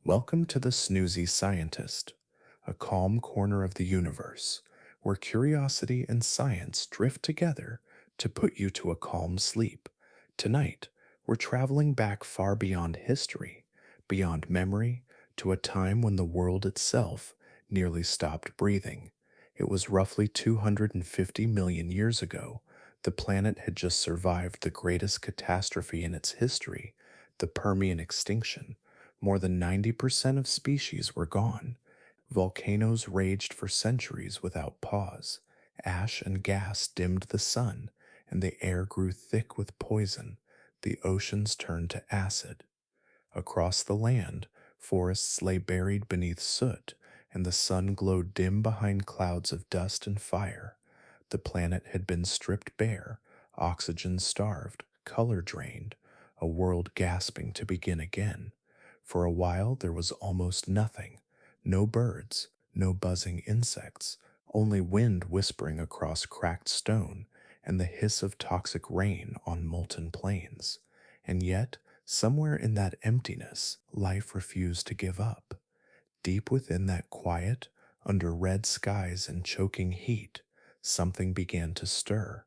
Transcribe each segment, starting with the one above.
Welcome to the Snoozy Scientist, a calm corner of the universe where curiosity and science drift together to put you to a calm sleep. Tonight, we're traveling back far beyond history, beyond memory, to a time when the world itself nearly stopped breathing. It was roughly 250 million years ago. The planet had just survived the greatest catastrophe in its history, the Permian extinction. More than 90% of species were gone. Volcanoes raged for centuries without pause. Ash and gas dimmed the sun, and the air grew thick with poison. The oceans turned to acid. Across the land, forests lay buried beneath soot, and the sun glowed dim behind clouds of dust and fire. The planet had been stripped bare, oxygen starved, color drained, a world gasping to begin again. For a while, there was almost nothing. No birds, no buzzing insects, only wind whispering across cracked stone and the hiss of toxic rain on molten plains. And yet, somewhere in that emptiness, life refused to give up. Deep within that quiet, under red skies and choking heat, something began to stir.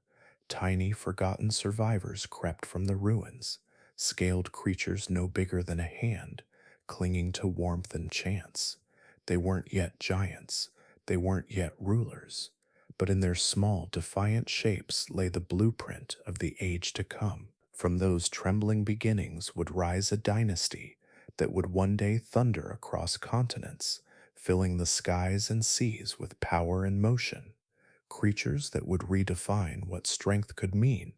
Tiny, forgotten survivors crept from the ruins, scaled creatures no bigger than a hand, clinging to warmth and chance. They weren't yet giants, they weren't yet rulers, but in their small, defiant shapes lay the blueprint of the age to come. From those trembling beginnings would rise a dynasty that would one day thunder across continents, filling the skies and seas with power and motion. Creatures that would redefine what strength could mean,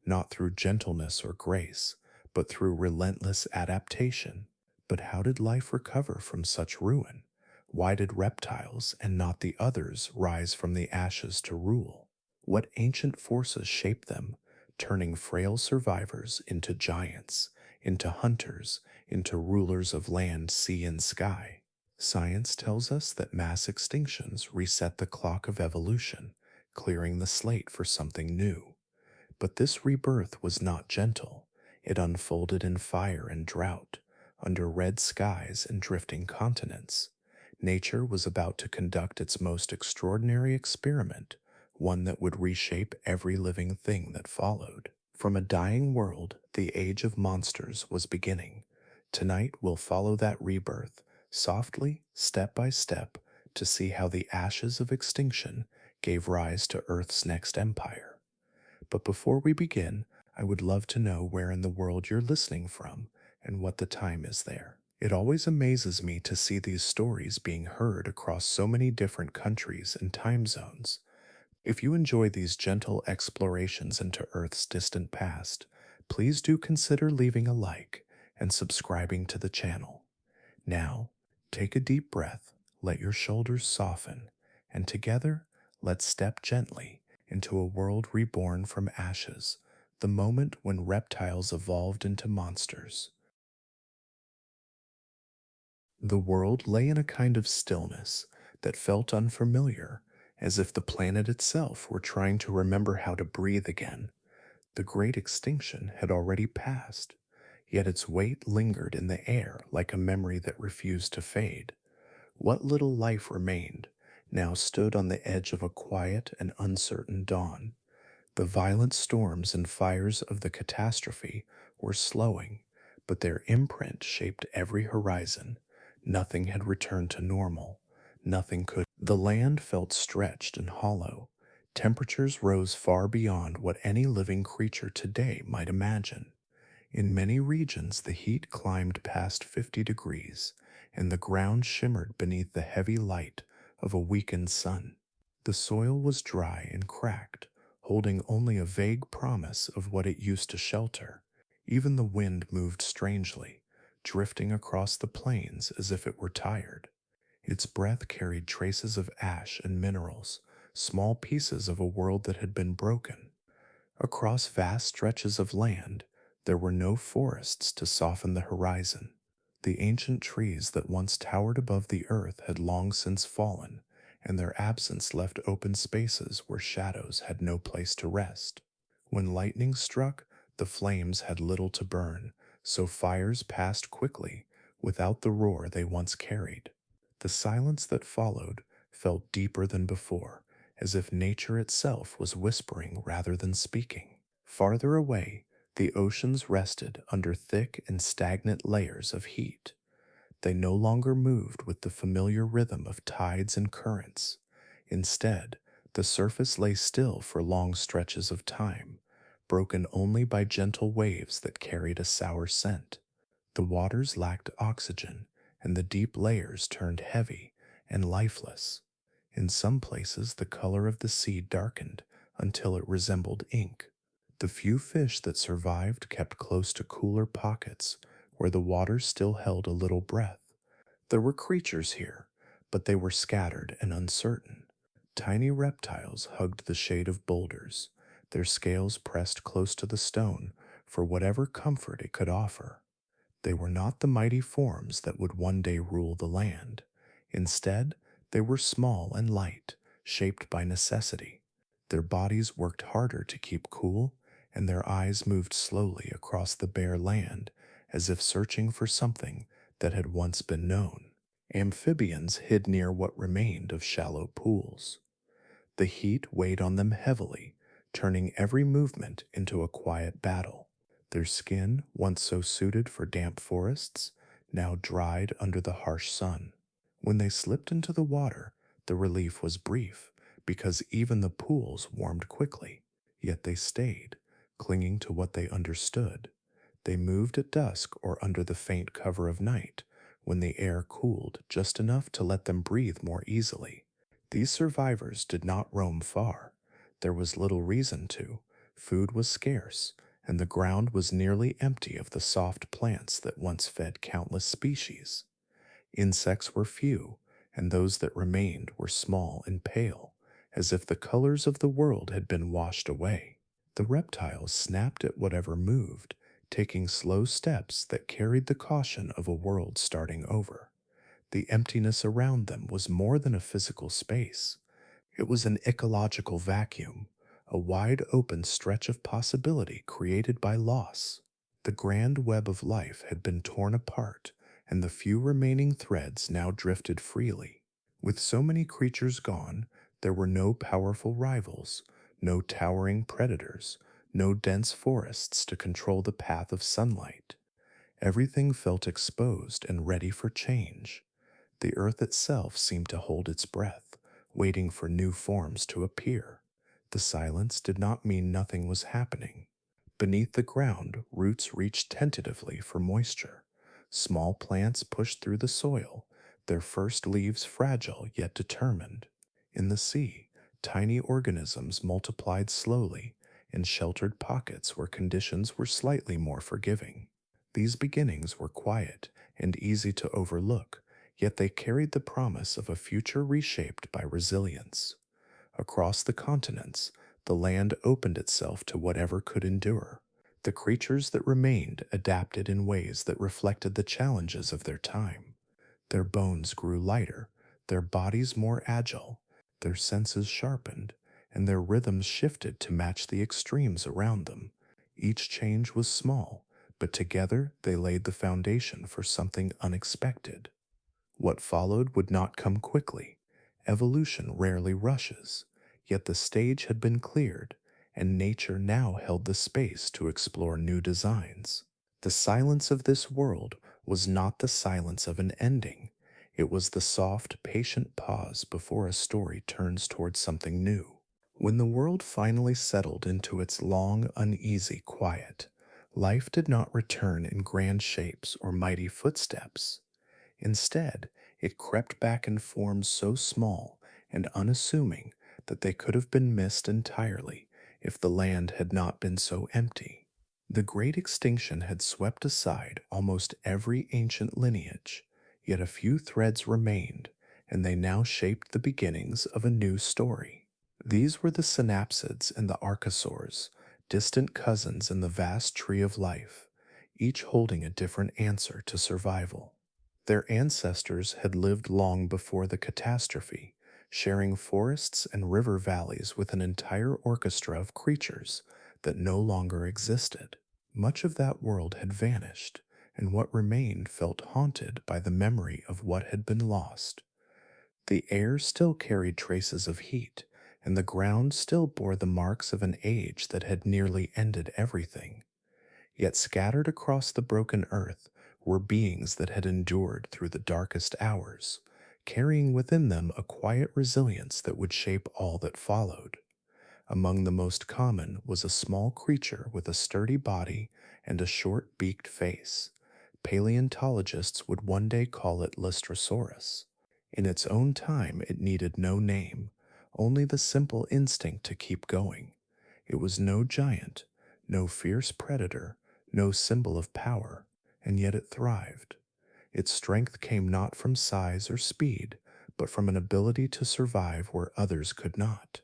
not through gentleness or grace, but through relentless adaptation. But how did life recover from such ruin? Why did reptiles and not the others rise from the ashes to rule? What ancient forces shaped them, turning frail survivors into giants, into hunters, into rulers of land, sea, and sky? Science tells us that mass extinctions reset the clock of evolution, clearing the slate for something new. But this rebirth was not gentle. It unfolded in fire and drought, under red skies and drifting continents. Nature was about to conduct its most extraordinary experiment, one that would reshape every living thing that followed. From a dying world, the age of monsters was beginning. Tonight we'll follow that rebirth, softly, step by step, to see how the ashes of extinction gave rise to Earth's next empire. But before we begin, I would love to know where in the world you're listening from and what the time is there. It always amazes me to see these stories being heard across so many different countries and time zones. If you enjoy these gentle explorations into Earth's distant past, please do consider leaving a like and subscribing to the channel. Now, take a deep breath, let your shoulders soften, and together, let's step gently into a world reborn from ashes, the moment when reptiles evolved into monsters. The world lay in a kind of stillness that felt unfamiliar, as if the planet itself were trying to remember how to breathe again. The great extinction had already passed, yet its weight lingered in the air like a memory that refused to fade. What little life remained now stood on the edge of a quiet and uncertain dawn. The violent storms and fires of the catastrophe were slowing, but their imprint shaped every horizon. Nothing had returned to normal. Nothing could. The land felt stretched and hollow. Temperatures rose far beyond what any living creature today might imagine. In many regions, the heat climbed past 50 degrees, and the ground shimmered beneath the heavy light of a weakened sun. The soil was dry and cracked, holding only a vague promise of what it used to shelter. Even the wind moved strangely, drifting across the plains as if it were tired. Its breath carried traces of ash and minerals, small pieces of a world that had been broken. Across vast stretches of land, there were no forests to soften the horizon. The ancient trees that once towered above the earth had long since fallen, and their absence left open spaces where shadows had no place to rest. When lightning struck, the flames had little to burn, so fires passed quickly, without the roar they once carried. The silence that followed felt deeper than before, as if nature itself was whispering rather than speaking. Farther away, the oceans rested under thick and stagnant layers of heat. They no longer moved with the familiar rhythm of tides and currents. Instead, the surface lay still for long stretches of time, broken only by gentle waves that carried a sour scent. The waters lacked oxygen, and the deep layers turned heavy and lifeless. In some places, the color of the sea darkened until it resembled ink. The few fish that survived kept close to cooler pockets where the water still held a little breath. There were creatures here, but they were scattered and uncertain. Tiny reptiles hugged the shade of boulders, their scales pressed close to the stone for whatever comfort it could offer. They were not the mighty forms that would one day rule the land. Instead, they were small and light, shaped by necessity. Their bodies worked harder to keep cool, and their eyes moved slowly across the bare land as if searching for something that had once been known. Amphibians hid near what remained of shallow pools. The heat weighed on them heavily, turning every movement into a quiet battle. Their skin, once so suited for damp forests, now dried under the harsh sun. When they slipped into the water, the relief was brief, because even the pools warmed quickly. Yet they stayed, clinging to what they understood. They moved at dusk or under the faint cover of night, when the air cooled just enough to let them breathe more easily. These survivors did not roam far. There was little reason to. Food was scarce, and the ground was nearly empty of the soft plants that once fed countless species. Insects were few, and those that remained were small and pale, as if the colors of the world had been washed away. The reptiles snapped at whatever moved, taking slow steps that carried the caution of a world starting over. The emptiness around them was more than a physical space. It was an ecological vacuum, a wide open stretch of possibility created by loss. The grand web of life had been torn apart, and the few remaining threads now drifted freely. With so many creatures gone, there were no powerful rivals, no towering predators, no dense forests to control the path of sunlight. Everything felt exposed and ready for change. The earth itself seemed to hold its breath, waiting for new forms to appear. The silence did not mean nothing was happening. Beneath the ground, roots reached tentatively for moisture. Small plants pushed through the soil, their first leaves fragile yet determined. In the sea, tiny organisms multiplied slowly in sheltered pockets where conditions were slightly more forgiving. These beginnings were quiet and easy to overlook, yet they carried the promise of a future reshaped by resilience. Across the continents, the land opened itself to whatever could endure. The creatures that remained adapted in ways that reflected the challenges of their time. Their bones grew lighter, their bodies more agile, their senses sharpened, and their rhythms shifted to match the extremes around them. Each change was small, but together they laid the foundation for something unexpected. What followed would not come quickly. Evolution rarely rushes, yet the stage had been cleared, and nature now held the space to explore new designs. The silence of this world was not the silence of an ending. It was the soft, patient pause before a story turns towards something new. When the world finally settled into its long, uneasy quiet, life did not return in grand shapes or mighty footsteps. Instead, it crept back in forms so small and unassuming that they could have been missed entirely if the land had not been so empty. The great extinction had swept aside almost every ancient lineage, yet a few threads remained, and they now shaped the beginnings of a new story. These were the synapsids and the archosaurs, distant cousins in the vast tree of life, each holding a different answer to survival. Their ancestors had lived long before the catastrophe, sharing forests and river valleys with an entire orchestra of creatures that no longer existed. Much of that world had vanished, and what remained felt haunted by the memory of what had been lost. The air still carried traces of heat, and the ground still bore the marks of an age that had nearly ended everything. Yet scattered across the broken earth were beings that had endured through the darkest hours, carrying within them a quiet resilience that would shape all that followed. Among the most common was a small creature with a sturdy body and a short beaked face. Paleontologists would one day call it Lystrosaurus. In its own time, it needed no name, only the simple instinct to keep going. It was no giant, no fierce predator, no symbol of power, and yet it thrived. Its strength came not from size or speed, but from an ability to survive where others could not.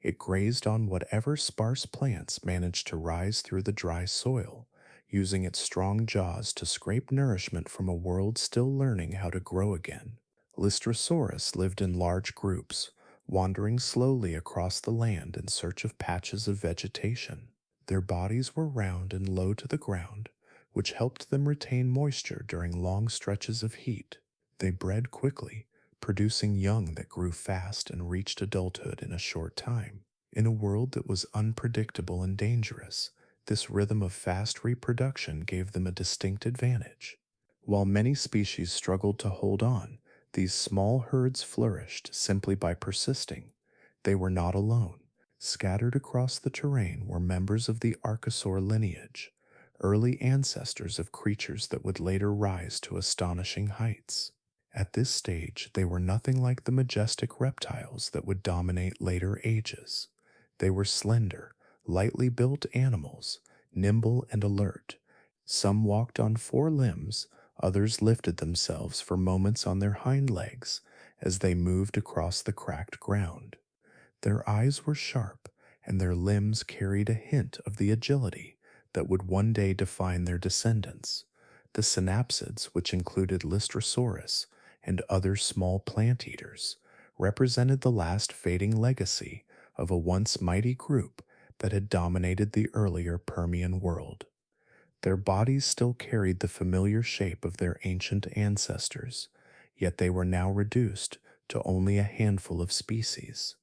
It grazed on whatever sparse plants managed to rise through the dry soil, using its strong jaws to scrape nourishment from a world still learning how to grow again. Lystrosaurus lived in large groups, wandering slowly across the land in search of patches of vegetation. Their bodies were round and low to the ground, which helped them retain moisture during long stretches of heat. They bred quickly, producing young that grew fast and reached adulthood in a short time. In a world that was unpredictable and dangerous, this rhythm of fast reproduction gave them a distinct advantage. While many species struggled to hold on, these small herds flourished simply by persisting. They were not alone. Scattered across the terrain were members of the archosaur lineage, early ancestors of creatures that would later rise to astonishing heights. At this stage, they were nothing like the majestic reptiles that would dominate later ages. They were slender, lightly built animals, nimble and alert. Some walked on four limbs, others lifted themselves for moments on their hind legs as they moved across the cracked ground. Their eyes were sharp, and their limbs carried a hint of the agility that would one day define their descendants. The synapsids, which included Lystrosaurus and other small plant eaters, represented the last fading legacy of a once mighty group that had dominated the earlier Permian world. Their bodies still carried the familiar shape of their ancient ancestors, yet they were now reduced to only a handful of species.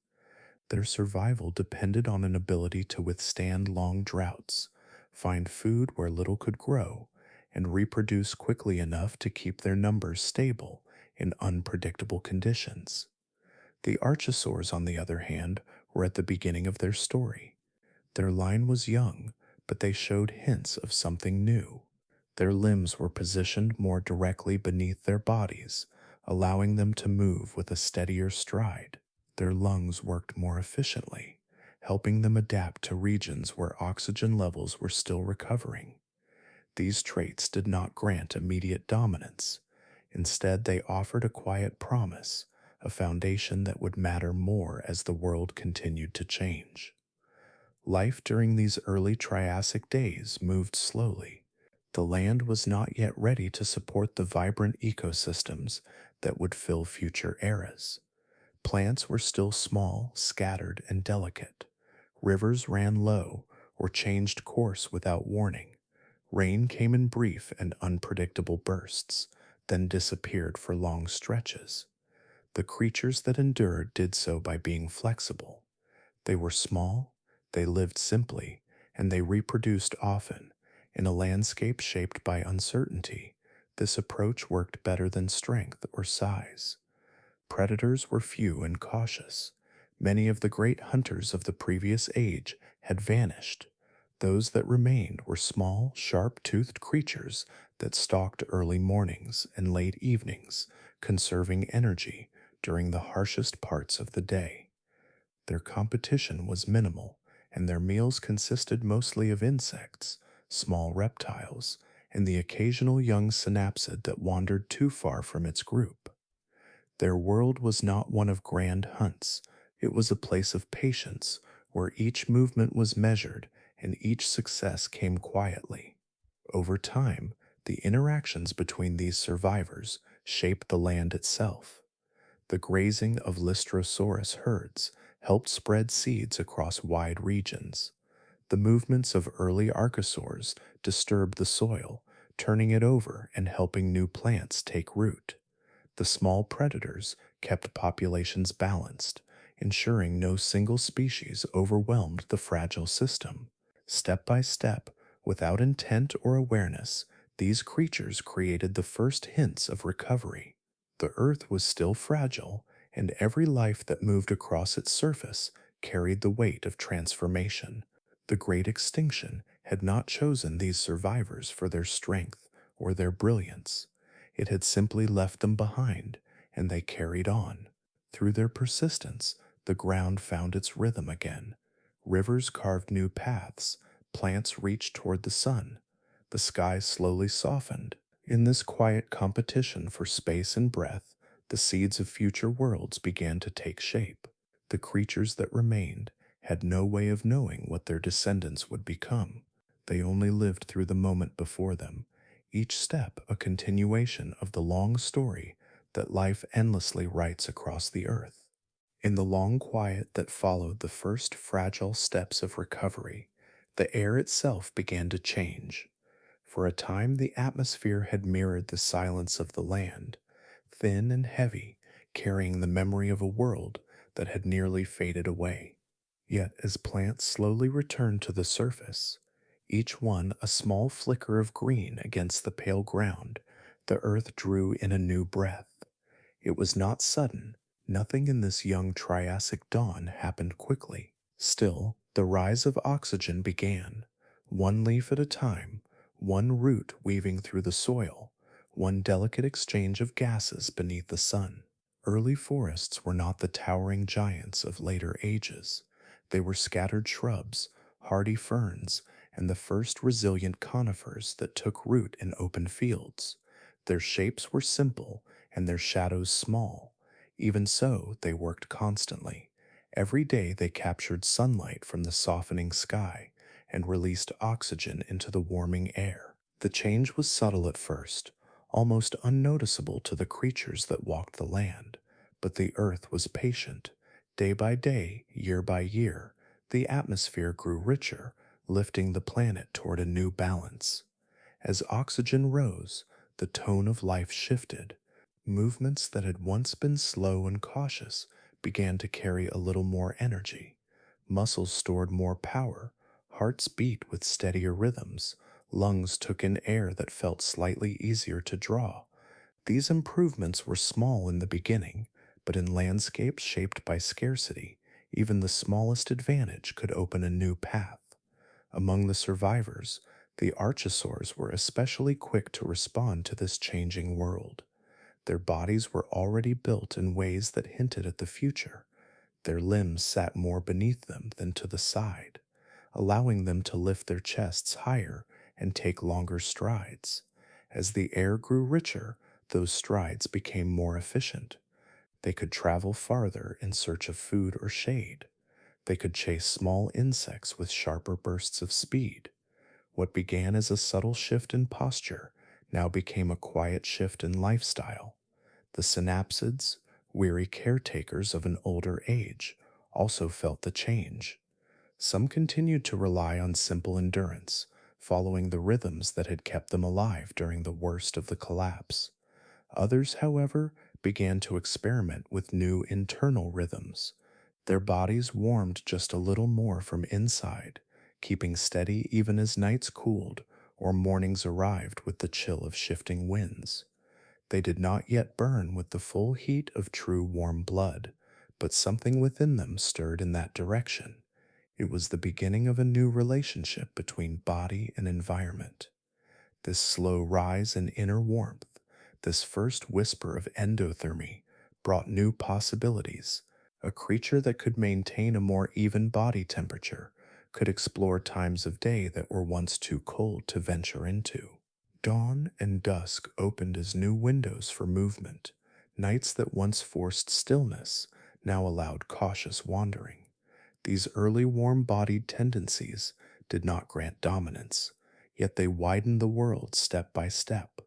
Their survival depended on an ability to withstand long droughts, find food where little could grow, and reproduce quickly enough to keep their numbers stable in unpredictable conditions. The archosaurs, on the other hand, were at the beginning of their story. Their line was young, but they showed hints of something new. Their limbs were positioned more directly beneath their bodies, allowing them to move with a steadier stride. Their lungs worked more efficiently, helping them adapt to regions where oxygen levels were still recovering. These traits did not grant immediate dominance. Instead, they offered a quiet promise, a foundation that would matter more as the world continued to change. Life during these early Triassic days moved slowly. The land was not yet ready to support the vibrant ecosystems that would fill future eras. Plants were still small, scattered, and delicate. Rivers ran low or changed course without warning. Rain came in brief and unpredictable bursts, then disappeared for long stretches. The creatures that endured did so by being flexible. They were small, they lived simply, and they reproduced often. In a landscape shaped by uncertainty, this approach worked better than strength or size. Predators were few and cautious. Many of the great hunters of the previous age had vanished. Those that remained were small, sharp-toothed creatures that stalked early mornings and late evenings, conserving energy during the harshest parts of the day. Their competition was minimal, and their meals consisted mostly of insects, small reptiles, and the occasional young synapsid that wandered too far from its group. Their world was not one of grand hunts. It was a place of patience, where each movement was measured and each success came quietly. Over time, the interactions between these survivors shaped the land itself. The grazing of Lystrosaurus herds helped spread seeds across wide regions. The movements of early archosaurs disturbed the soil, turning it over and helping new plants take root. The small predators kept populations balanced, ensuring no single species overwhelmed the fragile system. Step by step, without intent or awareness, these creatures created the first hints of recovery. The Earth was still fragile, and every life that moved across its surface carried the weight of transformation. The Great Extinction had not chosen these survivors for their strength or their brilliance. It had simply left them behind, and they carried on. Through their persistence, the ground found its rhythm again. Rivers carved new paths, plants reached toward the sun, the sky slowly softened. In this quiet competition for space and breath, the seeds of future worlds began to take shape. The creatures that remained had no way of knowing what their descendants would become. They only lived through the moment before them, each step a continuation of the long story that life endlessly writes across the earth. In the long quiet that followed the first fragile steps of recovery, the air itself began to change. For a time, the atmosphere had mirrored the silence of the land, thin and heavy, carrying the memory of a world that had nearly faded away. Yet, as plants slowly returned to the surface, each one a small flicker of green against the pale ground, the earth drew in a new breath. It was not sudden. Nothing in this young Triassic dawn happened quickly. Still, the rise of oxygen began, one leaf at a time, one root weaving through the soil, one delicate exchange of gases beneath the sun. Early forests were not the towering giants of later ages. They were scattered shrubs, hardy ferns, and the first resilient conifers that took root in open fields. Their shapes were simple and their shadows small. Even so, they worked constantly. Every day they captured sunlight from the softening sky and released oxygen into the warming air. The change was subtle at first, almost unnoticeable to the creatures that walked the land, but the earth was patient. Day by day, year by year, the atmosphere grew richer, lifting the planet toward a new balance. As oxygen rose, the tone of life shifted. Movements that had once been slow and cautious began to carry a little more energy. Muscles stored more power, hearts beat with steadier rhythms, lungs took in air that felt slightly easier to draw. These improvements were small in the beginning, but in landscapes shaped by scarcity, even the smallest advantage could open a new path. Among the survivors, the archosaurs were especially quick to respond to this changing world. Their bodies were already built in ways that hinted at the future. Their limbs sat more beneath them than to the side, allowing them to lift their chests higher and take longer strides. As the air grew richer, those strides became more efficient. They could travel farther in search of food or shade. They could chase small insects with sharper bursts of speed. What began as a subtle shift in posture now became a quiet shift in lifestyle. The synapsids, weary caretakers of an older age, also felt the change. Some continued to rely on simple endurance, following the rhythms that had kept them alive during the worst of the collapse. Others, however, began to experiment with new internal rhythms. Their bodies warmed just a little more from inside, keeping steady even as nights cooled or mornings arrived with the chill of shifting winds. They did not yet burn with the full heat of true warm blood, but something within them stirred in that direction. It was the beginning of a new relationship between body and environment. This slow rise in inner warmth, this first whisper of endothermy, brought new possibilities. A creature that could maintain a more even body temperature could explore times of day that were once too cold to venture into. Dawn and dusk opened as new windows for movement. Nights that once forced stillness now allowed cautious wandering. These early warm-bodied tendencies did not grant dominance, yet they widened the world step by step.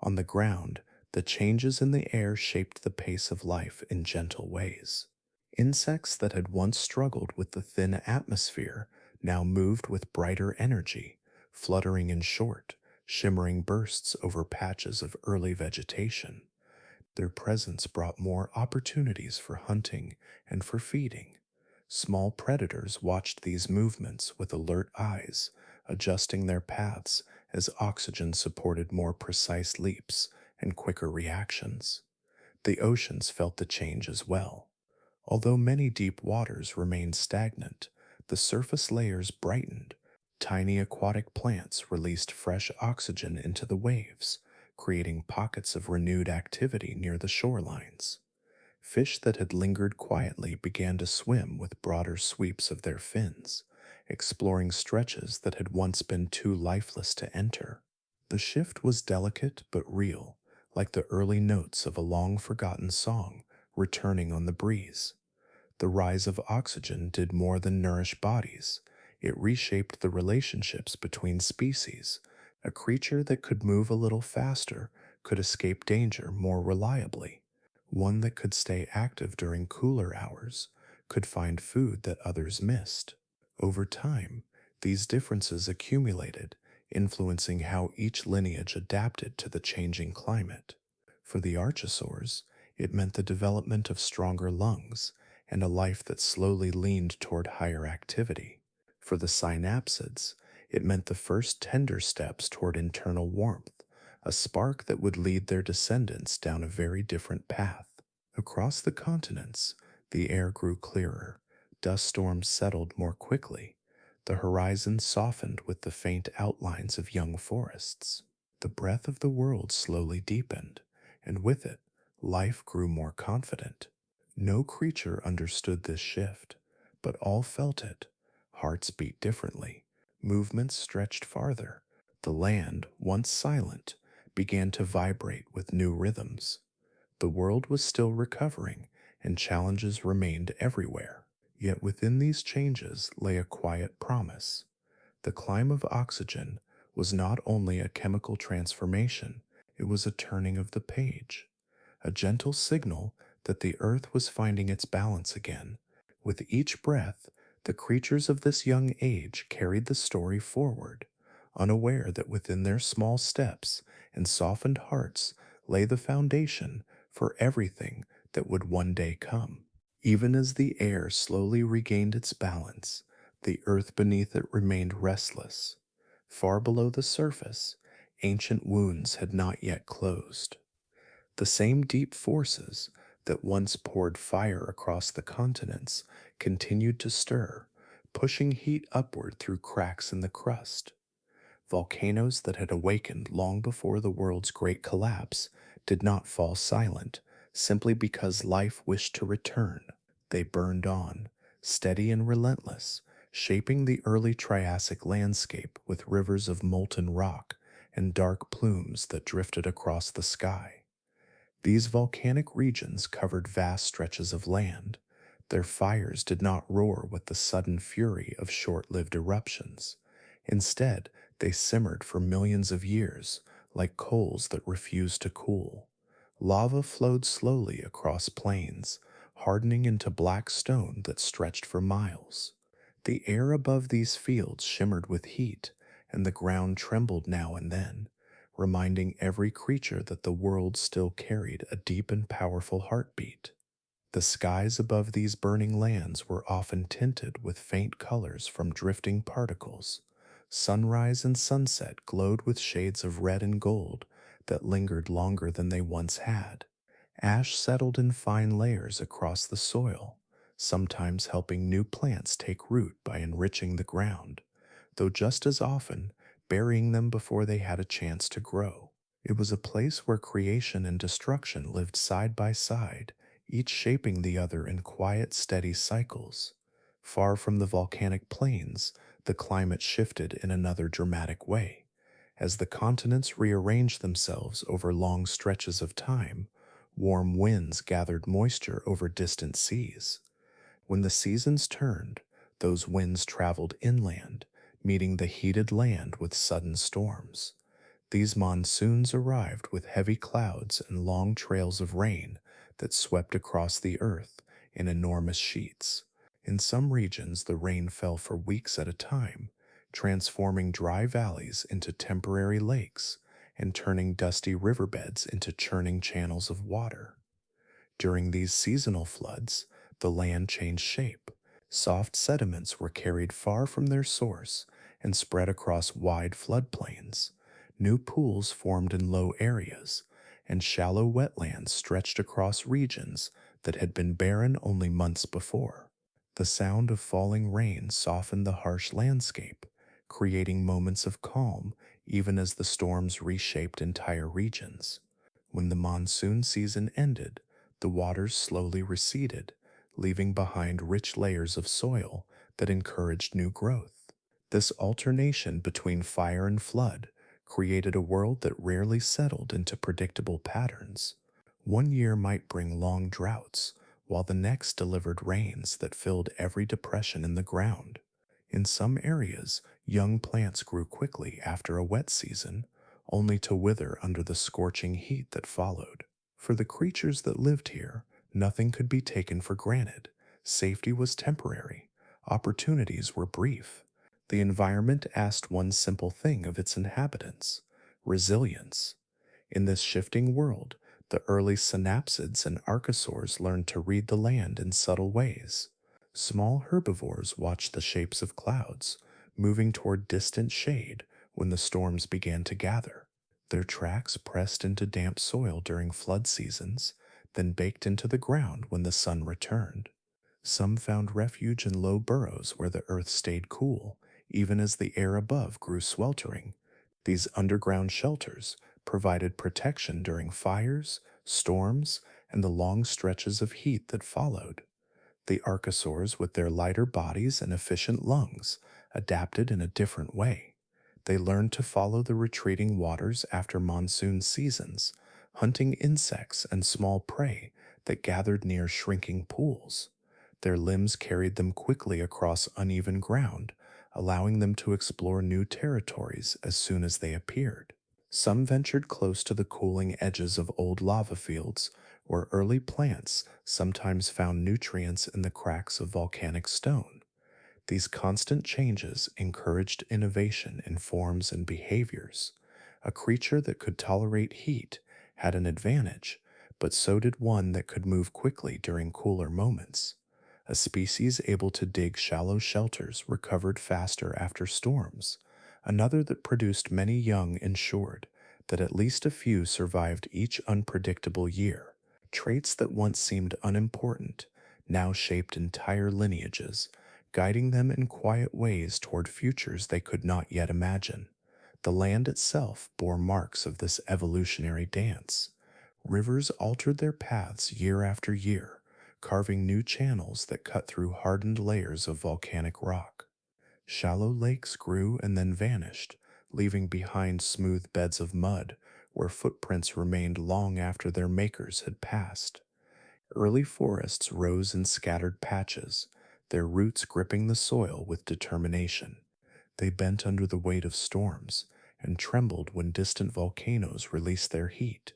On the ground, the changes in the air shaped the pace of life in gentle ways. Insects that had once struggled with the thin atmosphere now moved with brighter energy, fluttering in short, shimmering bursts over patches of early vegetation. Their presence brought more opportunities for hunting and for feeding. Small predators watched these movements with alert eyes, adjusting their paths as oxygen supported more precise leaps and quicker reactions. The oceans felt the change as well. Although many deep waters remained stagnant, the surface layers brightened. Tiny aquatic plants released fresh oxygen into the waves, creating pockets of renewed activity near the shorelines. Fish that had lingered quietly began to swim with broader sweeps of their fins, exploring stretches that had once been too lifeless to enter. The shift was delicate but real, like the early notes of a long forgotten song returning on the breeze. The rise of oxygen did more than nourish bodies. It reshaped the relationships between species. A creature that could move a little faster could escape danger more reliably. One that could stay active during cooler hours could find food that others missed. Over time, these differences accumulated, influencing how each lineage adapted to the changing climate. For the archosaurs, it meant the development of stronger lungs and a life that slowly leaned toward higher activity. For the synapsids, it meant the first tender steps toward internal warmth, a spark that would lead their descendants down a very different path. Across the continents, the air grew clearer, dust storms settled more quickly, the horizon softened with the faint outlines of young forests. The breath of the world slowly deepened, and with it, life grew more confident. No creature understood this shift, but all felt it. Hearts beat differently, movements stretched farther. The land, once silent, began to vibrate with new rhythms. The world was still recovering, and challenges remained everywhere. Yet within these changes lay a quiet promise. The climb of oxygen was not only a chemical transformation, it was a turning of the page, a gentle signal that the earth was finding its balance again. With each breath, the creatures of this young age carried the story forward, unaware that within their small steps and softened hearts lay the foundation for everything that would one day come. Even as the air slowly regained its balance, the earth beneath it remained restless. Far below the surface, ancient wounds had not yet closed. The same deep forces that once poured fire across the continents continued to stir, pushing heat upward through cracks in the crust. Volcanoes that had awakened long before the world's great collapse did not fall silent simply because life wished to return. They burned on, steady and relentless, shaping the early Triassic landscape with rivers of molten rock and dark plumes that drifted across the sky. These volcanic regions covered vast stretches of land. Their fires did not roar with the sudden fury of short-lived eruptions. Instead, they simmered for millions of years, like coals that refused to cool. Lava flowed slowly across plains, hardening into black stone that stretched for miles. The air above these fields shimmered with heat, and the ground trembled now and then, reminding every creature that the world still carried a deep and powerful heartbeat. The skies above these burning lands were often tinted with faint colors from drifting particles. Sunrise and sunset glowed with shades of red and gold that lingered longer than they once had. Ash settled in fine layers across the soil, sometimes helping new plants take root by enriching the ground, though just as often burying them before they had a chance to grow. It was a place where creation and destruction lived side by side, each shaping the other in quiet, steady cycles. Far from the volcanic plains, the climate shifted in another dramatic way. As the continents rearranged themselves over long stretches of time, warm winds gathered moisture over distant seas. When the seasons turned, those winds traveled inland, meeting the heated land with sudden storms. These monsoons arrived with heavy clouds and long trails of rain that swept across the earth in enormous sheets. In some regions, the rain fell for weeks at a time, transforming dry valleys into temporary lakes and turning dusty riverbeds into churning channels of water. During these seasonal floods, the land changed shape. Soft sediments were carried far from their source and spread across wide floodplains. New pools formed in low areas, and shallow wetlands stretched across regions that had been barren only months before. The sound of falling rain softened the harsh landscape, creating moments of calm even as the storms reshaped entire regions. When the monsoon season ended, the waters slowly receded, leaving behind rich layers of soil that encouraged new growth. This alternation between fire and flood created a world that rarely settled into predictable patterns. One year might bring long droughts, while the next delivered rains that filled every depression in the ground. In some areas, young plants grew quickly after a wet season, only to wither under the scorching heat that followed. For the creatures that lived here, nothing could be taken for granted. Safety was temporary, opportunities were brief. The environment asked one simple thing of its inhabitants: resilience. In this shifting world, the early synapsids and archosaurs learned to read the land in subtle ways. Small herbivores watched the shapes of clouds, moving toward distant shade when the storms began to gather. Their tracks pressed into damp soil during flood seasons, then baked into the ground when the sun returned. Some found refuge in low burrows where the earth stayed cool, even as the air above grew sweltering. These underground shelters provided protection during fires, storms, and the long stretches of heat that followed. The archosaurs, with their lighter bodies and efficient lungs, adapted in a different way. They learned to follow the retreating waters after monsoon seasons, hunting insects and small prey that gathered near shrinking pools. Their limbs carried them quickly across uneven ground, allowing them to explore new territories as soon as they appeared. Some ventured close to the cooling edges of old lava fields, where early plants sometimes found nutrients in the cracks of volcanic stone. These constant changes encouraged innovation in forms and behaviors. A creature that could tolerate heat had an advantage, but so did one that could move quickly during cooler moments. A species able to dig shallow shelters recovered faster after storms. Another that produced many young ensured that at least a few survived each unpredictable year. Traits that once seemed unimportant now shaped entire lineages, guiding them in quiet ways toward futures they could not yet imagine. The land itself bore marks of this evolutionary dance. Rivers altered their paths year after year, carving new channels that cut through hardened layers of volcanic rock. Shallow lakes grew and then vanished, leaving behind smooth beds of mud where footprints remained long after their makers had passed. Early forests rose in scattered patches, their roots gripping the soil with determination. They bent under the weight of storms and trembled when distant volcanoes released their heat,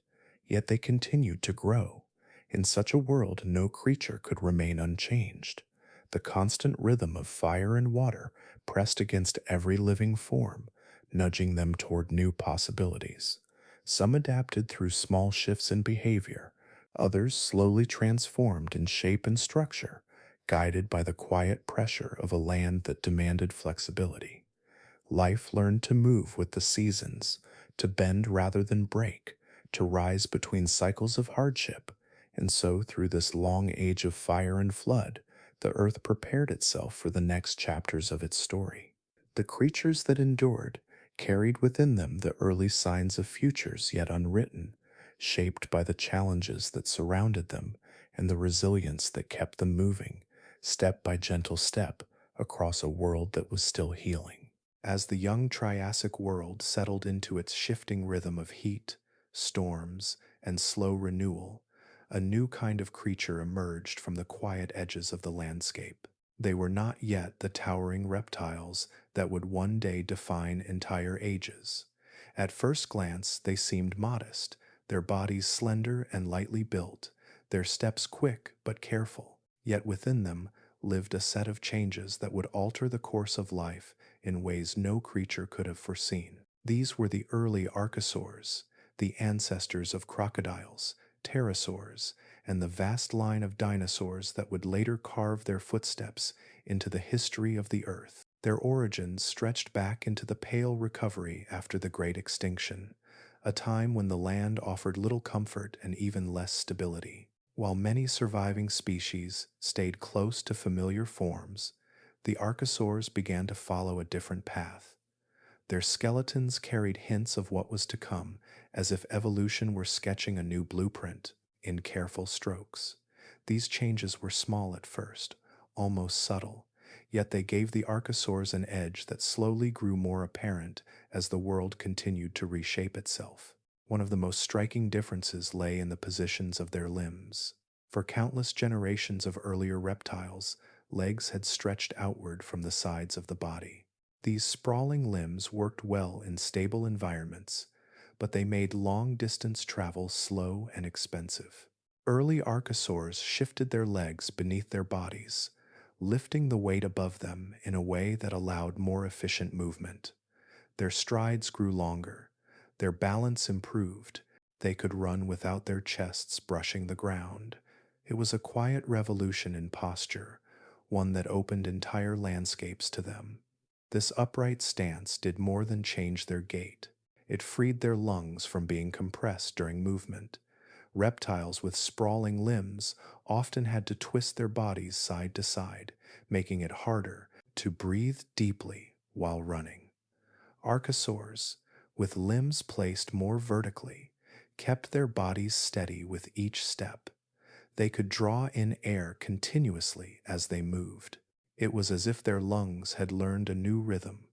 yet they continued to grow. In such a world, no creature could remain unchanged. The constant rhythm of fire and water pressed against every living form, nudging them toward new possibilities. Some adapted through small shifts in behavior, others slowly transformed in shape and structure, guided by the quiet pressure of a land that demanded flexibility. Life learned to move with the seasons, to bend rather than break, to rise between cycles of hardship, and so through this long age of fire and flood, the earth prepared itself for the next chapters of its story. The creatures that endured carried within them the early signs of futures yet unwritten, shaped by the challenges that surrounded them and the resilience that kept them moving, step by gentle step, across a world that was still healing. As the young Triassic world settled into its shifting rhythm of heat, storms, and slow renewal, a new kind of creature emerged from the quiet edges of the landscape. They were not yet the towering reptiles that would one day define entire ages. At first glance, they seemed modest, their bodies slender and lightly built, their steps quick but careful. Yet within them lived a set of changes that would alter the course of life in ways no creature could have foreseen. These were the early archosaurs, the ancestors of crocodiles, pterosaurs, and the vast line of dinosaurs that would later carve their footsteps into the history of the Earth. Their origins stretched back into the Pale Recovery after the Great Extinction, a time when the land offered little comfort and even less stability. While many surviving species stayed close to familiar forms, the archosaurs began to follow a different path. Their skeletons carried hints of what was to come, as if evolution were sketching a new blueprint in careful strokes. These changes were small at first, almost subtle, yet they gave the archosaurs an edge that slowly grew more apparent as the world continued to reshape itself. One of the most striking differences lay in the positions of their limbs. For countless generations of earlier reptiles, legs had stretched outward from the sides of the body. These sprawling limbs worked well in stable environments, but they made long-distance travel slow and expensive. Early archosaurs shifted their legs beneath their bodies, lifting the weight above them in a way that allowed more efficient movement. Their strides grew longer, their balance improved, they could run without their chests brushing the ground. It was a quiet revolution in posture, one that opened entire landscapes to them. This upright stance did more than change their gait. It freed their lungs from being compressed during movement. Reptiles with sprawling limbs often had to twist their bodies side to side, making it harder to breathe deeply while running. Archosaurs, with limbs placed more vertically, kept their bodies steady with each step. They could draw in air continuously as they moved. It was as if their lungs had learned a new rhythm,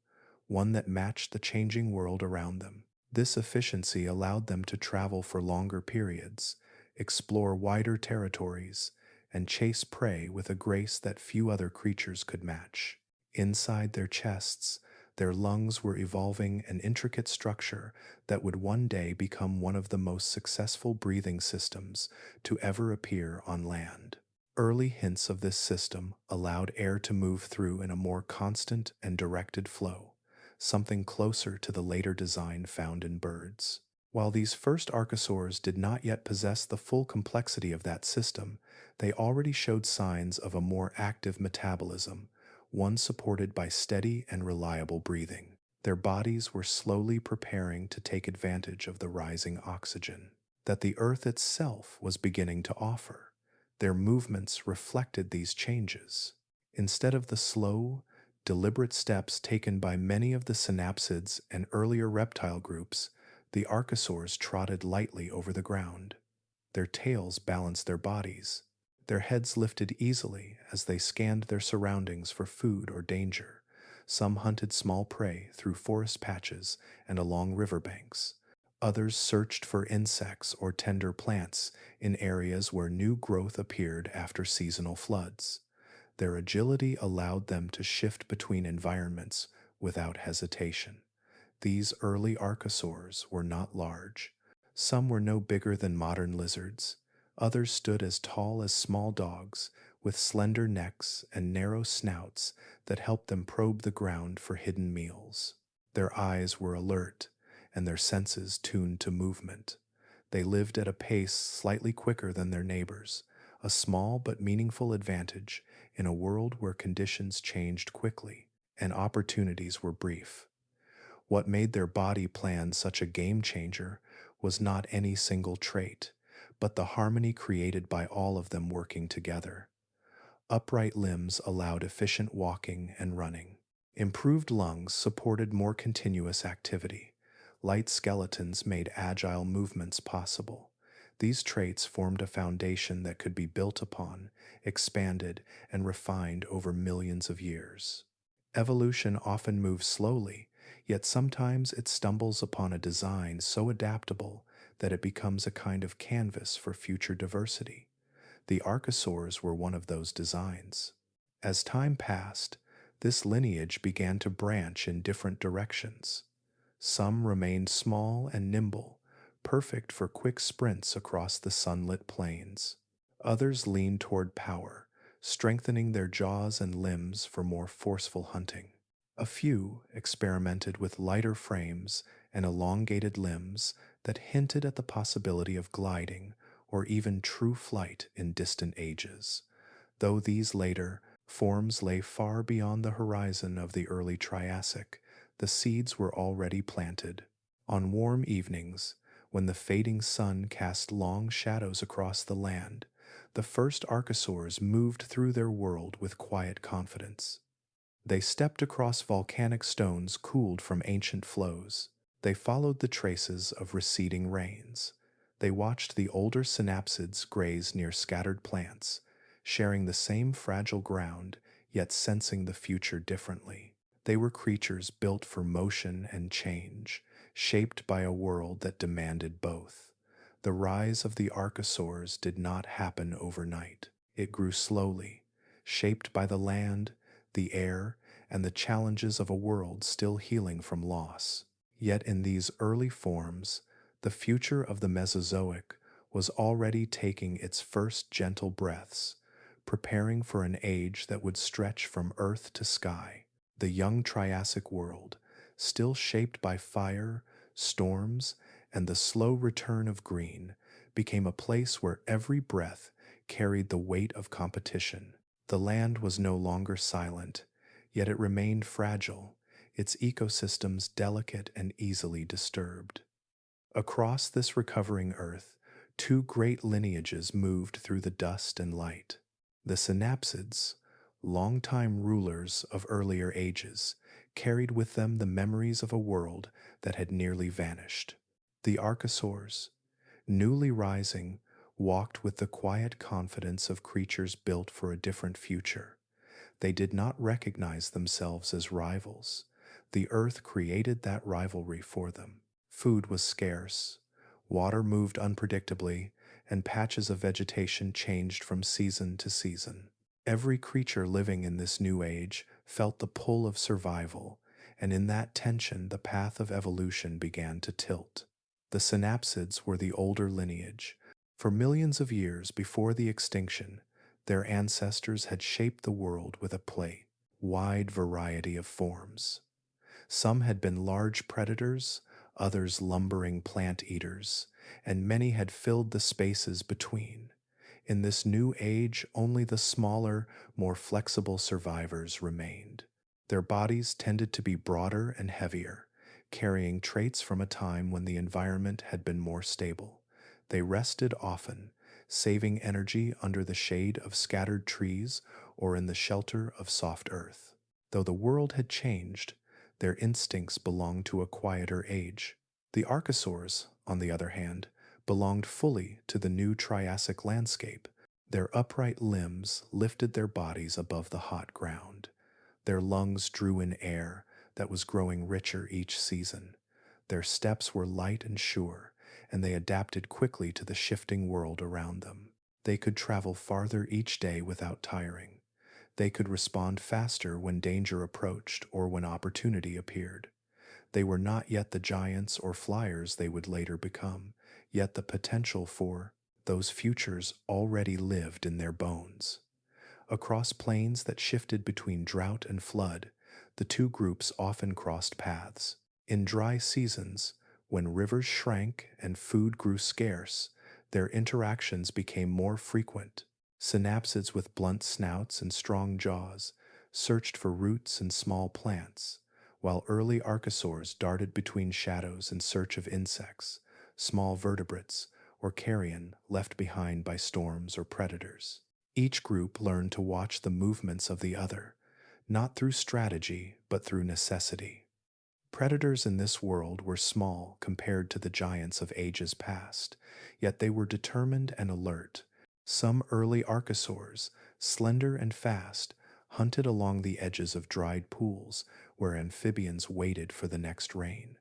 one that matched the changing world around them. This efficiency allowed them to travel for longer periods, explore wider territories, and chase prey with a grace that few other creatures could match. Inside their chests, their lungs were evolving an intricate structure that would one day become one of the most successful breathing systems to ever appear on land. Early hints of this system allowed air to move through in a more constant and directed flow, something closer to the later design found in birds. While these first archosaurs did not yet possess the full complexity of that system, they already showed signs of a more active metabolism, one supported by steady and reliable breathing. Their bodies were slowly preparing to take advantage of the rising oxygen that the Earth itself was beginning to offer. Their movements reflected these changes. Instead of the slow, deliberate steps taken by many of the synapsids and earlier reptile groups, the archosaurs trotted lightly over the ground. Their tails balanced their bodies. Their heads lifted easily as they scanned their surroundings for food or danger. Some hunted small prey through forest patches and along riverbanks. Others searched for insects or tender plants in areas where new growth appeared after seasonal floods. Their agility allowed them to shift between environments without hesitation. These early archosaurs were not large. Some were no bigger than modern lizards. Others stood as tall as small dogs, with slender necks and narrow snouts that helped them probe the ground for hidden meals. Their eyes were alert, and their senses tuned to movement. They lived at a pace slightly quicker than their neighbors, a small but meaningful advantage in a world where conditions changed quickly and opportunities were brief. What made their body plan such a game changer was not any single trait, but the harmony created by all of them working together. Upright limbs allowed efficient walking and running. Improved lungs supported more continuous activity. Light skeletons made agile movements possible. These traits formed a foundation that could be built upon, expanded, and refined over millions of years. Evolution often moves slowly, yet sometimes it stumbles upon a design so adaptable that it becomes a kind of canvas for future diversity. The archosaurs were one of those designs. As time passed, this lineage began to branch in different directions. Some remained small and nimble, perfect for quick sprints across the sunlit plains. Others leaned toward power, strengthening their jaws and limbs for more forceful hunting. A few experimented with lighter frames and elongated limbs that hinted at the possibility of gliding or even true flight in distant ages, though these later forms lay far beyond the horizon of the early Triassic. The seeds were already planted. On warm evenings, when the fading sun cast long shadows across the land, the first archosaurs moved through their world with quiet confidence. They stepped across volcanic stones cooled from ancient flows. They followed the traces of receding rains. They watched the older synapsids graze near scattered plants, sharing the same fragile ground, yet sensing the future differently. They were creatures built for motion and change, shaped by a world that demanded both. The rise of the archosaurs did not happen overnight. It grew slowly, shaped by the land, the air, and the challenges of a world still healing from loss. Yet in these early forms, the future of the Mesozoic was already taking its first gentle breaths, preparing for an age that would stretch from earth to sky. The young Triassic world, still shaped by fire, storms, and the slow return of green, became a place where every breath carried the weight of competition. The land was no longer silent, yet it remained fragile, its ecosystems delicate and easily disturbed. Across this recovering earth, two great lineages moved through the dust and light. The synapsids, longtime rulers of earlier ages, carried with them the memories of a world that had nearly vanished. The archosaurs, newly rising, walked with the quiet confidence of creatures built for a different future. They did not recognize themselves as rivals. The earth created that rivalry for them. Food was scarce, water moved unpredictably, and patches of vegetation changed from season to season. Every creature living in this new age felt the pull of survival, and in that tension the path of evolution began to tilt. The synapsids were the older lineage. For millions of years before the extinction, their ancestors had shaped the world with a wide variety of forms. Some had been large predators, others lumbering plant eaters, and many had filled the spaces between. In this new age, only the smaller, more flexible survivors remained. Their bodies tended to be broader and heavier, carrying traits from a time when the environment had been more stable. They rested often, saving energy under the shade of scattered trees or in the shelter of soft earth. Though the world had changed, their instincts belonged to a quieter age. The archosaurs, on the other hand, belonged fully to the new Triassic landscape. Their upright limbs lifted their bodies above the hot ground. Their lungs drew in air that was growing richer each season. Their steps were light and sure, and they adapted quickly to the shifting world around them. They could travel farther each day without tiring. They could respond faster when danger approached or when opportunity appeared. They were not yet the giants or flyers they would later become, yet the potential for those futures already lived in their bones. Across plains that shifted between drought and flood, the two groups often crossed paths. In dry seasons, when rivers shrank and food grew scarce, their interactions became more frequent. Synapsids with blunt snouts and strong jaws searched for roots and small plants, while early archosaurs darted between shadows in search of insects, small vertebrates, or carrion left behind by storms or predators. Each group learned to watch the movements of the other, not through strategy but through necessity. Predators in this world were small compared to the giants of ages past, yet they were determined and alert. Some early archosaurs, slender and fast, hunted along the edges of dried pools where amphibians waited for the next rain.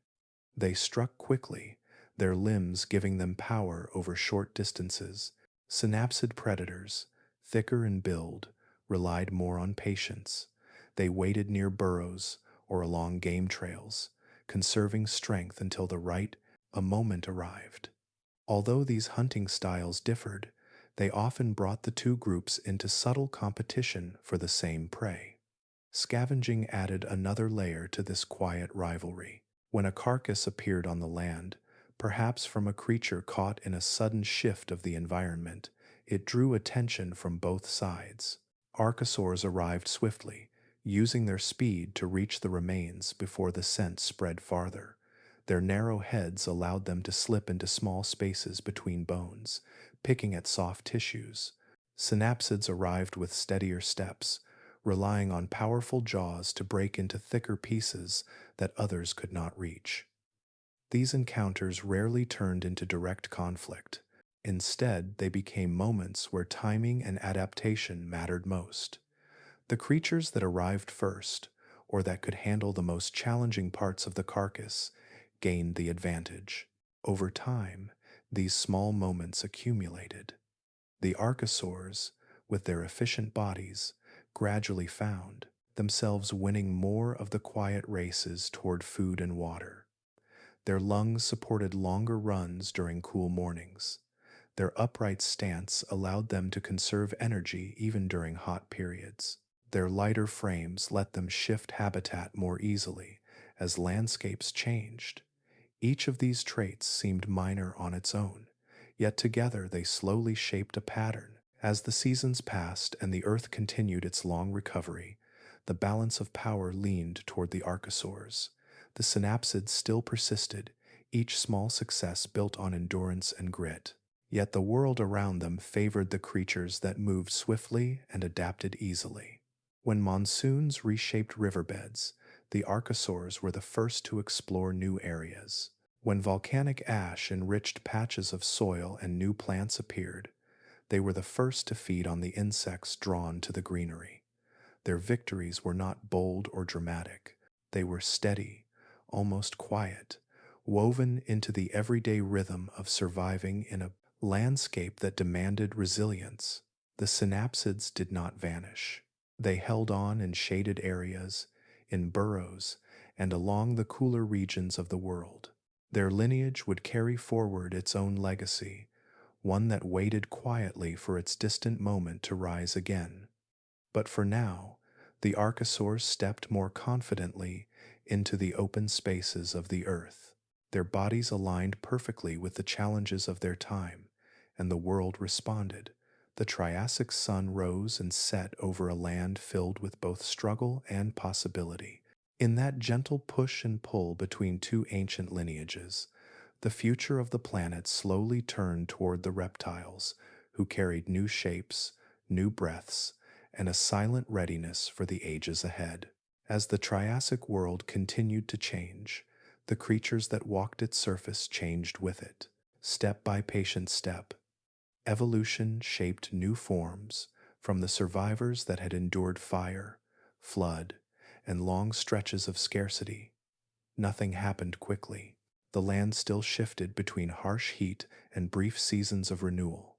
They struck quickly, their limbs giving them power over short distances. Synapsid predators, thicker in build, relied more on patience. They waited near burrows or along game trails, conserving strength until a moment arrived. Although these hunting styles differed, they often brought the two groups into subtle competition for the same prey. Scavenging added another layer to this quiet rivalry. When a carcass appeared on the land, perhaps from a creature caught in a sudden shift of the environment, it drew attention from both sides. Archosaurs arrived swiftly, using their speed to reach the remains before the scent spread farther. Their narrow heads allowed them to slip into small spaces between bones, picking at soft tissues. Synapsids arrived with steadier steps, relying on powerful jaws to break into thicker pieces that others could not reach. These encounters rarely turned into direct conflict. Instead, they became moments where timing and adaptation mattered most. The creatures that arrived first, or that could handle the most challenging parts of the carcass, gained the advantage. Over time, these small moments accumulated. The archosaurs, with their efficient bodies, gradually found themselves winning more of the quiet races toward food and water. Their lungs supported longer runs during cool mornings. Their upright stance allowed them to conserve energy even during hot periods. Their lighter frames let them shift habitat more easily as landscapes changed. Each of these traits seemed minor on its own, yet together they slowly shaped a pattern. As the seasons passed and the Earth continued its long recovery, the balance of power leaned toward the archosaurs. The synapsids still persisted, each small success built on endurance and grit. Yet the world around them favored the creatures that moved swiftly and adapted easily. When monsoons reshaped riverbeds, the archosaurs were the first to explore new areas. When volcanic ash enriched patches of soil and new plants appeared, they were the first to feed on the insects drawn to the greenery. Their victories were not bold or dramatic. They were steady, almost quiet, woven into the everyday rhythm of surviving in a landscape that demanded resilience. The synapsids did not vanish. They held on in shaded areas, in burrows, and along the cooler regions of the world. Their lineage would carry forward its own legacy, one that waited quietly for its distant moment to rise again. But for now, the archosaurs stepped more confidently into the open spaces of the earth. Their bodies aligned perfectly with the challenges of their time, and the world responded. The Triassic sun rose and set over a land filled with both struggle and possibility. In that gentle push and pull between two ancient lineages, the future of the planet slowly turned toward the reptiles, who carried new shapes, new breaths, and a silent readiness for the ages ahead. As the Triassic world continued to change, the creatures that walked its surface changed with it. Step by patient step, evolution shaped new forms from the survivors that had endured fire, flood, and long stretches of scarcity. Nothing happened quickly. The land still shifted between harsh heat and brief seasons of renewal,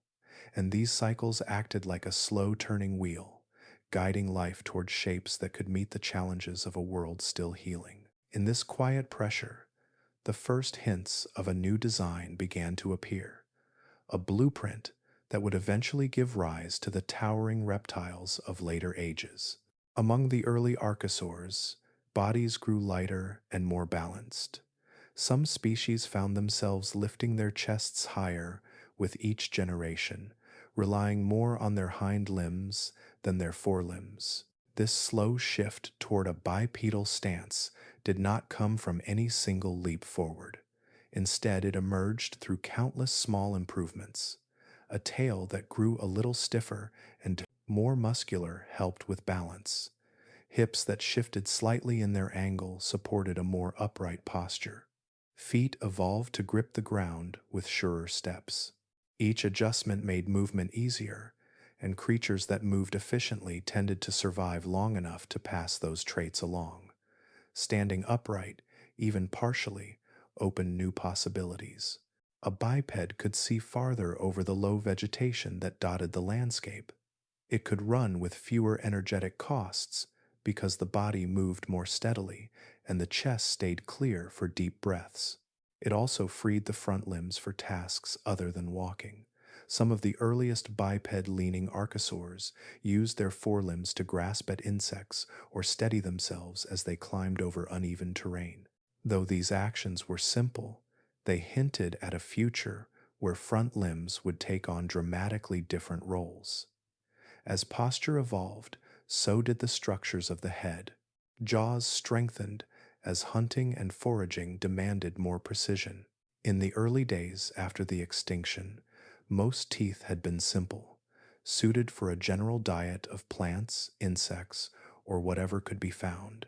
and these cycles acted like a slow-turning wheel, guiding life toward shapes that could meet the challenges of a world still healing. In this quiet pressure, the first hints of a new design began to appear, a blueprint that would eventually give rise to the towering reptiles of later ages. Among the early archosaurs, bodies grew lighter and more balanced. Some species found themselves lifting their chests higher with each generation, relying more on their hind limbs than their forelimbs. This slow shift toward a bipedal stance did not come from any single leap forward. Instead, it emerged through countless small improvements. A tail that grew a little stiffer and more muscular helped with balance. Hips that shifted slightly in their angle supported a more upright posture. Feet evolved to grip the ground with surer steps. Each adjustment made movement easier, and creatures that moved efficiently tended to survive long enough to pass those traits along. Standing upright, even partially, opened new possibilities. A biped could see farther over the low vegetation that dotted the landscape. It could run with fewer energetic costs because the body moved more steadily and the chest stayed clear for deep breaths. It also freed the front limbs for tasks other than walking, Some of the earliest biped-leaning archosaurs used their forelimbs to grasp at insects or steady themselves as they climbed over uneven terrain. Though these actions were simple, they hinted at a future where front limbs would take on dramatically different roles. As posture evolved, so did the structures of the head. Jaws strengthened as hunting and foraging demanded more precision. In the early days after the extinction, most teeth had been simple, suited for a general diet of plants, insects, or whatever could be found.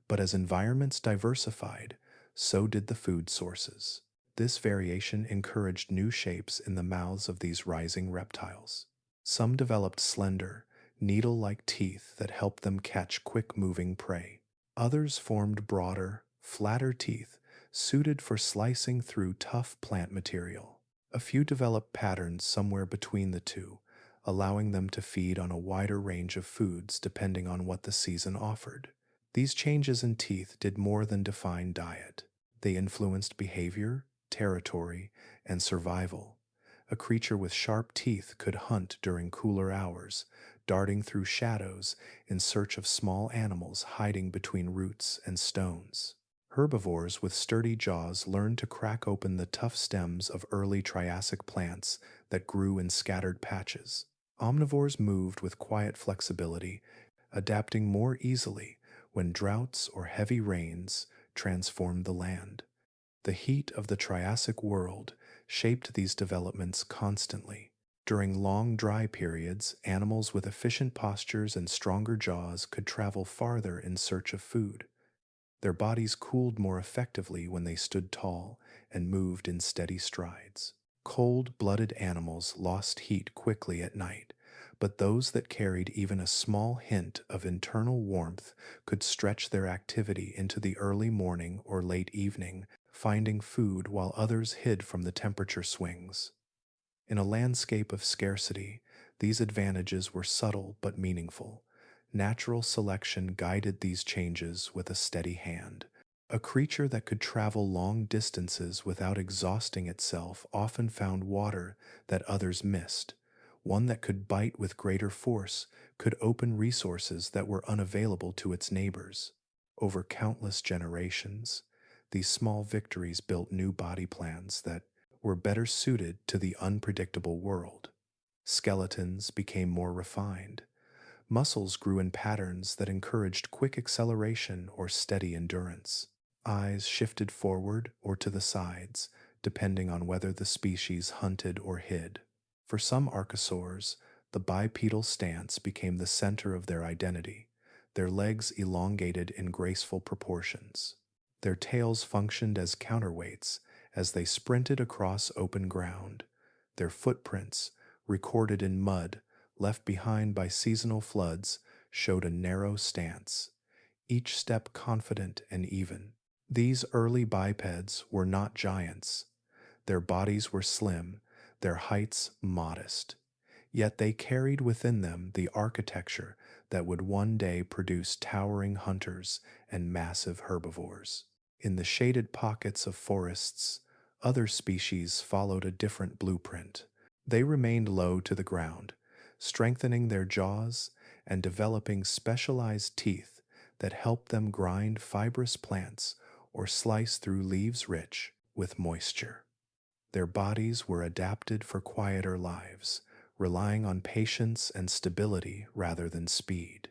But as environments diversified, so did the food sources. This variation encouraged new shapes in the mouths of these rising reptiles. Some developed slender, needle-like teeth that helped them catch quick-moving prey. Others formed broader, flatter teeth suited for slicing through tough plant material. A few developed patterns somewhere between the two, allowing them to feed on a wider range of foods depending on what the season offered. These changes in teeth did more than define diet. They influenced behavior, territory, and survival. A creature with sharp teeth could hunt during cooler hours, darting through shadows in search of small animals hiding between roots and stones. Herbivores with sturdy jaws learned to crack open the tough stems of early Triassic plants that grew in scattered patches. Omnivores moved with quiet flexibility, adapting more easily when droughts or heavy rains transformed the land. The heat of the Triassic world shaped these developments constantly. During long dry periods, animals with efficient postures and stronger jaws could travel farther in search of food. Their bodies cooled more effectively when they stood tall and moved in steady strides. Cold-blooded animals lost heat quickly at night, but those that carried even a small hint of internal warmth could stretch their activity into the early morning or late evening, finding food while others hid from the temperature swings. In a landscape of scarcity, these advantages were subtle but meaningful. Natural selection guided these changes with a steady hand. A creature that could travel long distances without exhausting itself often found water that others missed. One that could bite with greater force could open resources that were unavailable to its neighbors. Over countless generations, these small victories built new body plans that were better suited to the unpredictable world. Skeletons became more refined. Muscles grew in patterns that encouraged quick acceleration or steady endurance. Eyes shifted forward or to the sides, depending on whether the species hunted or hid. For some archosaurs, the bipedal stance became the center of their identity, their legs elongated in graceful proportions. Their tails functioned as counterweights as they sprinted across open ground. Their footprints, recorded in mud, left behind by seasonal floods, showed a narrow stance, each step confident and even. These early bipeds were not giants. Their bodies were slim, their heights modest. Yet they carried within them the architecture that would one day produce towering hunters and massive herbivores. In the shaded pockets of forests, other species followed a different blueprint. They remained low to the ground, strengthening their jaws and developing specialized teeth that helped them grind fibrous plants or slice through leaves rich with moisture. Their bodies were adapted for quieter lives, relying on patience and stability rather than speed.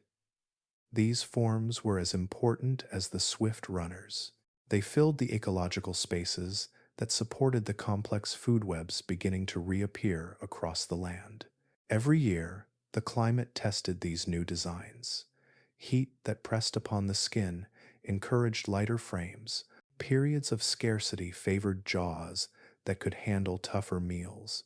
These forms were as important as the swift runners. They filled the ecological spaces that supported the complex food webs beginning to reappear across the land. Every year, the climate tested these new designs. Heat that pressed upon the skin encouraged lighter frames. Periods of scarcity favored jaws that could handle tougher meals.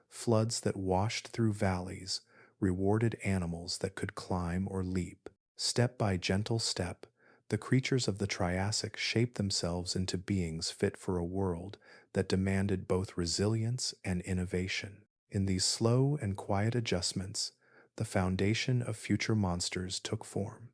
Floods that washed through valleys rewarded animals that could climb or leap. Step by gentle step, the creatures of the Triassic shaped themselves into beings fit for a world that demanded both resilience and innovation. In these slow and quiet adjustments, the foundation of future monsters took form,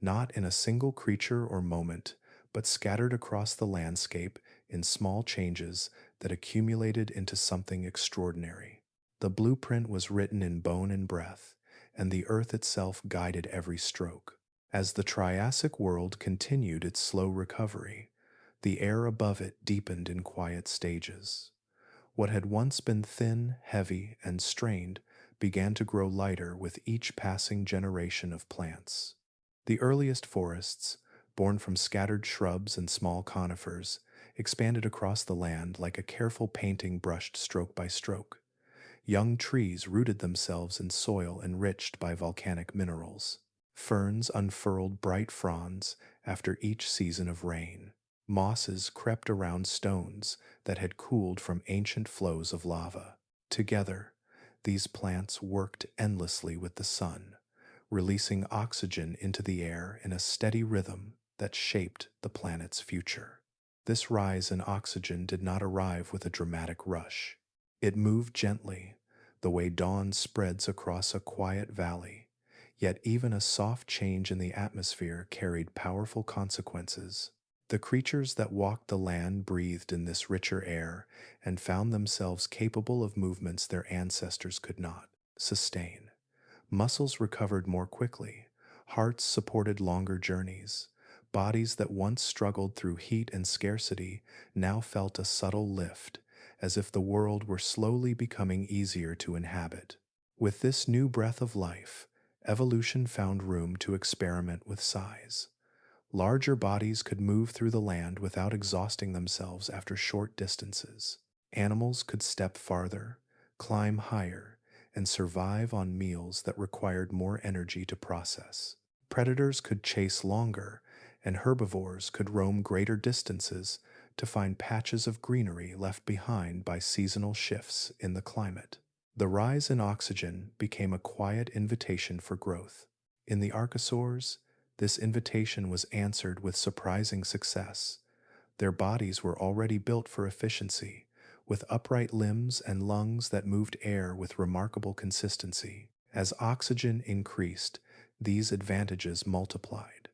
not in a single creature or moment, but scattered across the landscape in small changes that accumulated into something extraordinary. The blueprint was written in bone and breath, and the earth itself guided every stroke. As the Triassic world continued its slow recovery, the air above it deepened in quiet stages. What had once been thin, heavy, and strained began to grow lighter with each passing generation of plants. The earliest forests, born from scattered shrubs and small conifers, expanded across the land like a careful painting brushed stroke by stroke. Young trees rooted themselves in soil enriched by volcanic minerals. Ferns unfurled bright fronds after each season of rain. Mosses crept around stones that had cooled from ancient flows of lava. Together, these plants worked endlessly with the sun, releasing oxygen into the air in a steady rhythm that shaped the planet's future. This rise in oxygen did not arrive with a dramatic rush. It moved gently, the way dawn spreads across a quiet valley, yet even a soft change in the atmosphere carried powerful consequences. The creatures that walked the land breathed in this richer air and found themselves capable of movements their ancestors could not sustain. Muscles recovered more quickly, hearts supported longer journeys. Bodies that once struggled through heat and scarcity now felt a subtle lift, as if the world were slowly becoming easier to inhabit. With this new breath of life, evolution found room to experiment with size. Larger bodies could move through the land without exhausting themselves after short distances. Animals could step farther, climb higher, and survive on meals that required more energy to process. Predators could chase longer, and herbivores could roam greater distances to find patches of greenery left behind by seasonal shifts in the climate. The rise in oxygen became a quiet invitation for growth. In the archosaurs, this invitation was answered with surprising success. Their bodies were already built for efficiency, with upright limbs and lungs that moved air with remarkable consistency. As oxygen increased, these advantages multiplied.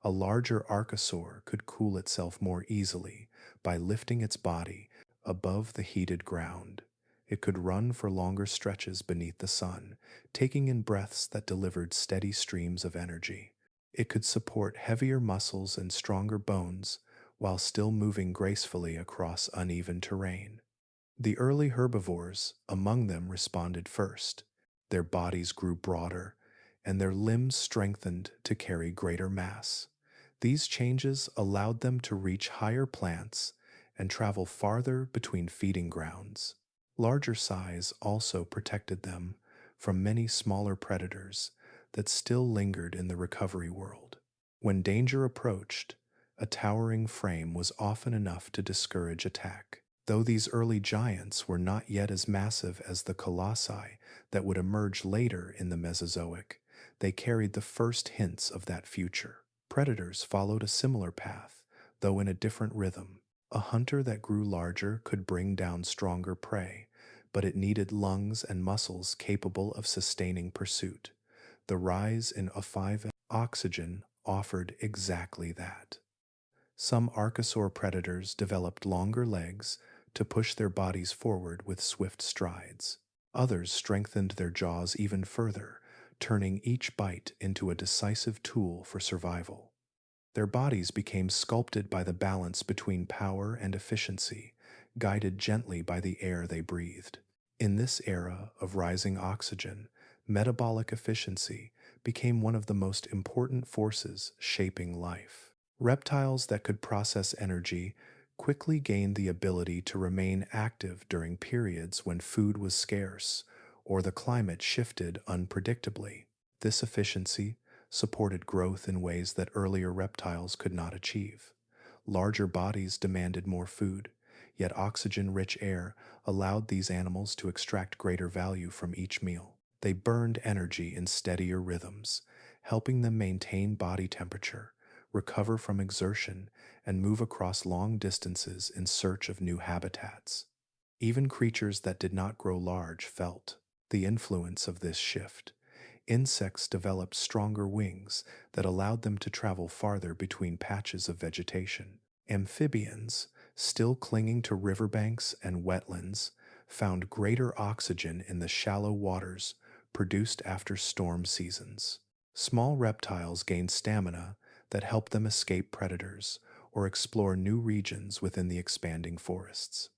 A larger archosaur could cool itself more easily by lifting its body above the heated ground. It could run for longer stretches beneath the sun, taking in breaths that delivered steady streams of energy. It could support heavier muscles and stronger bones while still moving gracefully across uneven terrain. The early herbivores among them responded first. Their bodies grew broader, and their limbs strengthened to carry greater mass. These changes allowed them to reach higher plants and travel farther between feeding grounds. Larger size also protected them from many smaller predators that still lingered in the recovery world. When danger approached, a towering frame was often enough to discourage attack. Though these early giants were not yet as massive as the colossi that would emerge later in the Mesozoic, they carried the first hints of that future. Predators followed a similar path, though in a different rhythm. A hunter that grew larger could bring down stronger prey, but it needed lungs and muscles capable of sustaining pursuit. The rise in O5 oxygen offered exactly that. Some archosaur predators developed longer legs to push their bodies forward with swift strides. Others strengthened their jaws even further, turning each bite into a decisive tool for survival. Their bodies became sculpted by the balance between power and efficiency, guided gently by the air they breathed. In this era of rising oxygen, metabolic efficiency became one of the most important forces shaping life. Reptiles that could process energy quickly gained the ability to remain active during periods when food was scarce or the climate shifted unpredictably. This efficiency supported growth in ways that earlier reptiles could not achieve. Larger bodies demanded more food, yet oxygen-rich air allowed these animals to extract greater value from each meal. They burned energy in steadier rhythms, helping them maintain body temperature, recover from exertion, and move across long distances in search of new habitats. Even creatures that did not grow large felt the influence of this shift. Insects developed stronger wings that allowed them to travel farther between patches of vegetation. Amphibians, still clinging to riverbanks and wetlands, found greater oxygen in the shallow waters produced after storm seasons. Small reptiles gained stamina that helped them escape predators or explore new regions within the expanding forests.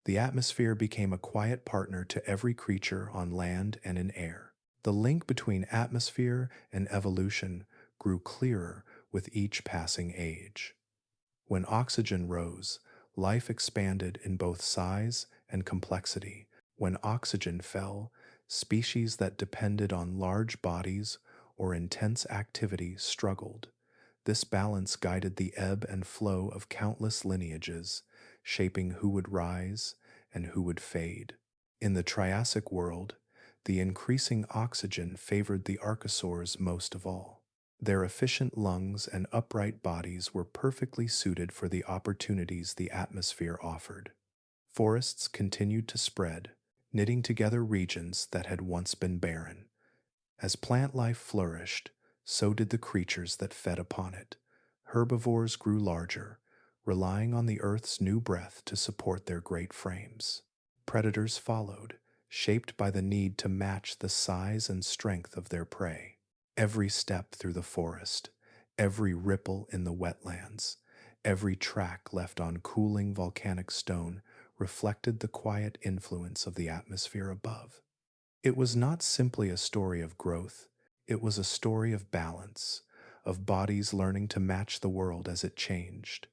The atmosphere became a quiet partner to every creature on land and in air. The link between atmosphere and evolution grew clearer with each passing age. When oxygen rose, life expanded in both size and complexity. When oxygen fell, species that depended on large bodies or intense activity struggled. This balance guided the ebb and flow of countless lineages, shaping who would rise and who would fade. In the Triassic world, the increasing oxygen favored the archosaurs most of all. Their efficient lungs and upright bodies were perfectly suited for the opportunities the atmosphere offered. Forests continued to spread, knitting together regions that had once been barren. As plant life flourished, so did the creatures that fed upon it. Herbivores grew larger, relying on the earth's new breath to support their great frames. Predators followed, shaped by the need to match the size and strength of their prey. Every step through the forest, every ripple in the wetlands, every track left on cooling volcanic stone reflected the quiet influence of the atmosphere above. It was not simply a story of growth, it was a story of balance, of bodies learning to match the world as it changed.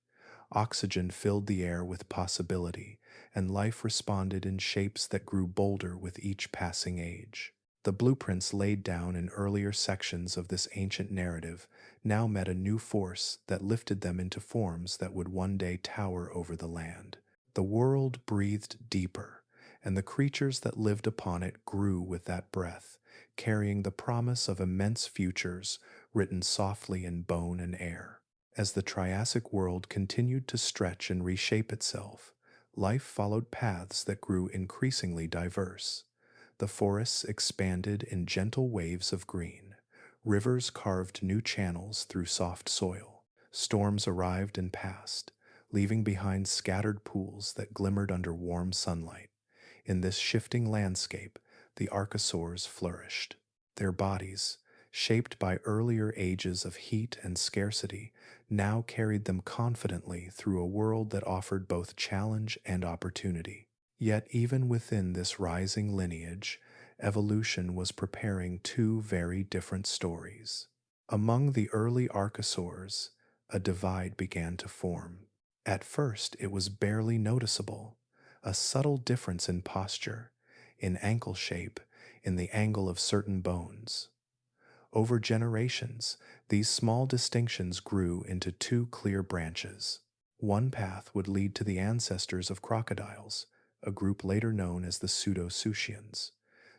Oxygen filled the air with possibility, and life responded in shapes that grew bolder with each passing age. The blueprints laid down in earlier sections of this ancient narrative now met a new force that lifted them into forms that would one day tower over the land. The world breathed deeper, and the creatures that lived upon it grew with that breath, carrying the promise of immense futures written softly in bone and air. As the Triassic world continued to stretch and reshape itself, life followed paths that grew increasingly diverse. The forests expanded in gentle waves of green. Rivers carved new channels through soft soil. Storms arrived and passed, leaving behind scattered pools that glimmered under warm sunlight. In this shifting landscape, the archosaurs flourished. Their bodies, shaped by earlier ages of heat and scarcity, now carried them confidently through a world that offered both challenge and opportunity. Yet even within this rising lineage, evolution was preparing two very different stories. Among the early archosaurs, a divide began to form. At first, it was barely noticeable, a subtle difference in posture, in ankle shape, in the angle of certain bones. Over generations, these small distinctions grew into two clear branches. One path would lead to the ancestors of crocodiles, a group later known as the pseudo-Suchians.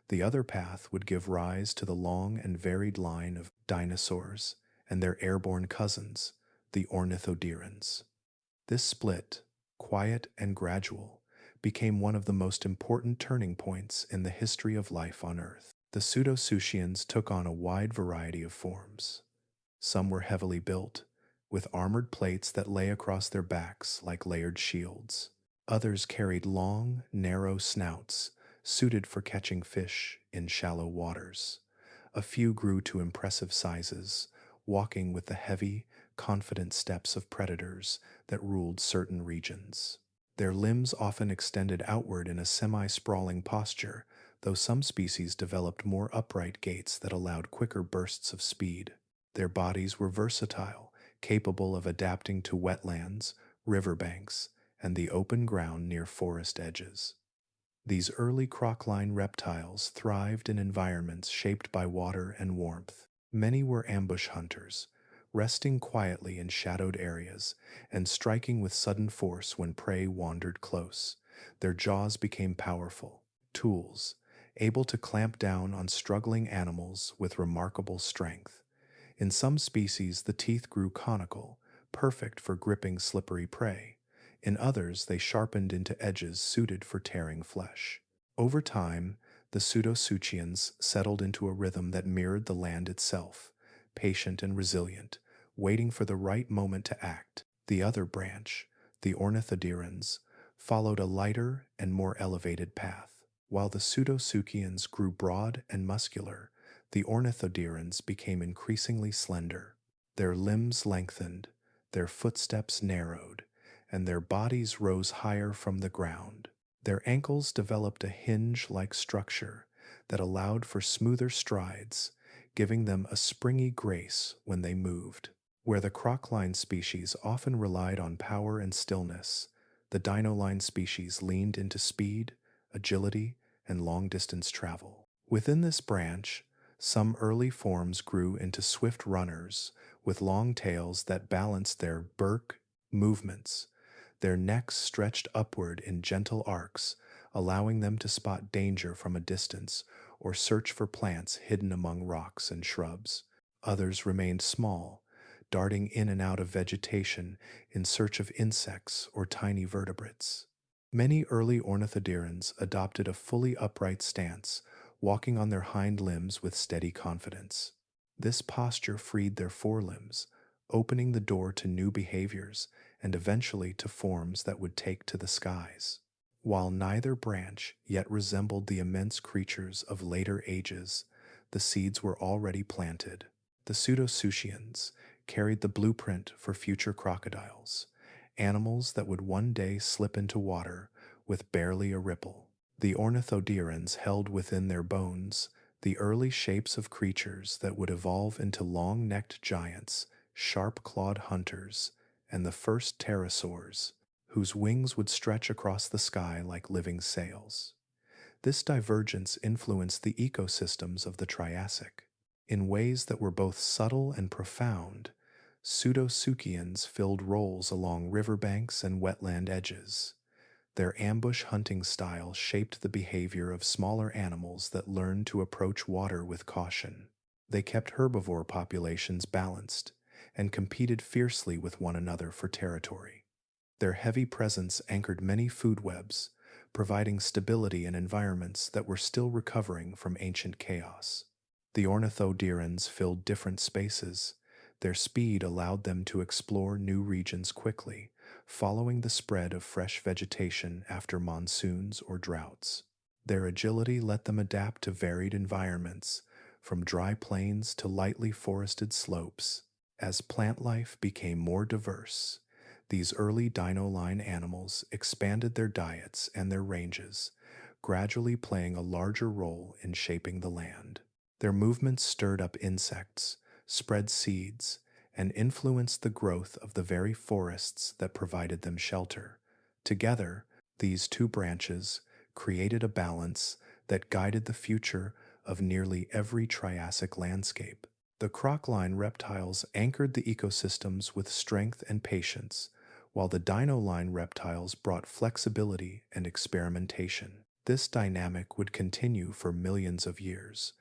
The other path would give rise to the long and varied line of dinosaurs and their airborne cousins, the ornithodyrans. This split, quiet and gradual, became one of the most important turning points in the history of life on Earth. The pseudo-Suchians took on a wide variety of forms. Some were heavily built, with armored plates that lay across their backs like layered shields. Others carried long, narrow snouts, suited for catching fish in shallow waters. A few grew to impressive sizes, walking with the heavy, confident steps of predators that ruled certain regions. Their limbs often extended outward in a semi-sprawling posture, though some species developed more upright gaits that allowed quicker bursts of speed. Their bodies were versatile, capable of adapting to wetlands, riverbanks, and the open ground near forest edges. These early crocline reptiles thrived in environments shaped by water and warmth. Many were ambush hunters, resting quietly in shadowed areas and striking with sudden force when prey wandered close. Their jaws became powerful tools, able to clamp down on struggling animals with remarkable strength. In some species, the teeth grew conical, perfect for gripping slippery prey. In others, they sharpened into edges suited for tearing flesh. Over time, the pseudo-Suchians settled into a rhythm that mirrored the land itself, patient and resilient, waiting for the right moment to act. The other branch, the ornithodyrans, followed a lighter and more elevated path. While the pseudosuchians grew broad and muscular, the ornithodyrans became increasingly slender. Their limbs lengthened, their footsteps narrowed, and their bodies rose higher from the ground. Their ankles developed a hinge-like structure that allowed for smoother strides, giving them a springy grace when they moved. Where the crocline species often relied on power and stillness, the dinoline species leaned into speed, agility, and long-distance travel. Within this branch, some early forms grew into swift runners with long tails that balanced their berk movements. Their necks stretched upward in gentle arcs, allowing them to spot danger from a distance or search for plants hidden among rocks and shrubs. Others remained small, darting in and out of vegetation in search of insects or tiny vertebrates. Many early ornithodyrans adopted a fully upright stance, walking on their hind limbs with steady confidence. This posture freed their forelimbs, opening the door to new behaviors and eventually to forms that would take to the skies. While neither branch yet resembled the immense creatures of later ages, the seeds were already planted. The pseudosuchians carried the blueprint for future crocodiles, animals that would one day slip into water with barely a ripple. The ornithodyrans held within their bones the early shapes of creatures that would evolve into long-necked giants, sharp-clawed hunters, and the first pterosaurs, whose wings would stretch across the sky like living sails. This divergence influenced the ecosystems of the Triassic. In ways that were both subtle and profound, pseudosuchians filled roles along riverbanks and wetland edges. Their ambush hunting style shaped the behavior of smaller animals that learned to approach water with caution. They kept herbivore populations balanced and competed fiercely with one another for territory. Their heavy presence anchored many food webs, providing stability in environments that were still recovering from ancient chaos. The ornithodyrans filled different spaces. Their speed allowed them to explore new regions quickly, following the spread of fresh vegetation after monsoons or droughts. Their agility let them adapt to varied environments, from dry plains to lightly forested slopes. As plant life became more diverse, these early dino-line animals expanded their diets and their ranges, gradually playing a larger role in shaping the land. Their movements stirred up insects, spread seeds, and influenced the growth of the very forests that provided them shelter. Together, these two branches created a balance that guided the future of nearly every Triassic landscape. The crocline reptiles anchored the ecosystems with strength and patience, while the dino-line reptiles brought flexibility and experimentation. This dynamic would continue for millions of years,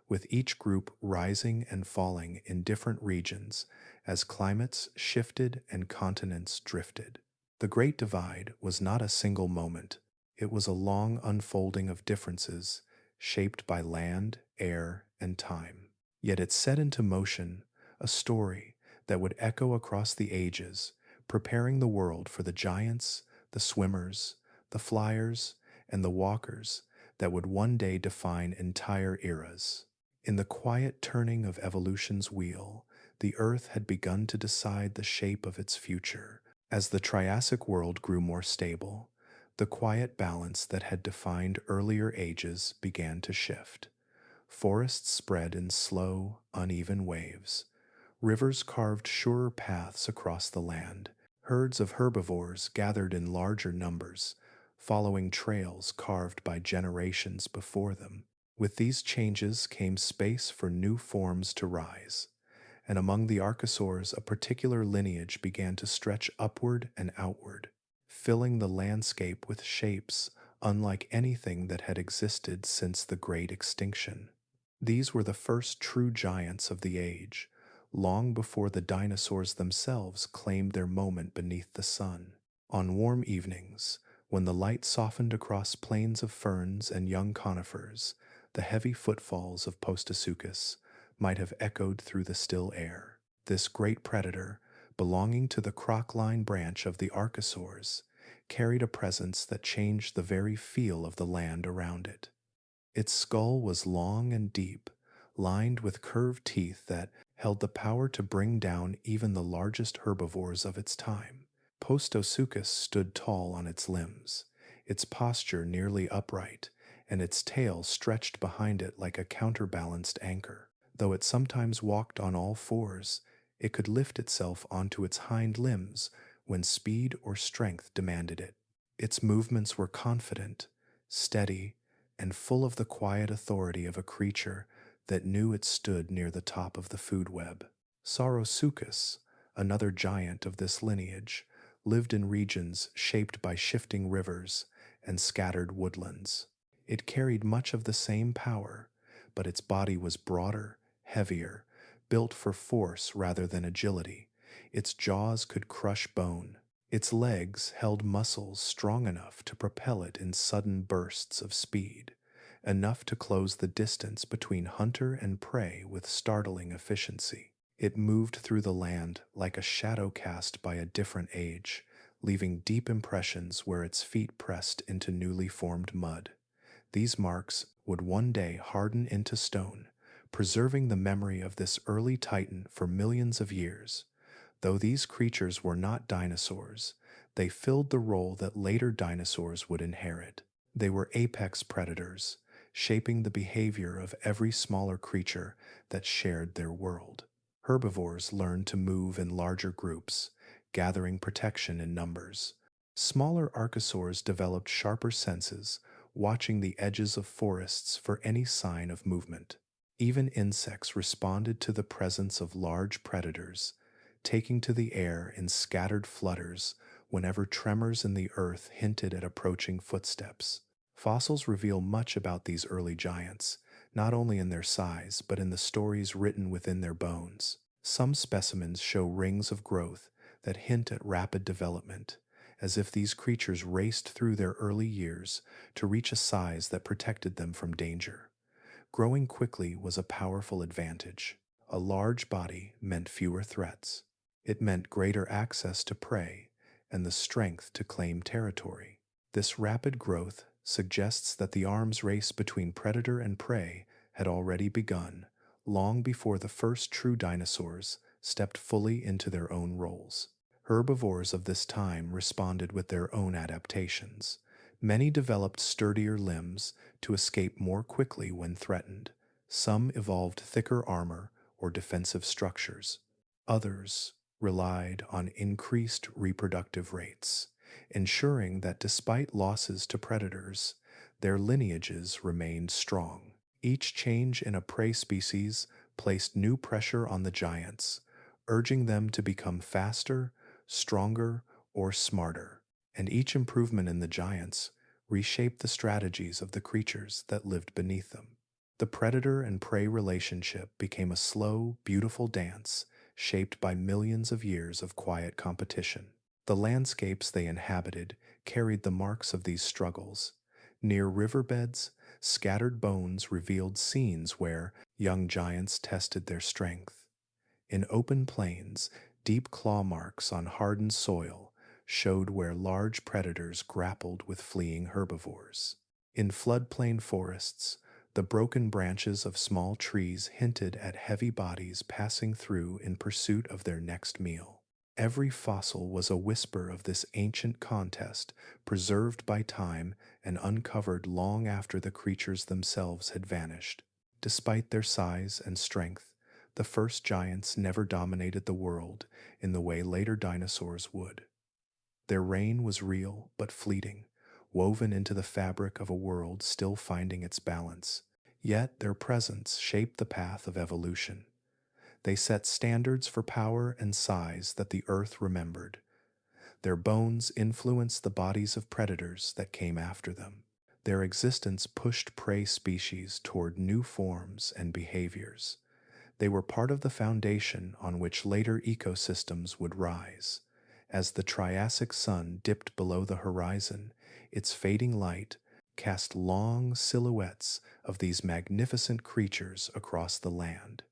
with each group rising and falling in different regions as climates shifted and continents drifted. The Great Divide was not a single moment. It was a long unfolding of differences shaped by land, air, and time. Yet it set into motion a story that would echo across the ages, preparing the world for the giants, the swimmers, the flyers, and the walkers that would one day define entire eras. In the quiet turning of evolution's wheel, the Earth had begun to decide the shape of its future. As the Triassic world grew more stable, the quiet balance that had defined earlier ages began to shift. Forests spread in slow, uneven waves. Rivers carved surer paths across the land. Herds of herbivores gathered in larger numbers, following trails carved by generations before them. With these changes came space for new forms to rise, and among the archosaurs a particular lineage began to stretch upward and outward, filling the landscape with shapes unlike anything that had existed since the Great Extinction. These were the first true giants of the age, long before the dinosaurs themselves claimed their moment beneath the sun. On warm evenings, when the light softened across plains of ferns and young conifers, the heavy footfalls of Postosuchus might have echoed through the still air. This great predator, belonging to the crocline branch of the archosaurs, carried a presence that changed the very feel of the land around it. Its skull was long and deep, lined with curved teeth that held the power to bring down even the largest herbivores of its time. Postosuchus stood tall on its limbs, its posture nearly upright, and its tail stretched behind it like a counterbalanced anchor. Though it sometimes walked on all fours, it could lift itself onto its hind limbs when speed or strength demanded it. Its movements were confident, steady, and full of the quiet authority of a creature that knew it stood near the top of the food web. Saurosuchus, another giant of this lineage, lived in regions shaped by shifting rivers and scattered woodlands. It carried much of the same power, but its body was broader, heavier, built for force rather than agility. Its jaws could crush bone. Its legs held muscles strong enough to propel it in sudden bursts of speed, enough to close the distance between hunter and prey with startling efficiency. It moved through the land like a shadow cast by a different age, leaving deep impressions where its feet pressed into newly formed mud. These marks would one day harden into stone, preserving the memory of this early titan for millions of years. Though these creatures were not dinosaurs, they filled the role that later dinosaurs would inherit. They were apex predators, shaping the behavior of every smaller creature that shared their world. Herbivores learned to move in larger groups, gathering protection in numbers. Smaller archosaurs developed sharper senses, watching the edges of forests for any sign of movement. Even insects responded to the presence of large predators, taking to the air in scattered flutters whenever tremors in the earth hinted at approaching footsteps. Fossils reveal much about these early giants, not only in their size but in the stories written within their bones. Some specimens show rings of growth that hint at rapid development, as if these creatures raced through their early years to reach a size that protected them from danger. Growing quickly was a powerful advantage. A large body meant fewer threats. It meant greater access to prey and the strength to claim territory. This rapid growth suggests that the arms race between predator and prey had already begun, long before the first true dinosaurs stepped fully into their own roles. Herbivores of this time responded with their own adaptations. Many developed sturdier limbs to escape more quickly when threatened. Some evolved thicker armor or defensive structures. Others relied on increased reproductive rates, ensuring that despite losses to predators, their lineages remained strong. Each change in a prey species placed new pressure on the giants, urging them to become faster, stronger, or smarter. And each improvement in the giants reshaped the strategies of the creatures that lived beneath them. The predator and prey relationship became a slow, beautiful dance shaped by millions of years of quiet competition. The landscapes they inhabited carried the marks of these struggles. Near riverbeds, scattered bones revealed scenes where young giants tested their strength. In open plains, deep claw marks on hardened soil showed where large predators grappled with fleeing herbivores. In floodplain forests, the broken branches of small trees hinted at heavy bodies passing through in pursuit of their next meal. Every fossil was a whisper of this ancient contest, preserved by time and uncovered long after the creatures themselves had vanished. Despite their size and strength, the first giants never dominated the world in the way later dinosaurs would. Their reign was real but fleeting, woven into the fabric of a world still finding its balance. Yet their presence shaped the path of evolution. They set standards for power and size that the earth remembered. Their bones influenced the bodies of predators that came after them. Their existence pushed prey species toward new forms and behaviors. They were part of the foundation on which later ecosystems would rise. As the Triassic sun dipped below the horizon, its fading light cast long silhouettes of these magnificent creatures across the land.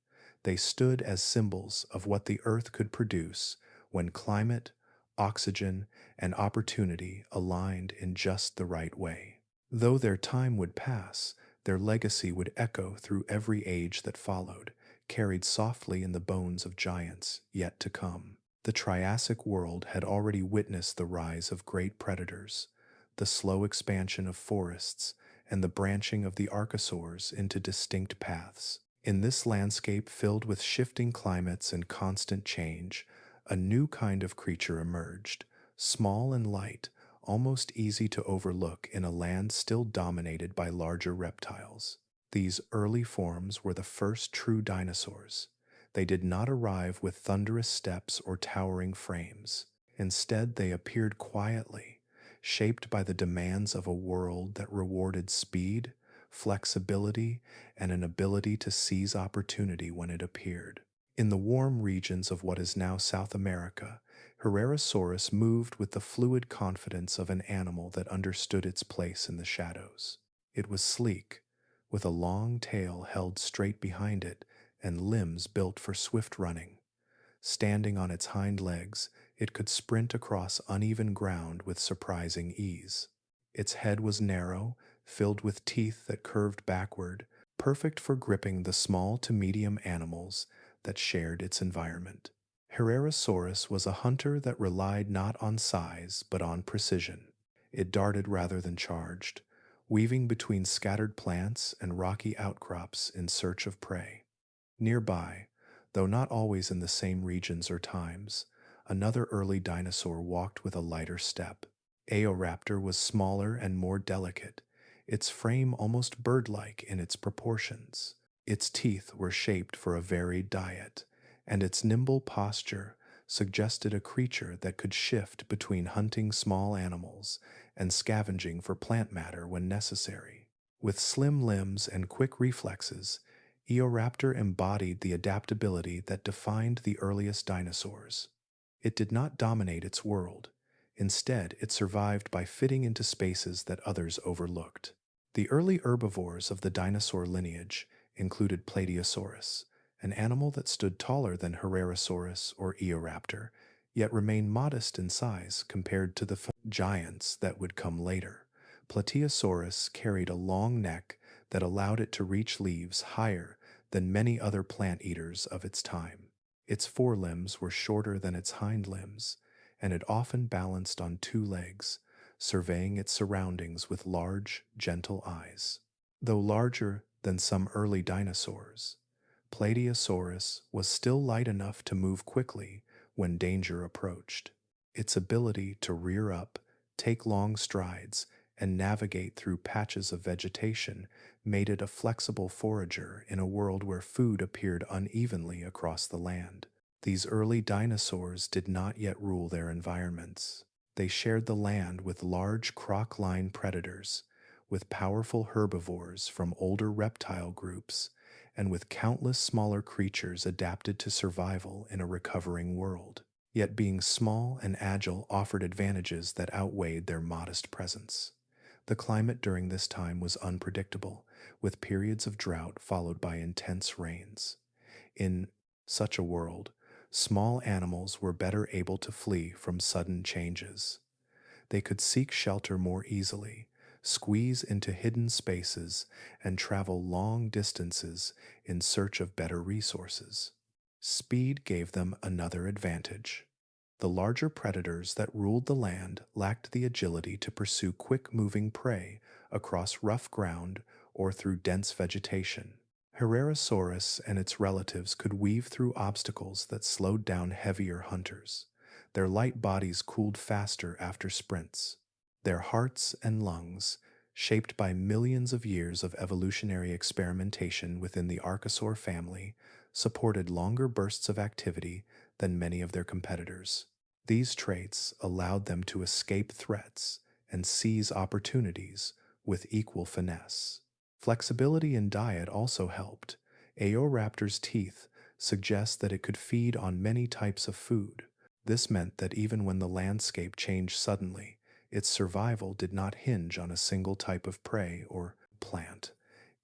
They stood as symbols of what the earth could produce when climate, oxygen, and opportunity aligned in just the right way. Though their time would pass, their legacy would echo through every age that followed, carried softly in the bones of giants yet to come. The Triassic world had already witnessed the rise of great predators, the slow expansion of forests, and the branching of the archosaurs into distinct paths. In this landscape filled with shifting climates and constant change, a new kind of creature emerged, small and light, almost easy to overlook in a land still dominated by larger reptiles. These early forms were the first true dinosaurs. They did not arrive with thunderous steps or towering frames. Instead, they appeared quietly, shaped by the demands of a world that rewarded speed, flexibility, and an ability to seize opportunity when it appeared. In the warm regions of what is now South America, Herrerasaurus moved with the fluid confidence of an animal that understood its place in the shadows. It was sleek, with a long tail held straight behind it and limbs built for swift running. Standing on its hind legs, it could sprint across uneven ground with surprising ease. Its head was narrow, filled with teeth that curved backward, perfect for gripping the small to medium animals that shared its environment. Herrerasaurus was a hunter that relied not on size but on precision. It darted rather than charged, weaving between scattered plants and rocky outcrops in search of prey. Nearby, though not always in the same regions or times, another early dinosaur walked with a lighter step. Eoraptor was smaller and more delicate, its frame almost bird-like in its proportions. Its teeth were shaped for a varied diet, and its nimble posture suggested a creature that could shift between hunting small animals and scavenging for plant matter when necessary. With slim limbs and quick reflexes, Eoraptor embodied the adaptability that defined the earliest dinosaurs. It did not dominate its world. Instead, it survived by fitting into spaces that others overlooked. The early herbivores of the dinosaur lineage included Plateosaurus, an animal that stood taller than Herrerasaurus or Eoraptor, yet remained modest in size compared to the giants that would come later. Plateosaurus carried a long neck that allowed it to reach leaves higher than many other plant eaters of its time. Its forelimbs were shorter than its hind limbs, and it often balanced on two legs, surveying its surroundings with large, gentle eyes. Though larger than some early dinosaurs, Plateosaurus was still light enough to move quickly when danger approached. Its ability to rear up, take long strides, and navigate through patches of vegetation made it a flexible forager in a world where food appeared unevenly across the land. These early dinosaurs did not yet rule their environments. They shared the land with large croc-line predators, with powerful herbivores from older reptile groups, and with countless smaller creatures adapted to survival in a recovering world. Yet being small and agile offered advantages that outweighed their modest presence. The climate during this time was unpredictable, with periods of drought followed by intense rains. In such a world, small animals were better able to flee from sudden changes. They could seek shelter more easily, squeeze into hidden spaces, and travel long distances in search of better resources. Speed gave them another advantage. The larger predators that ruled the land lacked the agility to pursue quick-moving prey across rough ground or through dense vegetation. Herrerasaurus and its relatives could weave through obstacles that slowed down heavier hunters. Their light bodies cooled faster after sprints. Their hearts and lungs, shaped by millions of years of evolutionary experimentation within the archosaur family, supported longer bursts of activity than many of their competitors. These traits allowed them to escape threats and seize opportunities with equal finesse. Flexibility in diet also helped. Eoraptor's teeth suggest that it could feed on many types of food. This meant that even when the landscape changed suddenly, its survival did not hinge on a single type of prey or plant.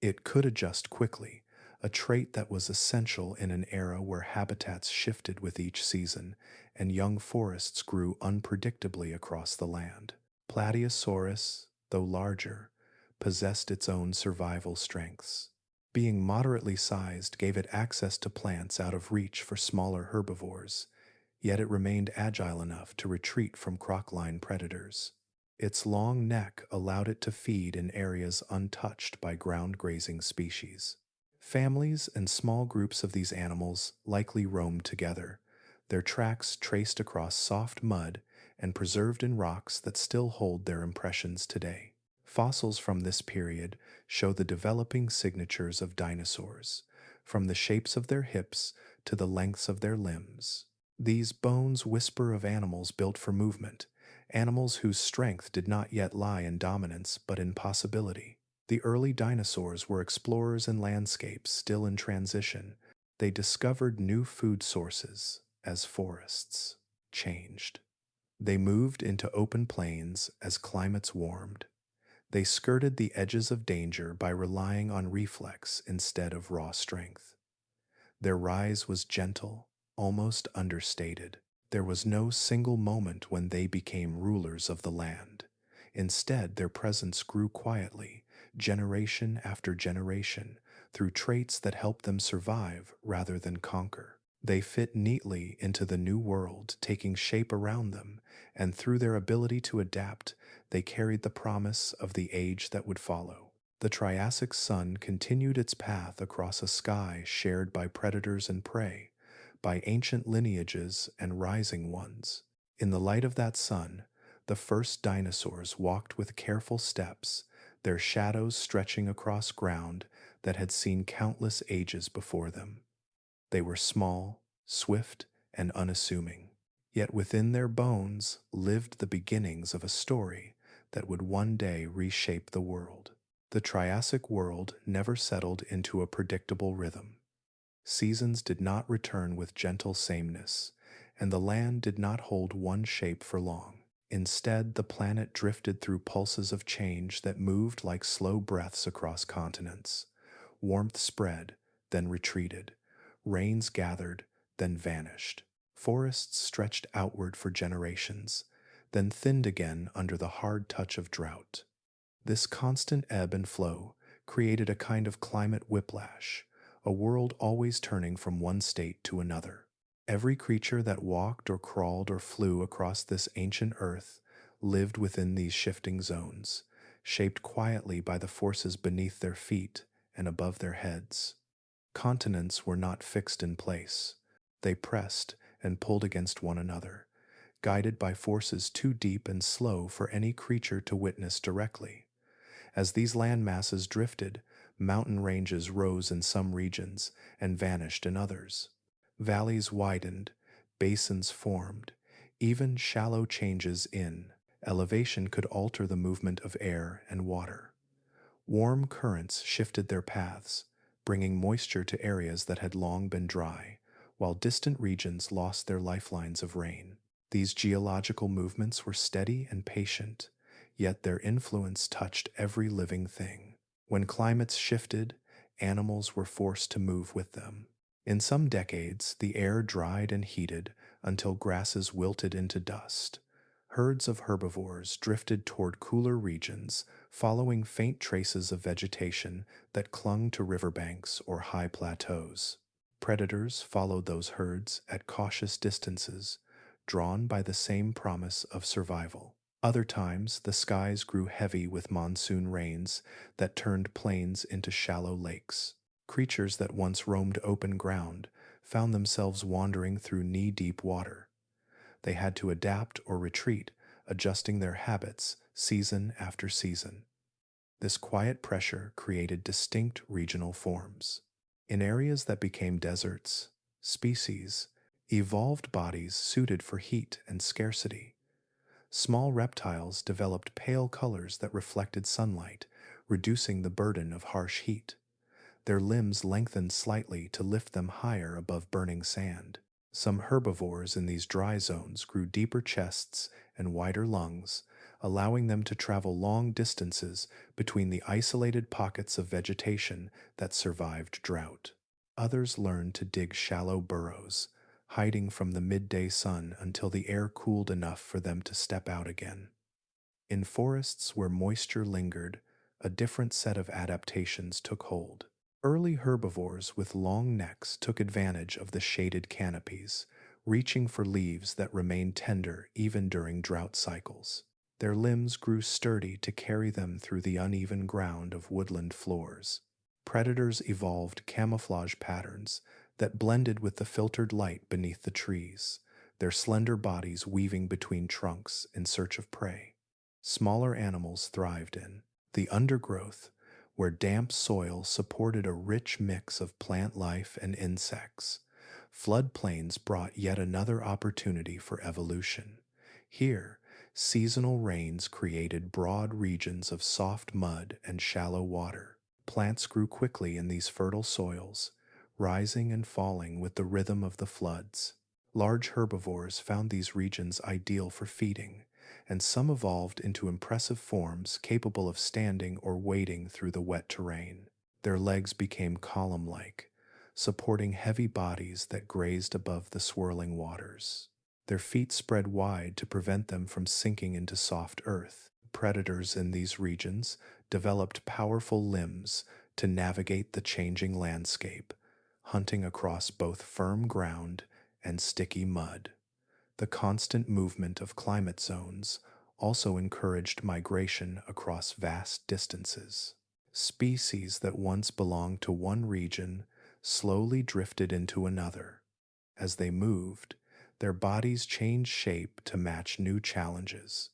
It could adjust quickly, a trait that was essential in an era where habitats shifted with each season and young forests grew unpredictably across the land. Plateosaurus, though larger, possessed its own survival strengths. Being moderately sized gave it access to plants out of reach for smaller herbivores, yet it remained agile enough to retreat from crocodile predators. Its long neck allowed it to feed in areas untouched by ground-grazing species. Families and small groups of these animals likely roamed together, their tracks traced across soft mud and preserved in rocks that still hold their impressions today. Fossils from this period show the developing signatures of dinosaurs, from the shapes of their hips to the lengths of their limbs. These bones whisper of animals built for movement, animals whose strength did not yet lie in dominance but in possibility. The early dinosaurs were explorers in landscapes still in transition. They discovered new food sources as forests changed. They moved into open plains as climates warmed. They skirted the edges of danger by relying on reflex instead of raw strength. Their rise was gentle, almost understated. There was no single moment when they became rulers of the land. Instead, their presence grew quietly, generation after generation, through traits that helped them survive rather than conquer. They fit neatly into the new world taking shape around them, and through their ability to adapt, they carried the promise of the age that would follow. The Triassic sun continued its path across a sky shared by predators and prey, by ancient lineages and rising ones. In the light of that sun, the first dinosaurs walked with careful steps, their shadows stretching across ground that had seen countless ages before them. They were small, swift, and unassuming, yet within their bones lived the beginnings of a story that would one day reshape the world. The Triassic world never settled into a predictable rhythm. Seasons did not return with gentle sameness, and the land did not hold one shape for long. Instead, the planet drifted through pulses of change that moved like slow breaths across continents. Warmth spread, then retreated. Rains gathered, then vanished. Forests stretched outward for generations, then thinned again under the hard touch of drought. This constant ebb and flow created a kind of climate whiplash, a world always turning from one state to another. Every creature that walked or crawled or flew across this ancient earth lived within these shifting zones, shaped quietly by the forces beneath their feet and above their heads. Continents were not fixed in place. They pressed and pulled against one another, guided by forces too deep and slow for any creature to witness directly. As these land masses drifted, mountain ranges rose in some regions and vanished in others. Valleys widened, basins formed, even shallow changes in elevation could alter the movement of air and water. Warm currents shifted their paths, bringing moisture to areas that had long been dry, while distant regions lost their lifelines of rain. These geological movements were steady and patient, yet their influence touched every living thing. When climates shifted, animals were forced to move with them. In some decades, the air dried and heated until grasses wilted into dust. Herds of herbivores drifted toward cooler regions, following faint traces of vegetation that clung to riverbanks or high plateaus. Predators followed those herds at cautious distances, drawn by the same promise of survival. Other times, the skies grew heavy with monsoon rains that turned plains into shallow lakes. Creatures that once roamed open ground found themselves wandering through knee-deep water. They had to adapt or retreat, adjusting their habits season after season. This quiet pressure created distinct regional forms. In areas that became deserts, species evolved bodies suited for heat and scarcity. Small reptiles developed pale colors that reflected sunlight, reducing the burden of harsh heat. Their limbs lengthened slightly to lift them higher above burning sand. Some herbivores in these dry zones grew deeper chests and wider lungs, allowing them to travel long distances between the isolated pockets of vegetation that survived drought. Others learned to dig shallow burrows, hiding from the midday sun until the air cooled enough for them to step out again. In forests where moisture lingered, a different set of adaptations took hold. Early herbivores with long necks took advantage of the shaded canopies, reaching for leaves that remained tender even during drought cycles. Their limbs grew sturdy to carry them through the uneven ground of woodland floors. Predators evolved camouflage patterns that blended with the filtered light beneath the trees, their slender bodies weaving between trunks in search of prey. Smaller animals thrived in the undergrowth, where damp soil supported a rich mix of plant life and insects. Floodplains brought yet another opportunity for evolution. Here, seasonal rains created broad regions of soft mud and shallow water. Plants grew quickly in these fertile soils, rising and falling with the rhythm of the floods. Large herbivores found these regions ideal for feeding, and some evolved into impressive forms capable of standing or wading through the wet terrain. Their legs became column-like, supporting heavy bodies that grazed above the swirling waters. Their feet spread wide to prevent them from sinking into soft earth. Predators in these regions developed powerful limbs to navigate the changing landscape, hunting across both firm ground and sticky mud. The constant movement of climate zones also encouraged migration across vast distances. Species that once belonged to one region slowly drifted into another. As they moved, their bodies changed shape to match new challenges.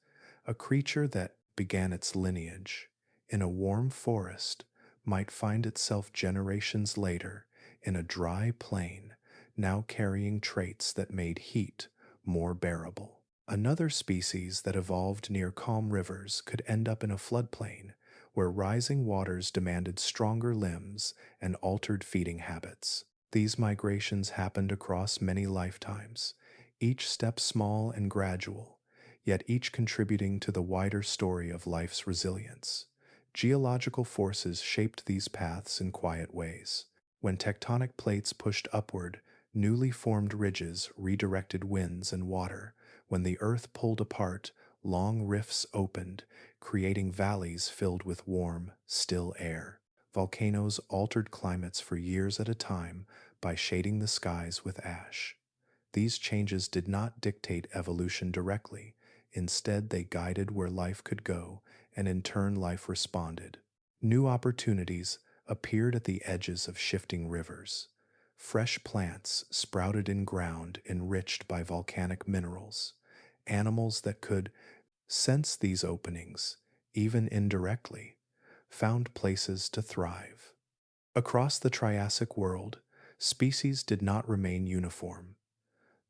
A creature that began its lineage in a warm forest might find itself generations later in a dry plain, now carrying traits that made heat more bearable. Another species that evolved near calm rivers could end up in a floodplain where rising waters demanded stronger limbs and altered feeding habits. These migrations happened across many lifetimes, each step small and gradual, yet each contributing to the wider story of life's resilience. Geological forces shaped these paths in quiet ways. When tectonic plates pushed upward, newly formed ridges redirected winds and water. When the earth pulled apart, long rifts opened, creating valleys filled with warm, still air. Volcanoes altered climates for years at a time by shading the skies with ash. These changes did not dictate evolution directly. Instead, they guided where life could go, and in turn life responded. New opportunities appeared at the edges of shifting rivers. Fresh plants sprouted in ground enriched by volcanic minerals. Animals that could sense these openings, even indirectly, found places to thrive. Across the Triassic world, species did not remain uniform.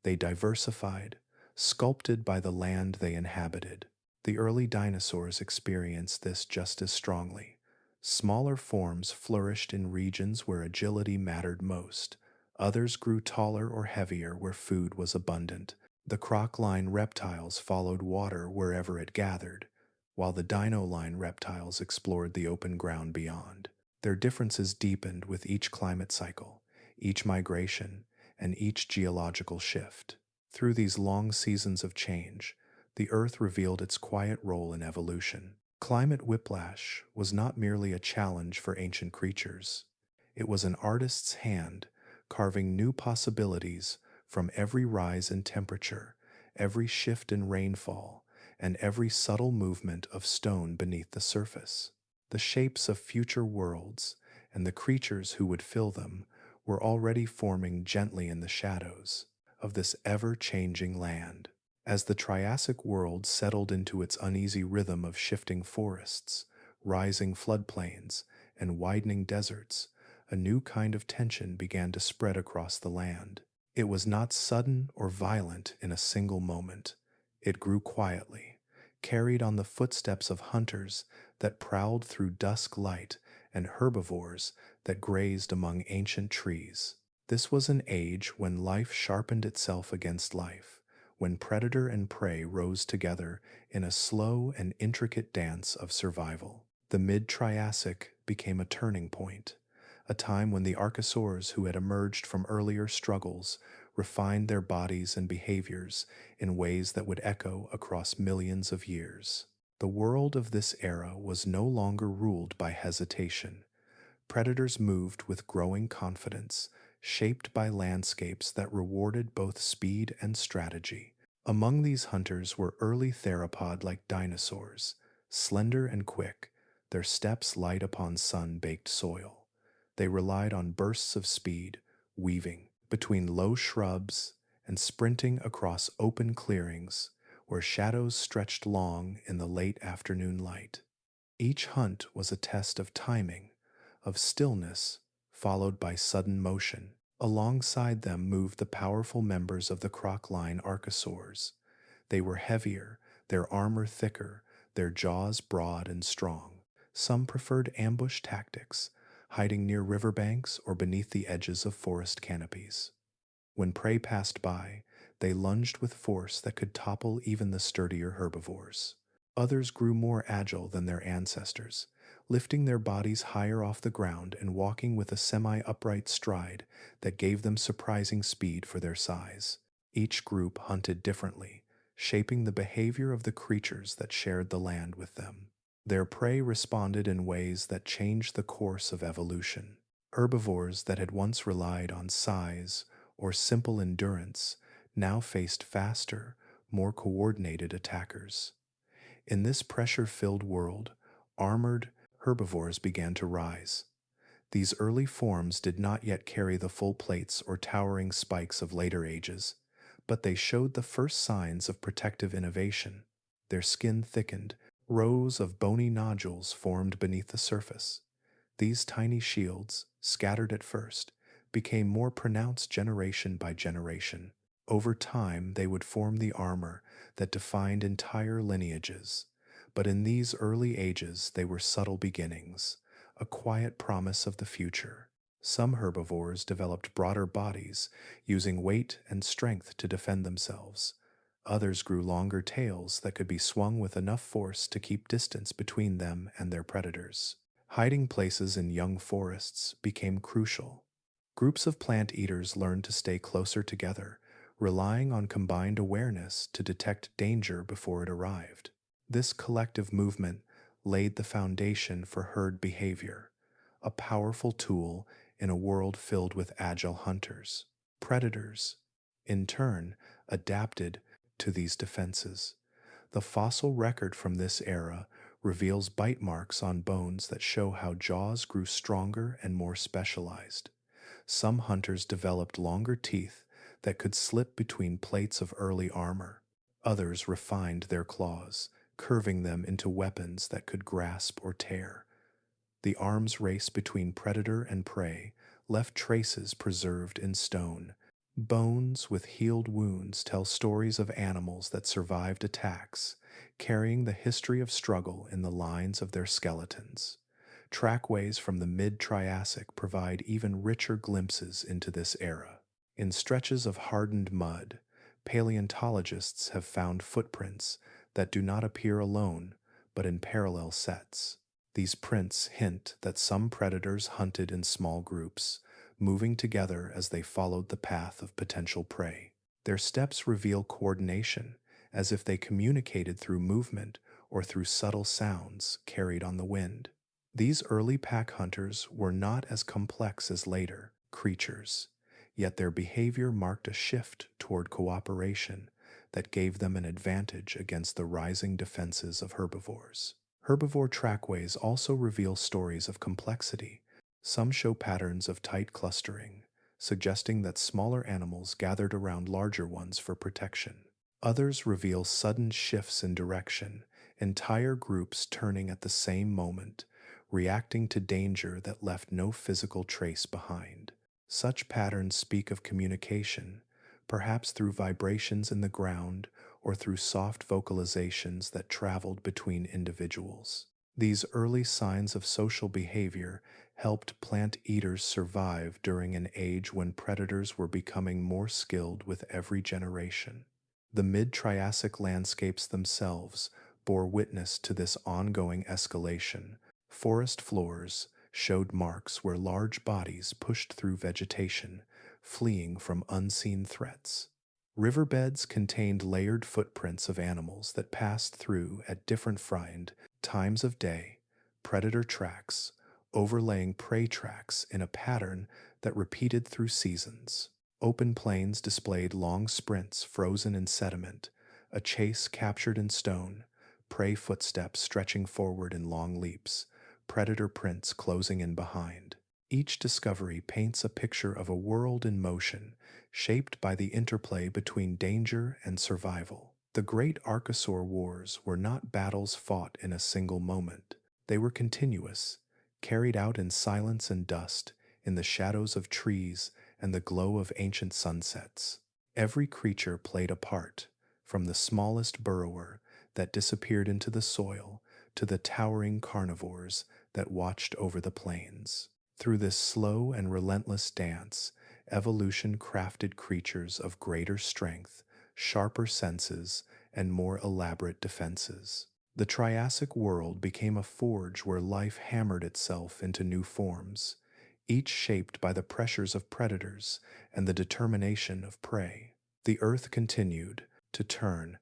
They diversified, sculpted by the land they inhabited. The early dinosaurs experienced this just as strongly. Smaller forms flourished in regions where agility mattered most. Others grew taller or heavier where food was abundant. The croc-line reptiles followed water wherever it gathered, while the dino-line reptiles explored the open ground beyond. Their differences deepened with each climate cycle, each migration, and each geological shift. Through these long seasons of change, the Earth revealed its quiet role in evolution. Climate whiplash was not merely a challenge for ancient creatures. It was an artist's hand carving new possibilities from every rise in temperature, every shift in rainfall, and every subtle movement of stone beneath the surface. The shapes of future worlds and the creatures who would fill them were already forming gently in the shadows of this ever-changing land. As the Triassic world settled into its uneasy rhythm of shifting forests, rising floodplains, and widening deserts, a new kind of tension began to spread across the land. It was not sudden or violent in a single moment. It grew quietly, carried on the footsteps of hunters that prowled through dusk light and herbivores that grazed among ancient trees. This was an age when life sharpened itself against life, when predator and prey rose together in a slow and intricate dance of survival. The mid-Triassic became a turning point, a time when the archosaurs who had emerged from earlier struggles refined their bodies and behaviors in ways that would echo across millions of years. The world of this era was no longer ruled by hesitation. Predators moved with growing confidence, shaped by landscapes that rewarded both speed and strategy. Among these hunters were early theropod like dinosaurs, slender and quick, their steps light upon sun-baked soil. They relied on bursts of speed, weaving between low shrubs and sprinting across open clearings where shadows stretched long in the late afternoon light. Each hunt was a test of timing, of stillness, followed by sudden motion. Alongside them moved the powerful members of the croc-line archosaurs. They were heavier, their armor thicker, their jaws broad and strong. Some preferred ambush tactics, hiding near riverbanks or beneath the edges of forest canopies. When prey passed by, they lunged with force that could topple even the sturdier herbivores. Others grew more agile than their ancestors, lifting their bodies higher off the ground and walking with a semi-upright stride that gave them surprising speed for their size. Each group hunted differently, shaping the behavior of the creatures that shared the land with them. Their prey responded in ways that changed the course of evolution. Herbivores that had once relied on size or simple endurance now faced faster, more coordinated attackers. In this pressure-filled world, armored herbivores began to rise. These early forms did not yet carry the full plates or towering spikes of later ages, but they showed the first signs of protective innovation. Their skin thickened, rows of bony nodules formed beneath the surface. These tiny shields, scattered at first, became more pronounced generation by generation. Over time, they would form the armor that defined entire lineages. But in these early ages, they were subtle beginnings, a quiet promise of the future. Some herbivores developed broader bodies, using weight and strength to defend themselves. Others grew longer tails that could be swung with enough force to keep distance between them and their predators. Hiding places in young forests became crucial. Groups of plant eaters learned to stay closer together, relying on combined awareness to detect danger before it arrived. This collective movement laid the foundation for herd behavior, a powerful tool in a world filled with agile hunters. Predators, in turn, adapted to these defenses. The fossil record from this era reveals bite marks on bones that show how jaws grew stronger and more specialized. Some hunters developed longer teeth that could slip between plates of early armor. Others refined their claws, curving them into weapons that could grasp or tear. The arms race between predator and prey left traces preserved in stone. Bones with healed wounds tell stories of animals that survived attacks, carrying the history of struggle in the lines of their skeletons. Trackways from the mid-Triassic provide even richer glimpses into this era. In stretches of hardened mud, paleontologists have found footprints that do not appear alone, but in parallel sets. These prints hint that some predators hunted in small groups, moving together as they followed the path of potential prey. Their steps reveal coordination, as if they communicated through movement or through subtle sounds carried on the wind. These early pack hunters were not as complex as later creatures, yet their behavior marked a shift toward cooperation that gave them an advantage against the rising defenses of herbivores. Herbivore trackways also reveal stories of complexity. Some show patterns of tight clustering, suggesting that smaller animals gathered around larger ones for protection. Others reveal sudden shifts in direction, entire groups turning at the same moment, reacting to danger that left no physical trace behind. Such patterns speak of communication, perhaps through vibrations in the ground or through soft vocalizations that traveled between individuals. These early signs of social behavior helped plant eaters survive during an age when predators were becoming more skilled with every generation. The mid-Triassic landscapes themselves bore witness to this ongoing escalation. Forest floors showed marks where large bodies pushed through vegetation, fleeing from unseen threats. Riverbeds contained layered footprints of animals that passed through at different times of day, predator tracks, overlaying prey tracks in a pattern that repeated through seasons. Open plains displayed long sprints frozen in sediment, a chase captured in stone, prey footsteps stretching forward in long leaps, predator prints closing in behind. Each discovery paints a picture of a world in motion, shaped by the interplay between danger and survival. The great Archosaur wars were not battles fought in a single moment. They were continuous, carried out in silence and dust, in the shadows of trees and the glow of ancient sunsets. Every creature played a part, from the smallest burrower that disappeared into the soil to the towering carnivores that watched over the plains. Through this slow and relentless dance, evolution crafted creatures of greater strength, sharper senses, and more elaborate defenses. The Triassic world became a forge where life hammered itself into new forms, each shaped by the pressures of predators and the determination of prey. The earth continued to turn,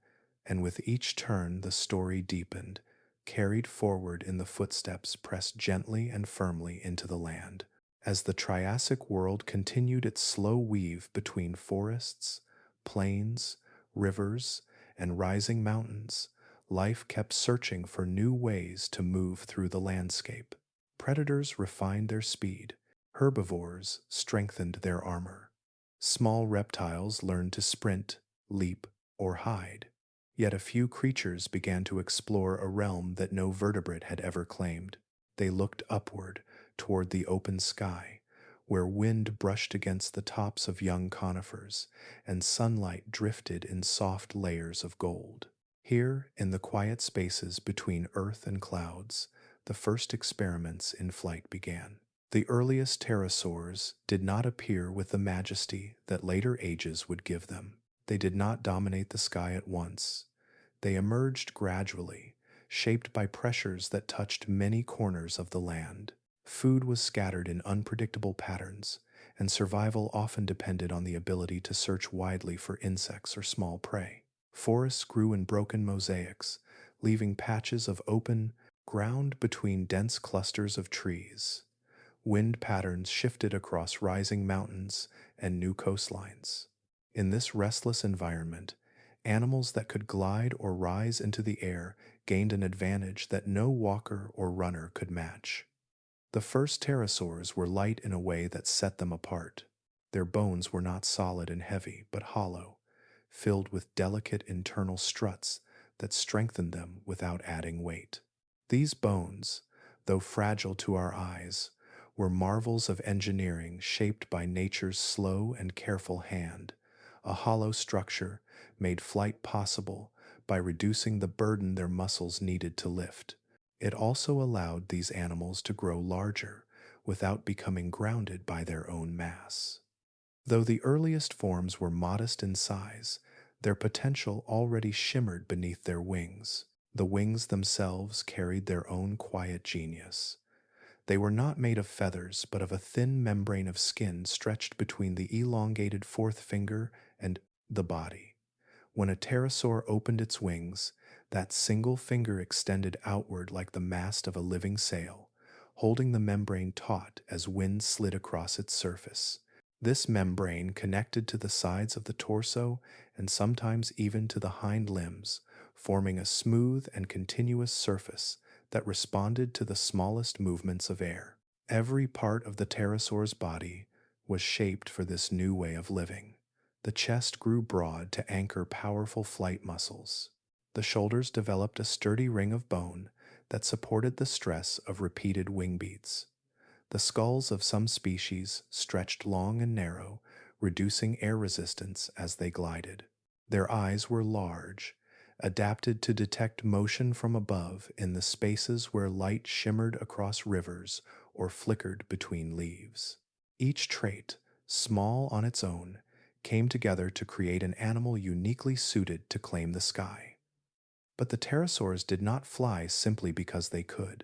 and with each turn the story deepened, carried forward in the footsteps pressed gently and firmly into the land. As the Triassic world continued its slow weave between forests, plains, rivers, and rising mountains, life kept searching for new ways to move through the landscape. Predators refined their speed, herbivores strengthened their armor. Small reptiles learned to sprint, leap, or hide. Yet a few creatures began to explore a realm that no vertebrate had ever claimed. They looked upward, toward the open sky, where wind brushed against the tops of young conifers and sunlight drifted in soft layers of gold. Here, in the quiet spaces between earth and clouds, the first experiments in flight began. The earliest pterosaurs did not appear with the majesty that later ages would give them. They did not dominate the sky at once. They emerged gradually, shaped by pressures that touched many corners of the land. Food was scattered in unpredictable patterns, and survival often depended on the ability to search widely for insects or small prey. Forests grew in broken mosaics, leaving patches of open ground between dense clusters of trees. Wind patterns shifted across rising mountains and new coastlines. In this restless environment, animals that could glide or rise into the air gained an advantage that no walker or runner could match. The first pterosaurs were light in a way that set them apart. Their bones were not solid and heavy, but hollow, filled with delicate internal struts that strengthened them without adding weight. These bones, though fragile to our eyes, were marvels of engineering shaped by nature's slow and careful hand. A hollow structure made flight possible by reducing the burden their muscles needed to lift. It also allowed these animals to grow larger without becoming grounded by their own mass. Though the earliest forms were modest in size, their potential already shimmered beneath their wings. The wings themselves carried their own quiet genius. They were not made of feathers, but of a thin membrane of skin stretched between the elongated fourth finger and the body. When a pterosaur opened its wings, that single finger extended outward like the mast of a living sail, holding the membrane taut as wind slid across its surface. This membrane connected to the sides of the torso and sometimes even to the hind limbs, forming a smooth and continuous surface that responded to the smallest movements of air. Every part of the pterosaur's body was shaped for this new way of living. The chest grew broad to anchor powerful flight muscles. The shoulders developed a sturdy ring of bone that supported the stress of repeated wing beats. The skulls of some species stretched long and narrow, reducing air resistance as they glided. Their eyes were large, adapted to detect motion from above in the spaces where light shimmered across rivers or flickered between leaves. Each trait, small on its own, came together to create an animal uniquely suited to claim the sky. But the pterosaurs did not fly simply because they could.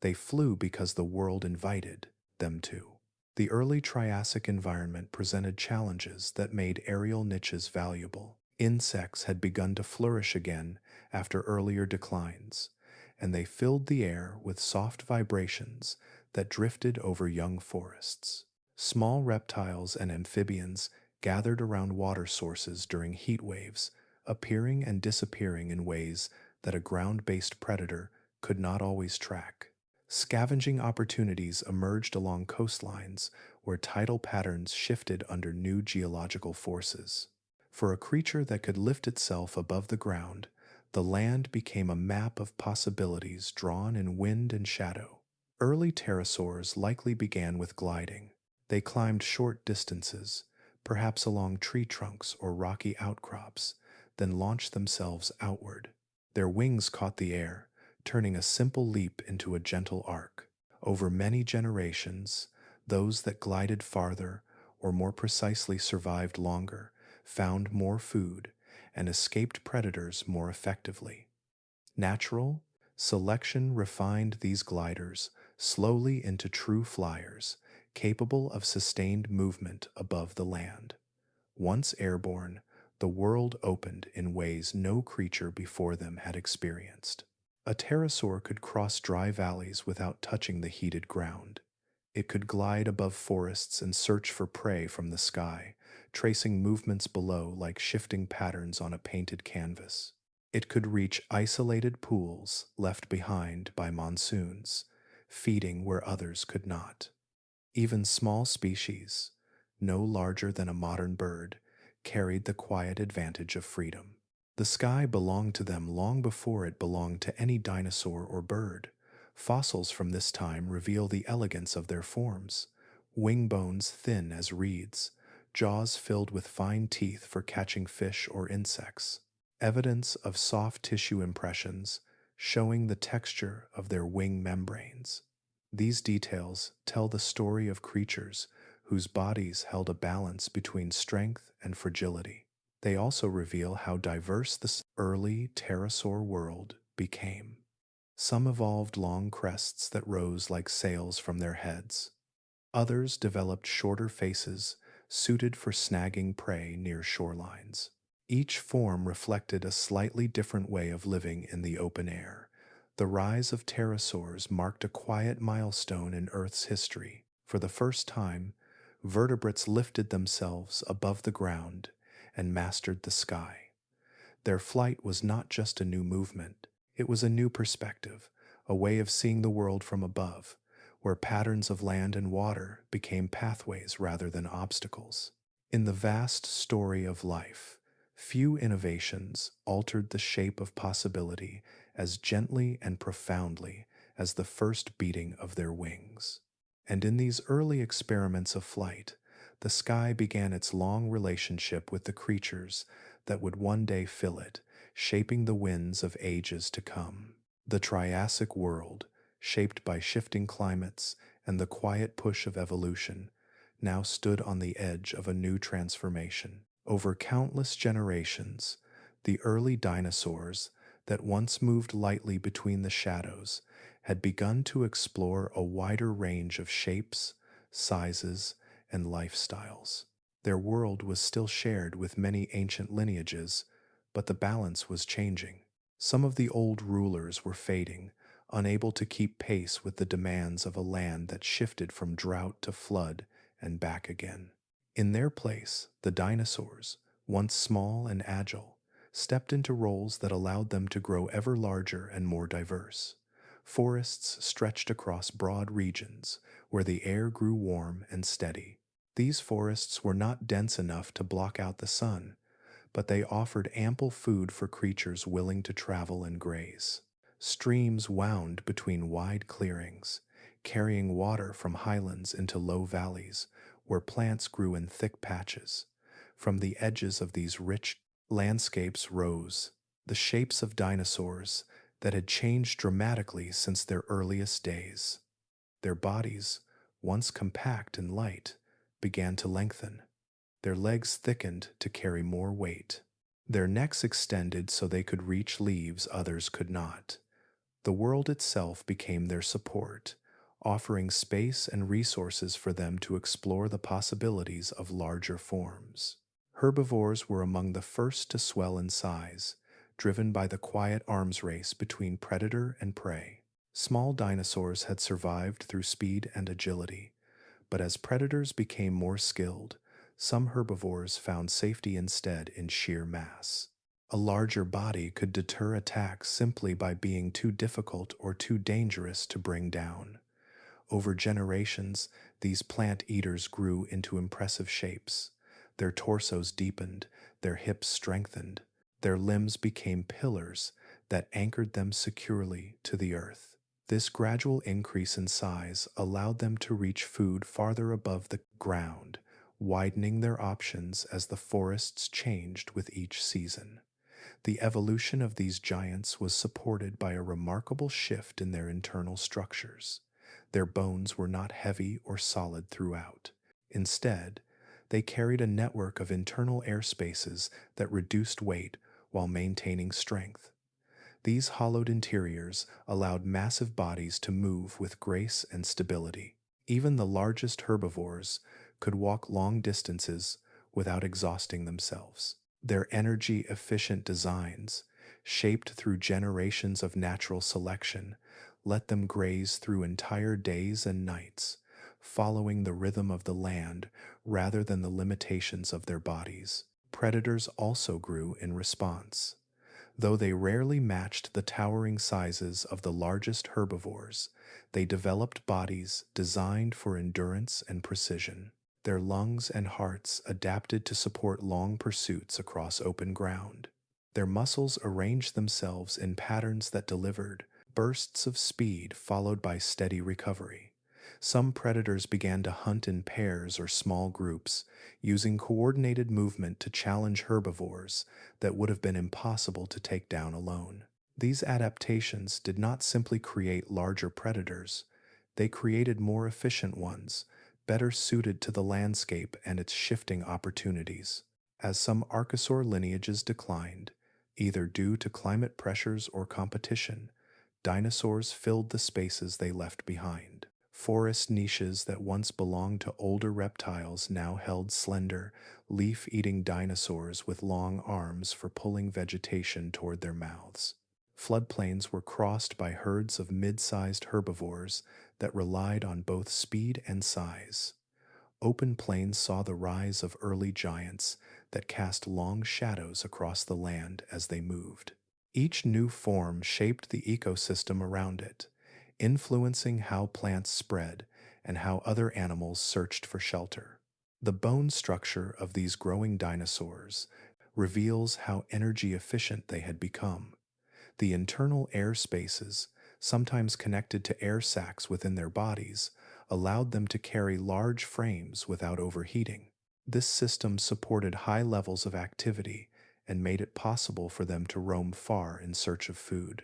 They flew because the world invited them to. The early Triassic environment presented challenges that made aerial niches valuable. Insects had begun to flourish again after earlier declines, and they filled the air with soft vibrations that drifted over young forests. Small reptiles and amphibians gathered around water sources during heat waves, appearing and disappearing in ways that a ground-based predator could not always track. Scavenging opportunities emerged along coastlines where tidal patterns shifted under new geological forces. For a creature that could lift itself above the ground, the land became a map of possibilities drawn in wind and shadow. Early pterosaurs likely began with gliding. They climbed short distances, perhaps along tree trunks or rocky outcrops, then launched themselves outward. Their wings caught the air, turning a simple leap into a gentle arc. Over many generations, those that glided farther, or more precisely survived longer, found more food and escaped predators more effectively. Natural selection refined these gliders slowly into true flyers, capable of sustained movement above the land. Once airborne, the world opened in ways no creature before them had experienced. A pterosaur could cross dry valleys without touching the heated ground. It could glide above forests and search for prey from the sky, tracing movements below like shifting patterns on a painted canvas. It could reach isolated pools left behind by monsoons, feeding where others could not. Even small species, no larger than a modern bird, carried the quiet advantage of freedom. The sky belonged to them long before it belonged to any dinosaur or bird. Fossils from this time reveal the elegance of their forms: wing bones thin as reeds, jaws filled with fine teeth for catching fish or insects, evidence of soft tissue impressions showing the texture of their wing membranes. These details tell the story of creatures whose bodies held a balance between strength and fragility. They also reveal how diverse the early pterosaur world became. Some evolved long crests that rose like sails from their heads. Others developed shorter faces suited for snagging prey near shorelines. Each form reflected a slightly different way of living in the open air. The rise of pterosaurs marked a quiet milestone in Earth's history. For the first time, vertebrates lifted themselves above the ground and mastered the sky. Their flight was not just a new movement, it was a new perspective, a way of seeing the world from above, where patterns of land and water became pathways rather than obstacles. In the vast story of life, few innovations altered the shape of possibility as gently and profoundly as the first beating of their wings. And in these early experiments of flight, the sky began its long relationship with the creatures that would one day fill it, shaping the winds of ages to come. The Triassic world, shaped by shifting climates and the quiet push of evolution, now stood on the edge of a new transformation. Over countless generations, the early dinosaurs that once moved lightly between the shadows had begun to explore a wider range of shapes, sizes, and lifestyles. Their world was still shared with many ancient lineages, but the balance was changing. Some of the old rulers were fading, unable to keep pace with the demands of a land that shifted from drought to flood and back again. In their place, the dinosaurs, once small and agile, stepped into roles that allowed them to grow ever larger and more diverse. Forests stretched across broad regions where the air grew warm and steady. These forests were not dense enough to block out the sun, but they offered ample food for creatures willing to travel and graze. Streams wound between wide clearings, carrying water from highlands into low valleys where plants grew in thick patches. From the edges of these rich landscapes rose the shapes of dinosaurs that had changed dramatically since their earliest days. Their bodies, once compact and light, began to lengthen. Their legs thickened to carry more weight. Their necks extended so they could reach leaves others could not. The world itself became their support, offering space and resources for them to explore the possibilities of larger forms. Herbivores were among the first to swell in size, driven by the quiet arms race between predator and prey. Small dinosaurs had survived through speed and agility, but as predators became more skilled, some herbivores found safety instead in sheer mass. A larger body could deter attacks simply by being too difficult or too dangerous to bring down. Over generations, these plant eaters grew into impressive shapes. Their torsos deepened, their hips strengthened, their limbs became pillars that anchored them securely to the earth. This gradual increase in size allowed them to reach food farther above the ground, widening their options as the forests changed with each season. The evolution of these giants was supported by a remarkable shift in their internal structures. Their bones were not heavy or solid throughout. Instead, they carried a network of internal air spaces that reduced weight while maintaining strength. These hollowed interiors allowed massive bodies to move with grace and stability. Even the largest herbivores could walk long distances without exhausting themselves. Their energy-efficient designs, shaped through generations of natural selection, let them graze through entire days and nights, following the rhythm of the land rather than the limitations of their bodies. Predators also grew in response. Though they rarely matched the towering sizes of the largest herbivores, they developed bodies designed for endurance and precision. Their lungs and hearts adapted to support long pursuits across open ground. Their muscles arranged themselves in patterns that delivered bursts of speed followed by steady recovery. Some predators began to hunt in pairs or small groups, using coordinated movement to challenge herbivores that would have been impossible to take down alone. These adaptations did not simply create larger predators, they created more efficient ones, better suited to the landscape and its shifting opportunities. As some archosaur lineages declined, either due to climate pressures or competition, dinosaurs filled the spaces they left behind. Forest niches that once belonged to older reptiles now held slender, leaf-eating dinosaurs with long arms for pulling vegetation toward their mouths. Floodplains were crossed by herds of mid-sized herbivores that relied on both speed and size. Open plains saw the rise of early giants that cast long shadows across the land as they moved. Each new form shaped the ecosystem around it, influencing how plants spread and how other animals searched for shelter. The bone structure of these growing dinosaurs reveals how energy efficient they had become. The internal air spaces, sometimes connected to air sacs within their bodies, allowed them to carry large frames without overheating. This system supported high levels of activity and made it possible for them to roam far in search of food.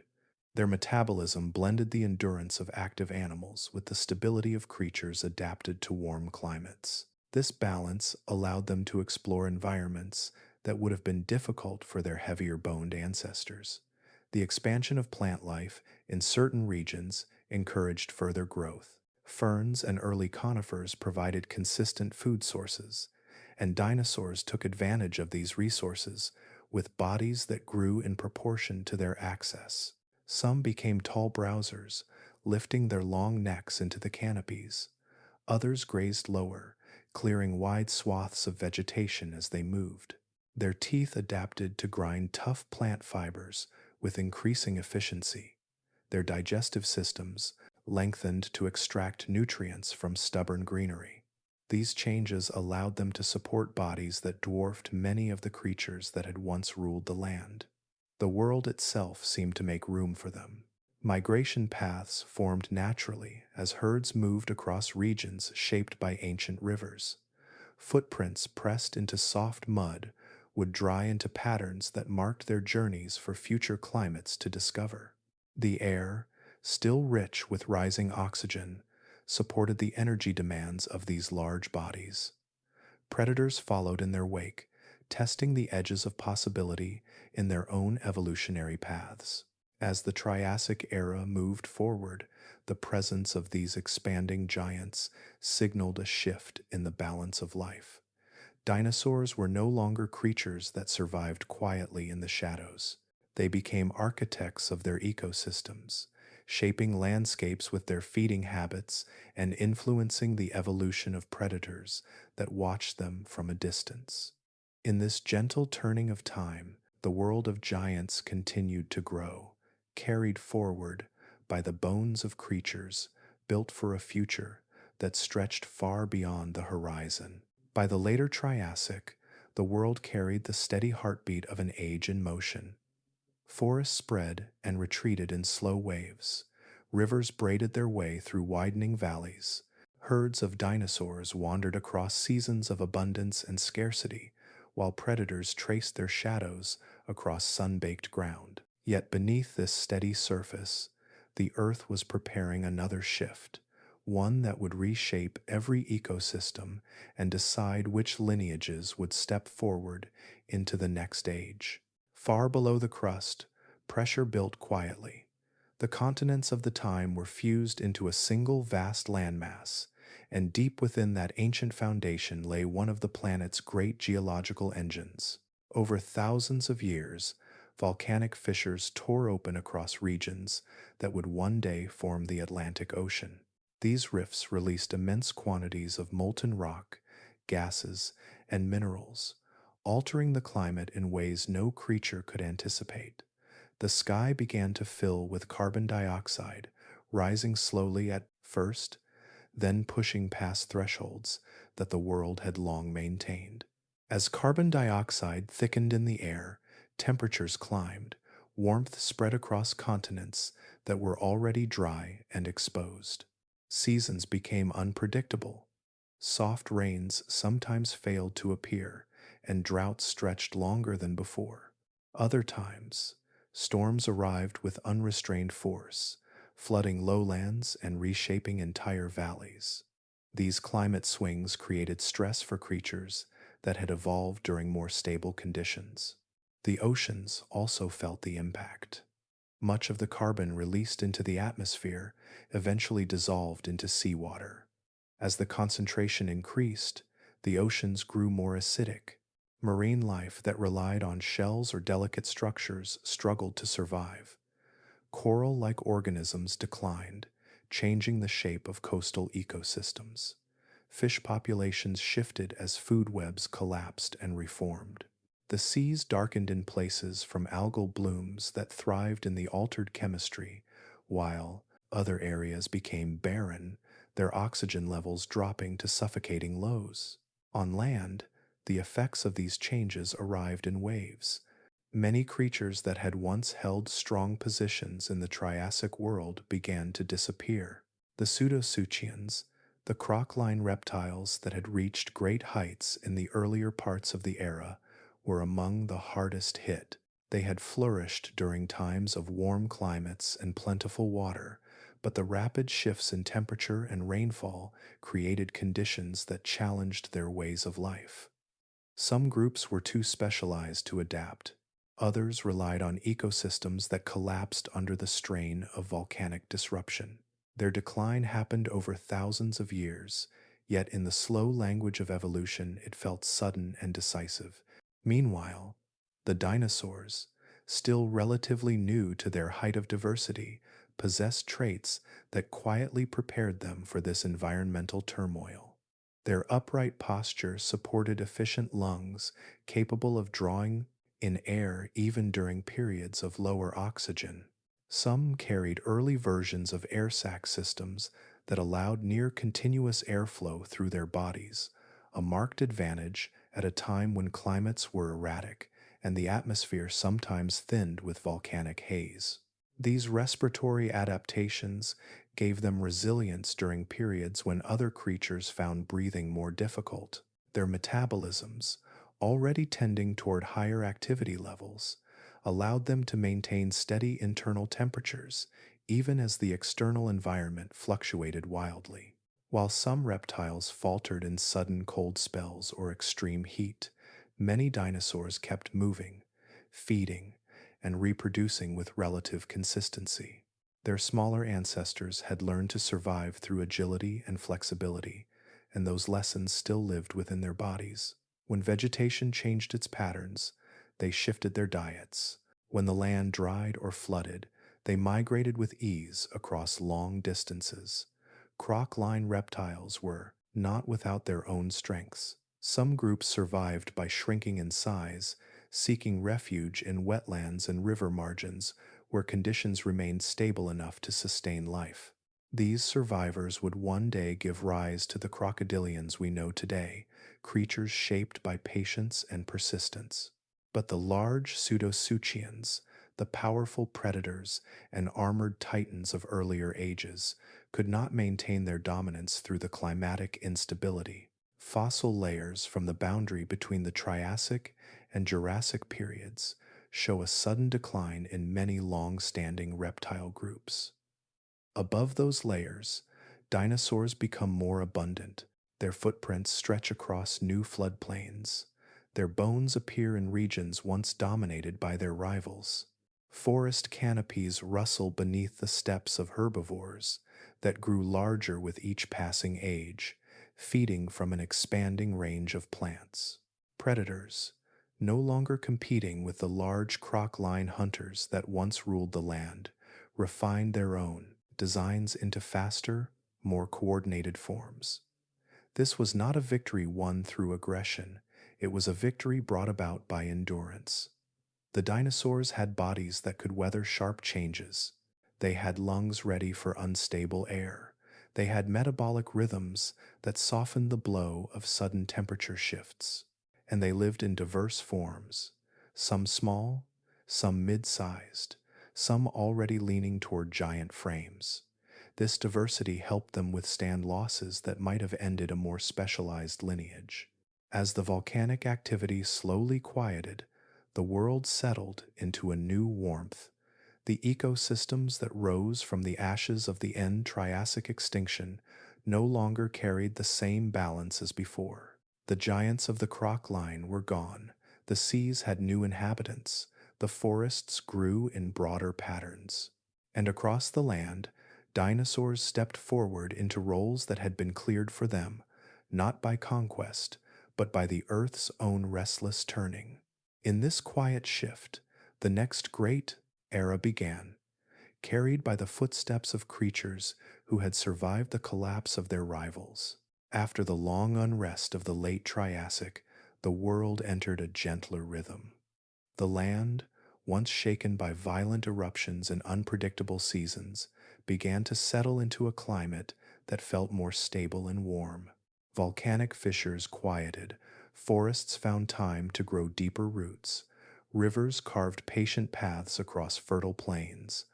Their metabolism blended the endurance of active animals with the stability of creatures adapted to warm climates. This balance allowed them to explore environments that would have been difficult for their heavier-boned ancestors. The expansion of plant life in certain regions encouraged further growth. Ferns and early conifers provided consistent food sources, and dinosaurs took advantage of these resources with bodies that grew in proportion to their access. Some became tall browsers, lifting their long necks into the canopies. Others grazed lower, clearing wide swaths of vegetation as they moved. Their teeth adapted to grind tough plant fibers with increasing efficiency. Their digestive systems lengthened to extract nutrients from stubborn greenery. These changes allowed them to support bodies that dwarfed many of the creatures that had once ruled the land. The world itself seemed to make room for them. Migration paths formed naturally as herds moved across regions shaped by ancient rivers. Footprints pressed into soft mud would dry into patterns that marked their journeys for future climates to discover. The air, still rich with rising oxygen, supported the energy demands of these large bodies. Predators followed in their wake, testing the edges of possibility in their own evolutionary paths. As the Triassic era moved forward, the presence of these expanding giants signaled a shift in the balance of life. Dinosaurs were no longer creatures that survived quietly in the shadows. They became architects of their ecosystems, shaping landscapes with their feeding habits and influencing the evolution of predators that watched them from a distance. In this gentle turning of time, the world of giants continued to grow, carried forward by the bones of creatures built for a future that stretched far beyond the horizon. By the later Triassic, the world carried the steady heartbeat of an age in motion. Forests spread and retreated in slow waves. Rivers braided their way through widening valleys. Herds of dinosaurs wandered across seasons of abundance and scarcity, while predators traced their shadows across sun-baked ground. Yet beneath this steady surface, the Earth was preparing another shift, one that would reshape every ecosystem and decide which lineages would step forward into the next age. Far below the crust, pressure built quietly. The continents of the time were fused into a single vast landmass, and deep within that ancient foundation lay one of the planet's great geological engines. Over thousands of years, volcanic fissures tore open across regions that would one day form the Atlantic Ocean. These rifts released immense quantities of molten rock, gases, and minerals, altering the climate in ways no creature could anticipate. The sky began to fill with carbon dioxide, rising slowly at first, then pushing past thresholds that the world had long maintained. As carbon dioxide thickened in the air, temperatures climbed, warmth spread across continents that were already dry and exposed. Seasons became unpredictable. Soft rains sometimes failed to appear, and droughts stretched longer than before. Other times, storms arrived with unrestrained force, flooding lowlands and reshaping entire valleys. These climate swings created stress for creatures that had evolved during more stable conditions. The oceans also felt the impact. Much of the carbon released into the atmosphere eventually dissolved into seawater. As the concentration increased, the oceans grew more acidic. Marine life that relied on shells or delicate structures struggled to survive. Coral-like organisms declined, changing the shape of coastal ecosystems. Fish populations shifted as food webs collapsed and reformed. The seas darkened in places from algal blooms that thrived in the altered chemistry, while other areas became barren, their oxygen levels dropping to suffocating lows. On land, the effects of these changes arrived in waves. Many creatures that had once held strong positions in the Triassic world began to disappear. The pseudosuchians, the croc-line reptiles that had reached great heights in the earlier parts of the era, were among the hardest hit. They had flourished during times of warm climates and plentiful water, but the rapid shifts in temperature and rainfall created conditions that challenged their ways of life. Some groups were too specialized to adapt. Others relied on ecosystems that collapsed under the strain of volcanic disruption. Their decline happened over thousands of years, yet in the slow language of evolution it felt sudden and decisive. Meanwhile, the dinosaurs, still relatively new to their height of diversity, possessed traits that quietly prepared them for this environmental turmoil. Their upright posture supported efficient lungs capable of drawing in air even during periods of lower oxygen. Some carried early versions of air sac systems that allowed near-continuous airflow through their bodies, a marked advantage at a time when climates were erratic and the atmosphere sometimes thinned with volcanic haze. These respiratory adaptations gave them resilience during periods when other creatures found breathing more difficult. Their metabolisms, already tending toward higher activity levels, allowed them to maintain steady internal temperatures, even as the external environment fluctuated wildly. While some reptiles faltered in sudden cold spells or extreme heat, many dinosaurs kept moving, feeding, and reproducing with relative consistency. Their smaller ancestors had learned to survive through agility and flexibility, and those lessons still lived within their bodies. When vegetation changed its patterns, they shifted their diets. When the land dried or flooded, they migrated with ease across long distances. Croc-line reptiles were not without their own strengths. Some groups survived by shrinking in size, seeking refuge in wetlands and river margins where conditions remained stable enough to sustain life. These survivors would one day give rise to the crocodilians we know today, creatures shaped by patience and persistence. But the large pseudosuchians, the powerful predators and armored titans of earlier ages, could not maintain their dominance through the climatic instability. Fossil layers from the boundary between the Triassic and Jurassic periods show a sudden decline in many long-standing reptile groups. Above those layers, dinosaurs become more abundant. Their footprints stretch across new floodplains. Their bones appear in regions once dominated by their rivals. Forest canopies rustle beneath the steps of herbivores that grew larger with each passing age, feeding from an expanding range of plants. Predators, no longer competing with the large croc-line hunters that once ruled the land, refined their own designs into faster, more coordinated forms. This was not a victory won through aggression, it was a victory brought about by endurance. The dinosaurs had bodies that could weather sharp changes. They had lungs ready for unstable air. They had metabolic rhythms that softened the blow of sudden temperature shifts. And they lived in diverse forms, some small, some mid-sized, some already leaning toward giant frames. This diversity helped them withstand losses that might have ended a more specialized lineage. As the volcanic activity slowly quieted, the world settled into a new warmth. The ecosystems that rose from the ashes of the end Triassic extinction no longer carried the same balance as before. The giants of the croc line were gone. The seas had new inhabitants. The forests grew in broader patterns. And across the land, dinosaurs stepped forward into roles that had been cleared for them, not by conquest, but by the Earth's own restless turning. In this quiet shift, the next great era began, carried by the footsteps of creatures who had survived the collapse of their rivals. After the long unrest of the late Triassic, the world entered a gentler rhythm. The land, once shaken by violent eruptions and unpredictable seasons, began to settle into a climate that felt more stable and warm. Volcanic fissures quieted, forests found time to grow deeper roots, rivers carved patient paths across fertile plains.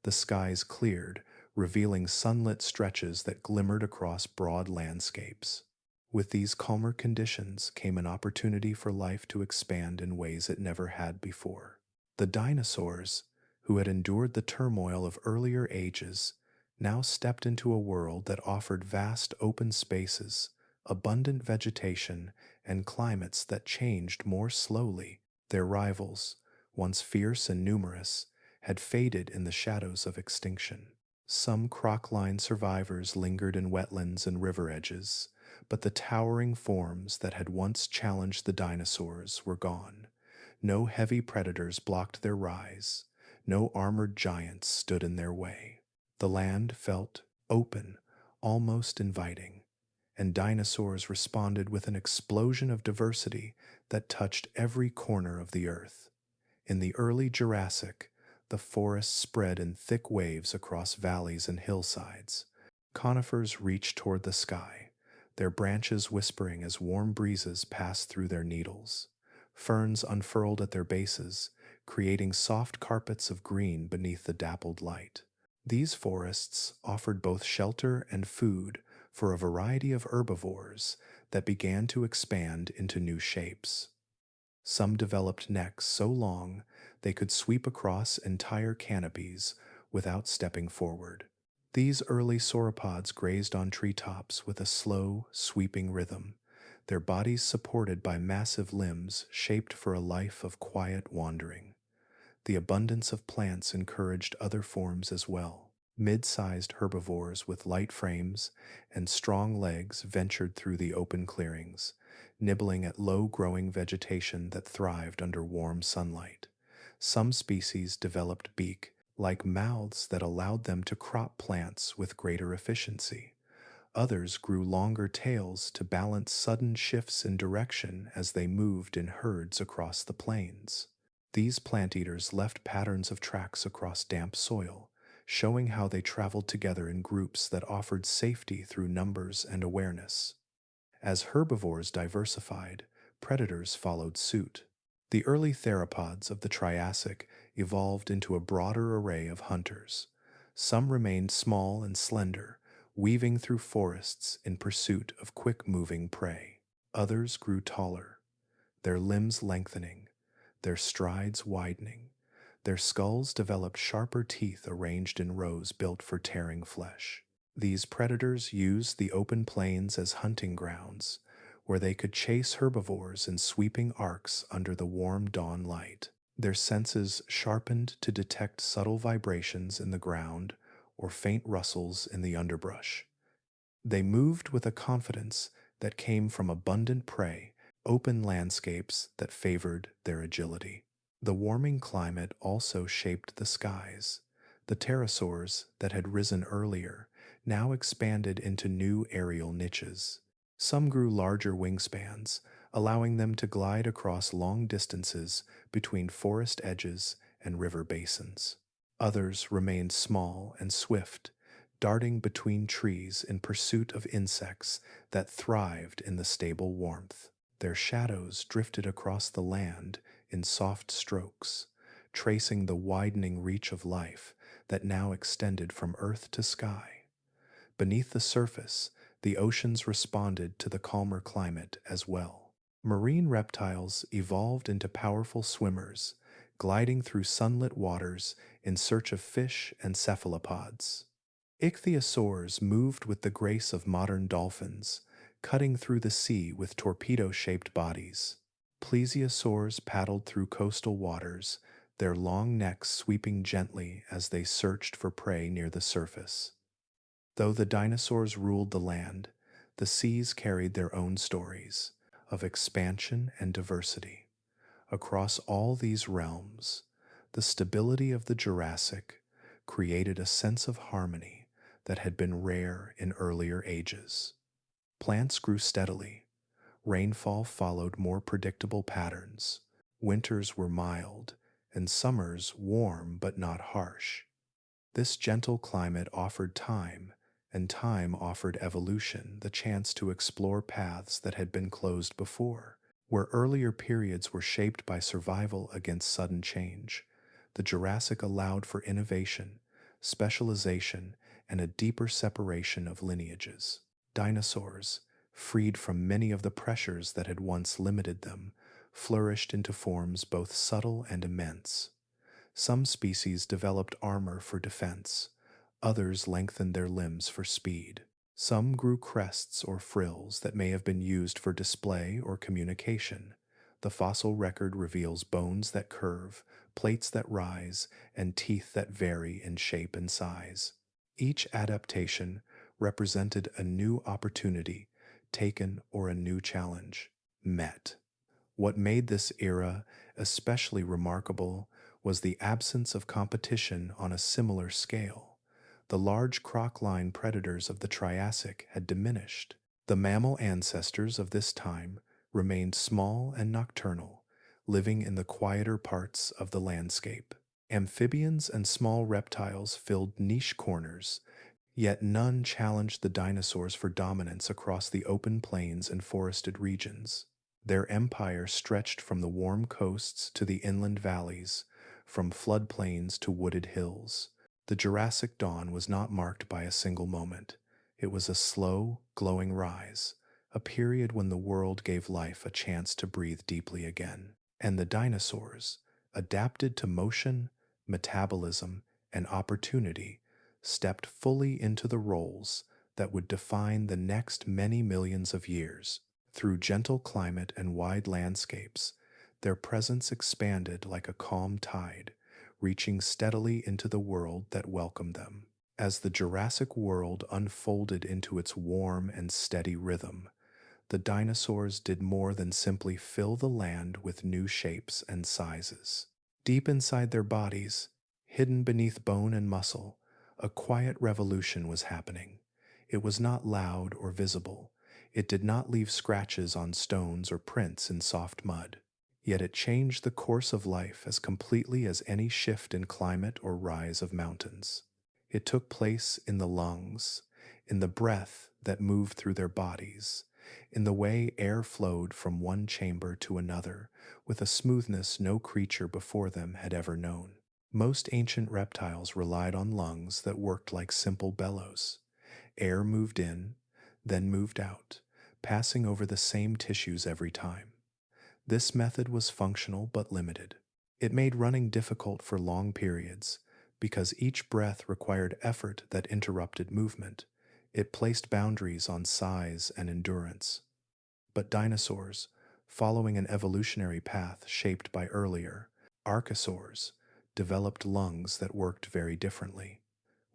The skies cleared, revealing sunlit stretches that glimmered across broad landscapes. With these calmer conditions came an opportunity for life to expand in ways it never had before. The dinosaurs, who had endured the turmoil of earlier ages, now stepped into a world that offered vast open spaces, abundant vegetation, and climates that changed more slowly. Their rivals, once fierce and numerous, had faded in the shadows of extinction. Some croc-line survivors lingered in wetlands and river edges, but the towering forms that had once challenged the dinosaurs were gone. No heavy predators blocked their rise. No armored giants stood in their way. The land felt open, almost inviting, and dinosaurs responded with an explosion of diversity that touched every corner of the earth. In the early Jurassic, the forests spread in thick waves across valleys and hillsides. Conifers reached toward the sky, their branches whispering as warm breezes passed through their needles. Ferns unfurled at their bases, creating soft carpets of green beneath the dappled light. These forests offered both shelter and food for a variety of herbivores that began to expand into new shapes. Some developed necks so long they could sweep across entire canopies without stepping forward. These early sauropods grazed on treetops with a slow, sweeping rhythm, their bodies supported by massive limbs shaped for a life of quiet wandering. The abundance of plants encouraged other forms as well. Mid-sized herbivores with light frames and strong legs ventured through the open clearings, nibbling at low-growing vegetation that thrived under warm sunlight. Some species developed beak-like mouths that allowed them to crop plants with greater efficiency. Others grew longer tails to balance sudden shifts in direction as they moved in herds across the plains. These plant eaters left patterns of tracks across damp soil, showing how they traveled together in groups that offered safety through numbers and awareness. As herbivores diversified, predators followed suit. The early theropods of the Triassic evolved into a broader array of hunters. Some remained small and slender, weaving through forests in pursuit of quick-moving prey. Others grew taller, their limbs lengthening, their strides widening. Their skulls developed sharper teeth arranged in rows built for tearing flesh. These predators used the open plains as hunting grounds, where they could chase herbivores in sweeping arcs under the warm dawn light. Their senses sharpened to detect subtle vibrations in the ground or faint rustles in the underbrush. They moved with a confidence that came from abundant prey, open landscapes that favored their agility. The warming climate also shaped the skies. The pterosaurs that had risen earlier now expanded into new aerial niches. Some grew larger wingspans, allowing them to glide across long distances between forest edges and river basins. Others remained small and swift, darting between trees in pursuit of insects that thrived in the stable warmth. Their shadows drifted across the land in soft strokes, tracing the widening reach of life that now extended from earth to sky. Beneath the surface, the oceans responded to the calmer climate as well. Marine reptiles evolved into powerful swimmers, gliding through sunlit waters in search of fish and cephalopods. Ichthyosaurs moved with the grace of modern dolphins, cutting through the sea with torpedo-shaped bodies. Plesiosaurs paddled through coastal waters, their long necks sweeping gently as they searched for prey near the surface. Though the dinosaurs ruled the land, the seas carried their own stories of expansion and diversity. Across all these realms, the stability of the Jurassic created a sense of harmony that had been rare in earlier ages. Plants grew steadily. Rainfall followed more predictable patterns. Winters were mild, and summers warm but not harsh. This gentle climate offered time, and time offered evolution the chance to explore paths that had been closed before. Where earlier periods were shaped by survival against sudden change, the Jurassic allowed for innovation, specialization, and a deeper separation of lineages. Dinosaurs, freed from many of the pressures that had once limited them, flourished into forms both subtle and immense. Some species developed armor for defense, others lengthened their limbs for speed. Some grew crests or frills that may have been used for display or communication. The fossil record reveals bones that curve, plates that rise, and teeth that vary in shape and size. Each adaptation represented a new opportunity taken or a new challenge met. What made this era especially remarkable was the absence of competition on a similar scale. The large crocline predators of the Triassic had diminished. The mammal ancestors of this time remained small and nocturnal, living in the quieter parts of the landscape. Amphibians and small reptiles filled niche corners, yet none challenged the dinosaurs for dominance across the open plains and forested regions. Their empire stretched from the warm coasts to the inland valleys, from floodplains to wooded hills. The Jurassic dawn was not marked by a single moment. It was a slow, glowing rise, a period when the world gave life a chance to breathe deeply again. And the dinosaurs, adapted to motion, metabolism, and opportunity, stepped fully into the roles that would define the next many millions of years. Through gentle climate and wide landscapes, their presence expanded like a calm tide, reaching steadily into the world that welcomed them. As the Jurassic world unfolded into its warm and steady rhythm, the dinosaurs did more than simply fill the land with new shapes and sizes. Deep inside their bodies, hidden beneath bone and muscle, a quiet revolution was happening. It was not loud or visible. It did not leave scratches on stones or prints in soft mud. Yet it changed the course of life as completely as any shift in climate or rise of mountains. It took place in the lungs, in the breath that moved through their bodies, in the way air flowed from one chamber to another with a smoothness no creature before them had ever known. Most ancient reptiles relied on lungs that worked like simple bellows. Air moved in, then moved out, passing over the same tissues every time. This method was functional but limited. It made running difficult for long periods because each breath required effort that interrupted movement. It placed boundaries on size and endurance. But dinosaurs, following an evolutionary path shaped by earlier, archosaurs, developed lungs that worked very differently.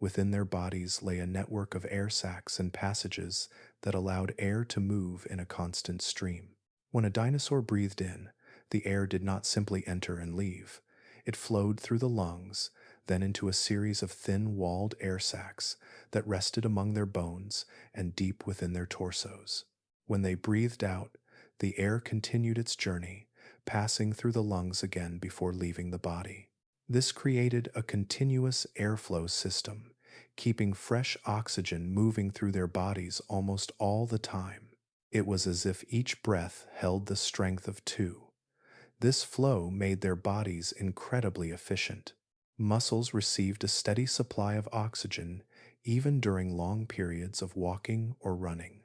Within their bodies lay a network of air sacs and passages that allowed air to move in a constant stream. When a dinosaur breathed in, the air did not simply enter and leave. It flowed through the lungs, then into a series of thin-walled air sacs that rested among their bones and deep within their torsos. When they breathed out, the air continued its journey, passing through the lungs again before leaving the body. This created a continuous airflow system, keeping fresh oxygen moving through their bodies almost all the time. It was as if each breath held the strength of two. This flow made their bodies incredibly efficient. Muscles received a steady supply of oxygen even during long periods of walking or running.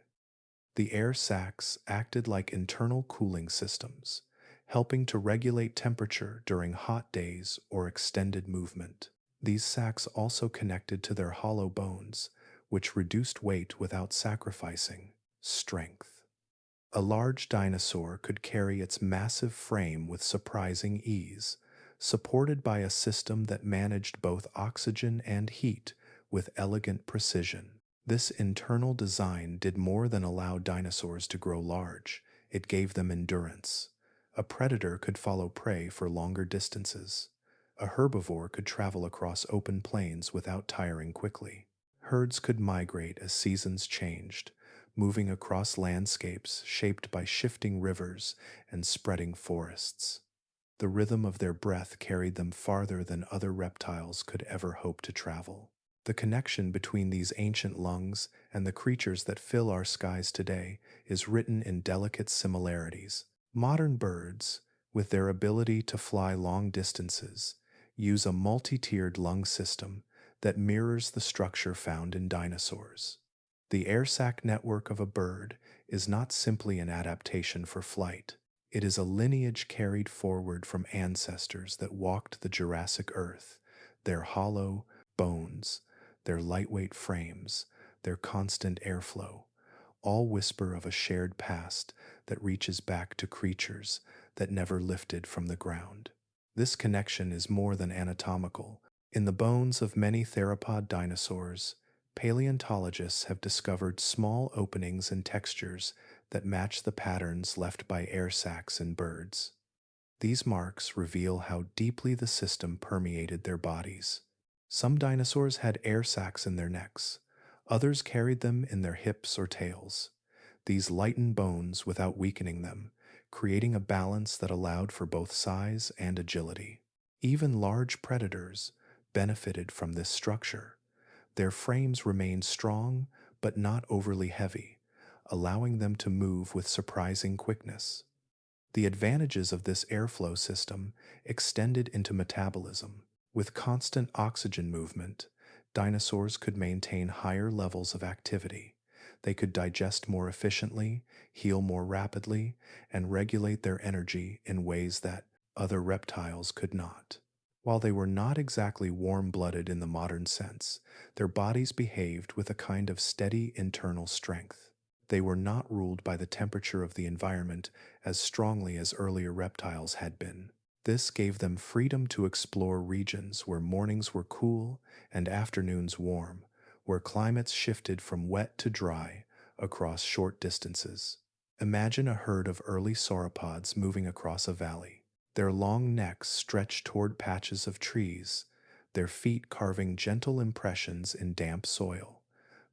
The air sacs acted like internal cooling systems, helping to regulate temperature during hot days or extended movement. These sacs also connected to their hollow bones, which reduced weight without sacrificing strength. A large dinosaur could carry its massive frame with surprising ease, supported by a system that managed both oxygen and heat with elegant precision. This internal design did more than allow dinosaurs to grow large. It gave them endurance. A predator could follow prey for longer distances. A herbivore could travel across open plains without tiring quickly. Herds could migrate as seasons changed, moving across landscapes shaped by shifting rivers and spreading forests. The rhythm of their breath carried them farther than other reptiles could ever hope to travel. The connection between these ancient lungs and the creatures that fill our skies today is written in delicate similarities. Modern birds, with their ability to fly long distances, use a multi-tiered lung system that mirrors the structure found in dinosaurs. The air sac network of a bird is not simply an adaptation for flight. It is a lineage carried forward from ancestors that walked the Jurassic Earth, their hollow bones, their lightweight frames, their constant airflow, all whisper of a shared past that reaches back to creatures that never lifted from the ground. This connection is more than anatomical. In the bones of many theropod dinosaurs, paleontologists have discovered small openings and textures that match the patterns left by air sacs in birds. These marks reveal how deeply the system permeated their bodies. Some dinosaurs had air sacs in their necks. Others carried them in their hips or tails. These lightened bones without weakening them, creating a balance that allowed for both size and agility. Even large predators benefited from this structure. Their frames remained strong but not overly heavy, allowing them to move with surprising quickness. The advantages of this airflow system extended into metabolism. With constant oxygen movement, dinosaurs could maintain higher levels of activity. They could digest more efficiently, heal more rapidly, and regulate their energy in ways that other reptiles could not. While they were not exactly warm-blooded in the modern sense, their bodies behaved with a kind of steady internal strength. They were not ruled by the temperature of the environment as strongly as earlier reptiles had been. This gave them freedom to explore regions where mornings were cool and afternoons warm, where climates shifted from wet to dry across short distances. Imagine a herd of early sauropods moving across a valley. Their long necks stretched toward patches of trees, their feet carving gentle impressions in damp soil.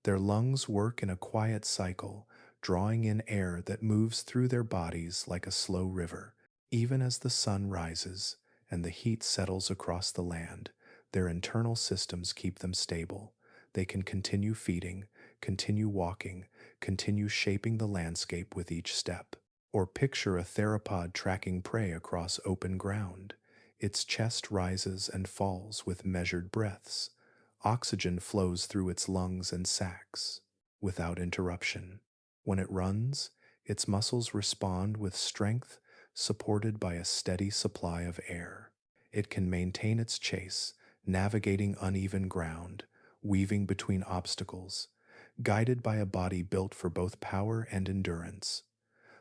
Their lungs work in a quiet cycle, drawing in air that moves through their bodies like a slow river. Even as the sun rises and the heat settles across the land, their internal systems keep them stable. They can continue feeding, continue walking, continue shaping the landscape with each step. Or picture a theropod tracking prey across open ground. Its chest rises and falls with measured breaths. Oxygen flows through its lungs and sacs without interruption. When it runs, its muscles respond with strength supported by a steady supply of air. It can maintain its chase, navigating uneven ground, weaving between obstacles, guided by a body built for both power and endurance.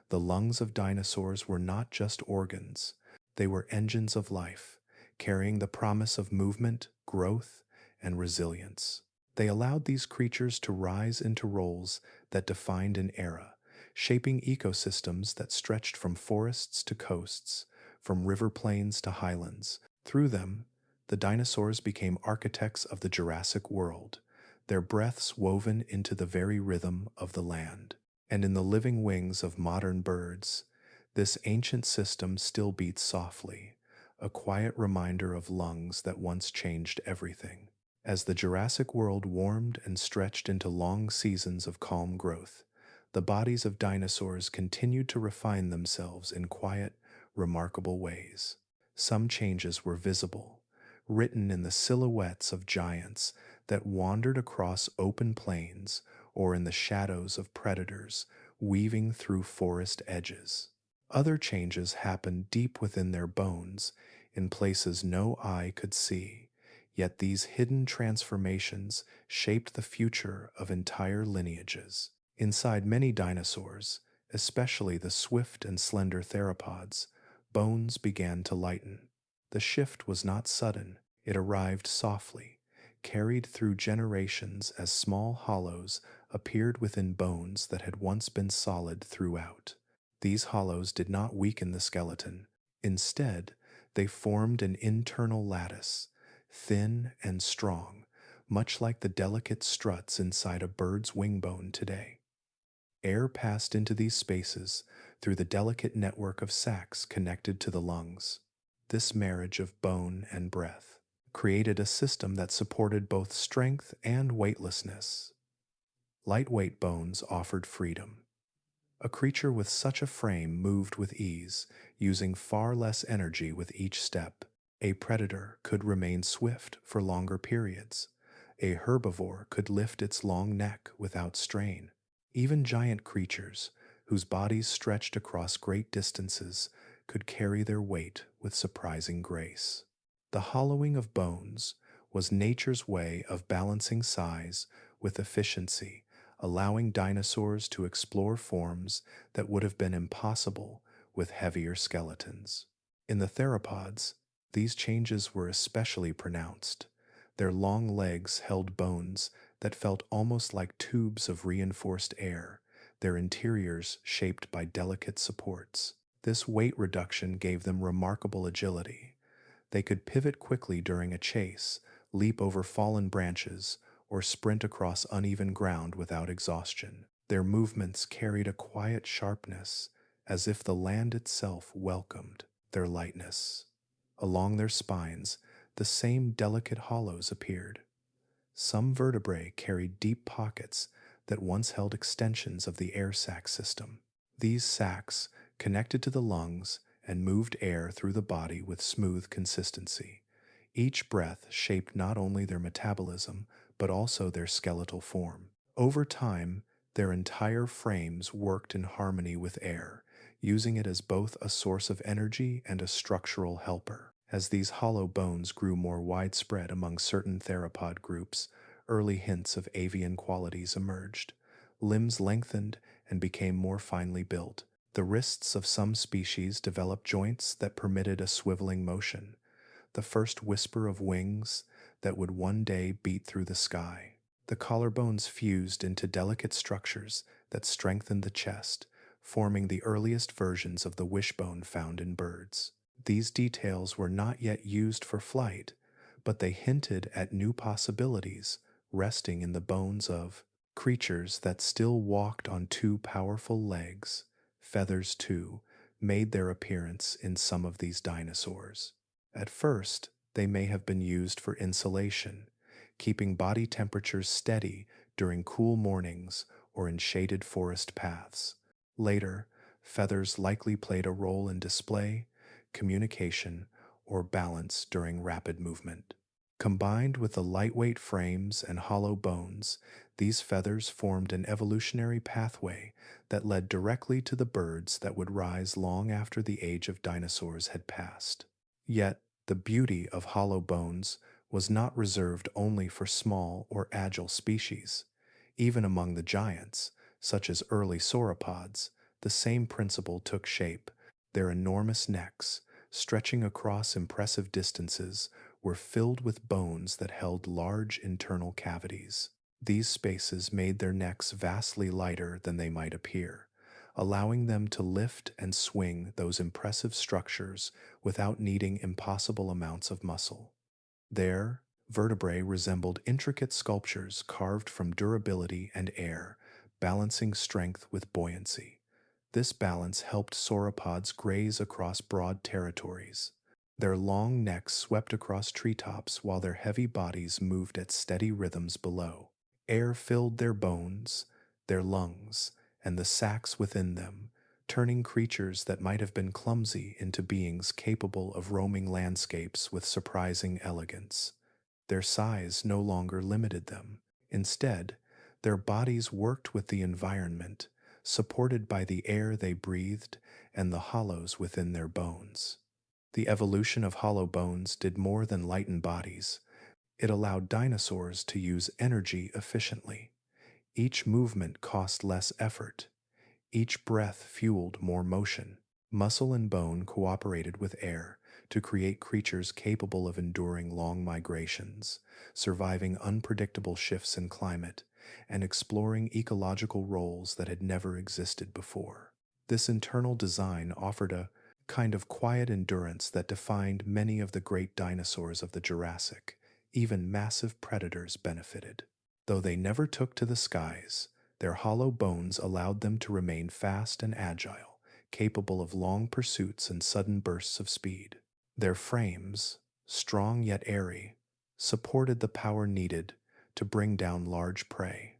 The lungs of dinosaurs were not just organs, they were engines of life, carrying the promise of movement, growth, and resilience. They allowed these creatures to rise into roles that defined an era, shaping ecosystems that stretched from forests to coasts, from river plains to highlands. Through them, the dinosaurs became architects of the Jurassic world, their breaths woven into the very rhythm of the land. And in the living wings of modern birds, this ancient system still beats softly, a quiet reminder of lungs that once changed everything. As the Jurassic world warmed and stretched into long seasons of calm growth, the bodies of dinosaurs continued to refine themselves in quiet, remarkable ways. Some changes were visible, written in the silhouettes of giants that wandered across open plains or in the shadows of predators weaving through forest edges. Other changes happened deep within their bones, in places no eye could see, yet these hidden transformations shaped the future of entire lineages. Inside many dinosaurs, especially the swift and slender theropods, bones began to lighten. The shift was not sudden, it arrived softly, carried through generations as small hollows appeared within bones that had once been solid throughout. These hollows did not weaken the skeleton. Instead, they formed an internal lattice, thin and strong, much like the delicate struts inside a bird's wing bone today. Air passed into these spaces through the delicate network of sacs connected to the lungs. This marriage of bone and breath created a system that supported both strength and weightlessness. Lightweight bones offered freedom. A creature with such a frame moved with ease, using far less energy with each step. A predator could remain swift for longer periods. A herbivore could lift its long neck without strain. Even giant creatures, whose bodies stretched across great distances, could carry their weight with surprising grace. The hollowing of bones was nature's way of balancing size with efficiency, allowing dinosaurs to explore forms that would have been impossible with heavier skeletons. In the theropods, these changes were especially pronounced. Their long legs held bones that felt almost like tubes of reinforced air, their interiors shaped by delicate supports. This weight reduction gave them remarkable agility. They could pivot quickly during a chase, leap over fallen branches, or sprint across uneven ground without exhaustion. Their movements carried a quiet sharpness, as if the land itself welcomed their lightness. Along their spines, the same delicate hollows appeared. Some vertebrae carried deep pockets that once held extensions of the air sac system. These sacs connected to the lungs and moved air through the body with smooth consistency. Each breath shaped not only their metabolism, but also their skeletal form. Over time, their entire frames worked in harmony with air, using it as both a source of energy and a structural helper. As these hollow bones grew more widespread among certain theropod groups, early hints of avian qualities emerged. Limbs lengthened and became more finely built. The wrists of some species developed joints that permitted a swiveling motion, the first whisper of wings that would one day beat through the sky. The collarbones fused into delicate structures that strengthened the chest, forming the earliest versions of the wishbone found in birds. These details were not yet used for flight, but they hinted at new possibilities resting in the bones of creatures that still walked on two powerful legs. Feathers, too, made their appearance in some of these dinosaurs. At first, they may have been used for insulation, keeping body temperatures steady during cool mornings or in shaded forest paths. Later, feathers likely played a role in display, communication, or balance during rapid movement. Combined with the lightweight frames and hollow bones, these feathers formed an evolutionary pathway that led directly to the birds that would rise long after the age of dinosaurs had passed. Yet, the beauty of hollow bones was not reserved only for small or agile species. Even among the giants, such as early sauropods, the same principle took shape. Their enormous necks, stretching across impressive distances, were filled with bones that held large internal cavities. These spaces made their necks vastly lighter than they might appear, allowing them to lift and swing those impressive structures without needing impossible amounts of muscle. Their vertebrae resembled intricate sculptures carved from durability and air, balancing strength with buoyancy. This balance helped sauropods graze across broad territories. Their long necks swept across treetops while their heavy bodies moved at steady rhythms below. Air filled their bones, their lungs, and the sacs within them, turning creatures that might have been clumsy into beings capable of roaming landscapes with surprising elegance. Their size no longer limited them. Instead, their bodies worked with the environment, supported by the air they breathed and the hollows within their bones. The evolution of hollow bones did more than lighten bodies. It allowed dinosaurs to use energy efficiently. Each movement cost less effort. Each breath fueled more motion. Muscle and bone cooperated with air to create creatures capable of enduring long migrations, surviving unpredictable shifts in climate, and exploring ecological roles that had never existed before. This internal design offered a kind of quiet endurance that defined many of the great dinosaurs of the Jurassic. Even massive predators benefited. Though they never took to the skies, their hollow bones allowed them to remain fast and agile, capable of long pursuits and sudden bursts of speed. Their frames, strong yet airy, supported the power needed to bring down large prey.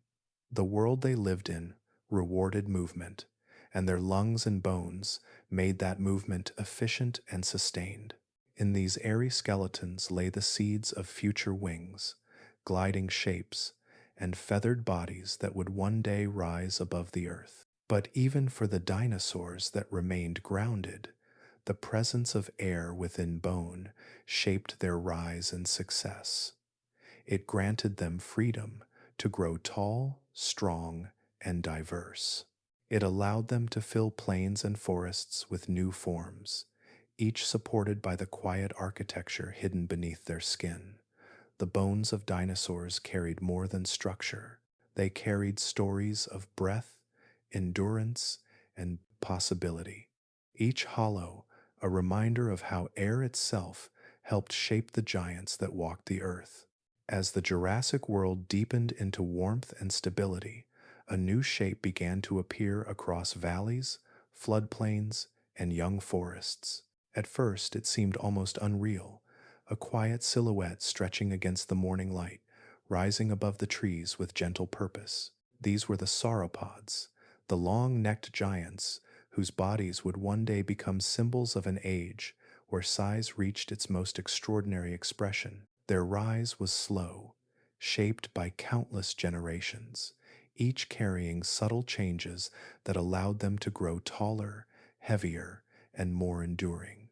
The world they lived in rewarded movement, and their lungs and bones made that movement efficient and sustained. In these airy skeletons lay the seeds of future wings, gliding shapes, and feathered bodies that would one day rise above the earth. But even for the dinosaurs that remained grounded, the presence of air within bone shaped their rise and success. It granted them freedom to grow tall, strong, and diverse. It allowed them to fill plains and forests with new forms, each supported by the quiet architecture hidden beneath their skin. The bones of dinosaurs carried more than structure. They carried stories of breath, endurance, and possibility. Each hollow, a reminder of how air itself helped shape the giants that walked the earth. As the Jurassic world deepened into warmth and stability, a new shape began to appear across valleys, floodplains, and young forests. At first, it seemed almost unreal, a quiet silhouette stretching against the morning light, rising above the trees with gentle purpose. These were the sauropods, the long-necked giants whose bodies would one day become symbols of an age where size reached its most extraordinary expression. Their rise was slow, shaped by countless generations, each carrying subtle changes that allowed them to grow taller, heavier, and more enduring.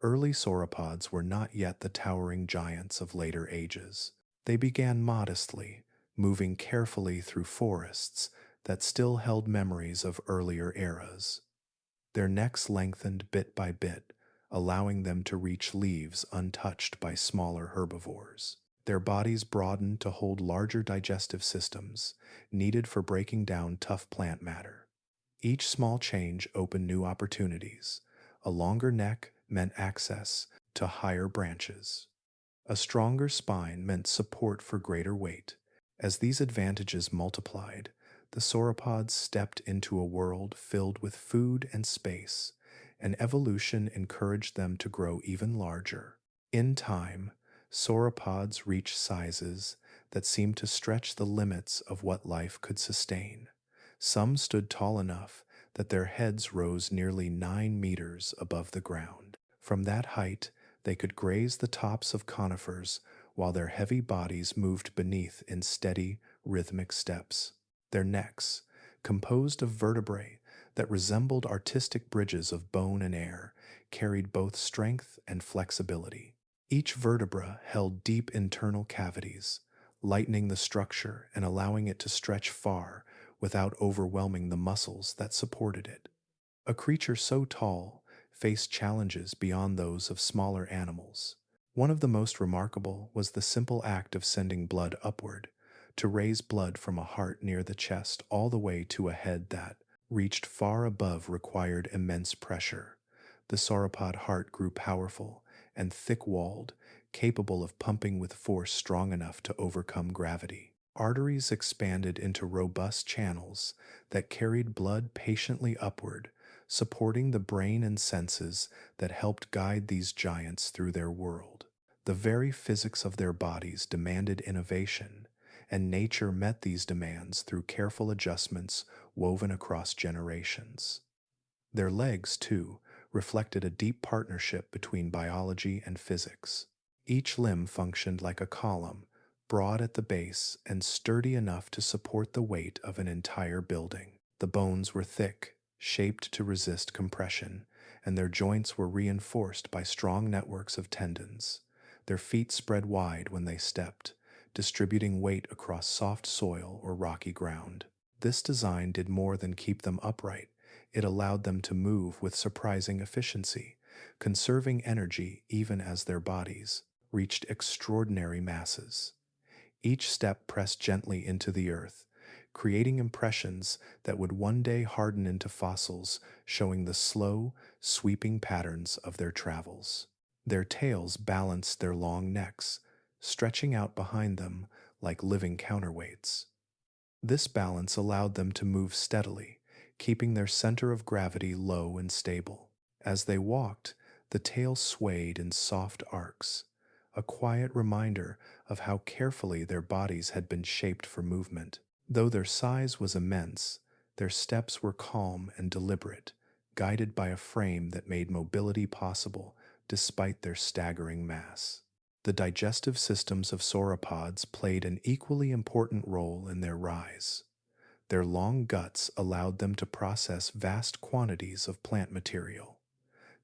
Early sauropods were not yet the towering giants of later ages. They began modestly, moving carefully through forests that still held memories of earlier eras. Their necks lengthened bit by bit, allowing them to reach leaves untouched by smaller herbivores. Their bodies broadened to hold larger digestive systems, needed for breaking down tough plant matter. Each small change opened new opportunities. A longer neck meant access to higher branches. A stronger spine meant support for greater weight. As these advantages multiplied, the sauropods stepped into a world filled with food and space, and evolution encouraged them to grow even larger. In time, sauropods reached sizes that seemed to stretch the limits of what life could sustain. Some stood tall enough that their heads rose nearly 9 meters above the ground. From that height, they could graze the tops of conifers while their heavy bodies moved beneath in steady, rhythmic steps. Their necks, composed of vertebrae that resembled artistic bridges of bone and air, carried both strength and flexibility. Each vertebra held deep internal cavities, lightening the structure and allowing it to stretch far without overwhelming the muscles that supported it. A creature so tall faced challenges beyond those of smaller animals. One of the most remarkable was the simple act of sending blood upward, to raise blood from a heart near the chest all the way to a head that, reached far above, required immense pressure. The sauropod heart grew powerful and thick-walled, capable of pumping with force strong enough to overcome gravity. Arteries expanded into robust channels that carried blood patiently upward, supporting the brain and senses that helped guide these giants through their world. The very physics of their bodies demanded innovation, and nature met these demands through careful adjustments woven across generations. Their legs, too, reflected a deep partnership between biology and physics. Each limb functioned like a column, broad at the base and sturdy enough to support the weight of an entire building. The bones were thick, shaped to resist compression, and their joints were reinforced by strong networks of tendons. Their feet spread wide when they stepped, distributing weight across soft soil or rocky ground. This design did more than keep them upright. It allowed them to move with surprising efficiency, conserving energy even as their bodies reached extraordinary masses. Each step pressed gently into the earth, creating impressions that would one day harden into fossils, showing the slow, sweeping patterns of their travels. Their tails balanced their long necks, stretching out behind them like living counterweights. This balance allowed them to move steadily, keeping their center of gravity low and stable. As they walked, the tail swayed in soft arcs, a quiet reminder of how carefully their bodies had been shaped for movement. Though their size was immense, their steps were calm and deliberate, guided by a frame that made mobility possible despite their staggering mass. The digestive systems of sauropods played an equally important role in their rise. Their long guts allowed them to process vast quantities of plant material.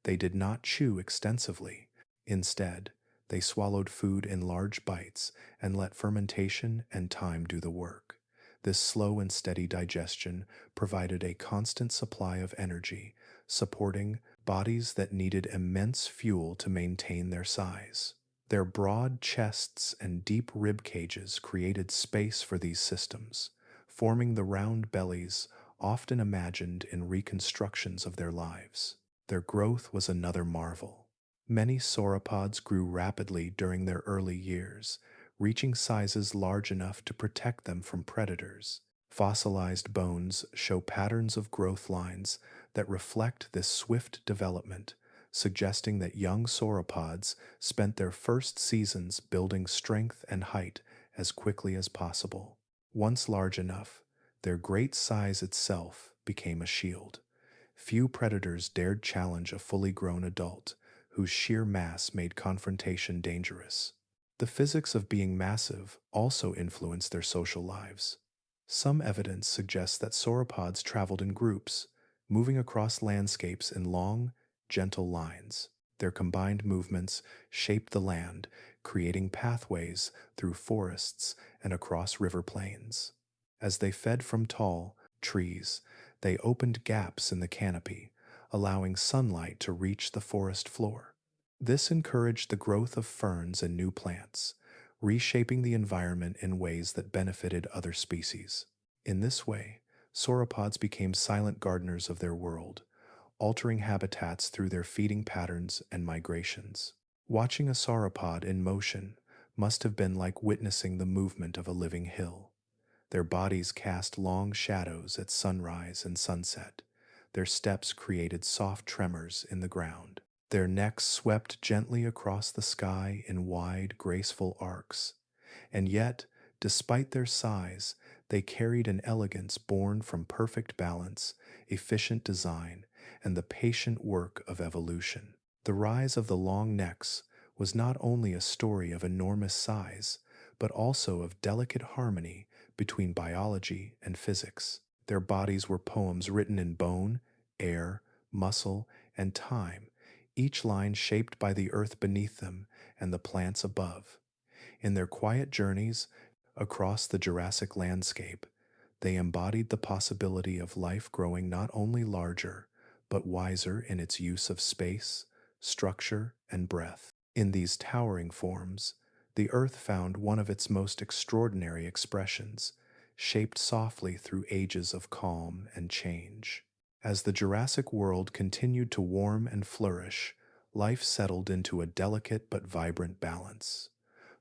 They did not chew extensively. Instead, they swallowed food in large bites and let fermentation and time do the work. This slow and steady digestion provided a constant supply of energy, supporting bodies that needed immense fuel to maintain their size. Their broad chests and deep rib cages created space for these systems, forming the round bellies often imagined in reconstructions of their lives. Their growth was another marvel. Many sauropods grew rapidly during their early years, reaching sizes large enough to protect them from predators. Fossilized bones show patterns of growth lines that reflect this swift development, suggesting that young sauropods spent their first seasons building strength and height as quickly as possible. Once large enough, their great size itself became a shield. Few predators dared challenge a fully grown adult, whose sheer mass made confrontation dangerous. The physics of being massive also influenced their social lives. Some evidence suggests that sauropods traveled in groups, moving across landscapes in long, gentle lines. Their combined movements shaped the land, creating pathways through forests and across river plains. As they fed from tall trees, they opened gaps in the canopy, allowing sunlight to reach the forest floor. This encouraged the growth of ferns and new plants, reshaping the environment in ways that benefited other species. In this way, sauropods became silent gardeners of their world, altering habitats through their feeding patterns and migrations. Watching a sauropod in motion must have been like witnessing the movement of a living hill. Their bodies cast long shadows at sunrise and sunset. Their steps created soft tremors in the ground. Their necks swept gently across the sky in wide, graceful arcs. And yet, despite their size, they carried an elegance born from perfect balance, efficient design, and the patient work of evolution. The rise of the long necks was not only a story of enormous size, but also of delicate harmony between biology and physics. Their bodies were poems written in bone, air, muscle, and time, each line shaped by the earth beneath them and the plants above. In their quiet journeys across the Jurassic landscape, they embodied the possibility of life growing not only larger, but wiser in its use of space, structure, and breath. In these towering forms, the Earth found one of its most extraordinary expressions, shaped softly through ages of calm and change. As the Jurassic world continued to warm and flourish, life settled into a delicate but vibrant balance.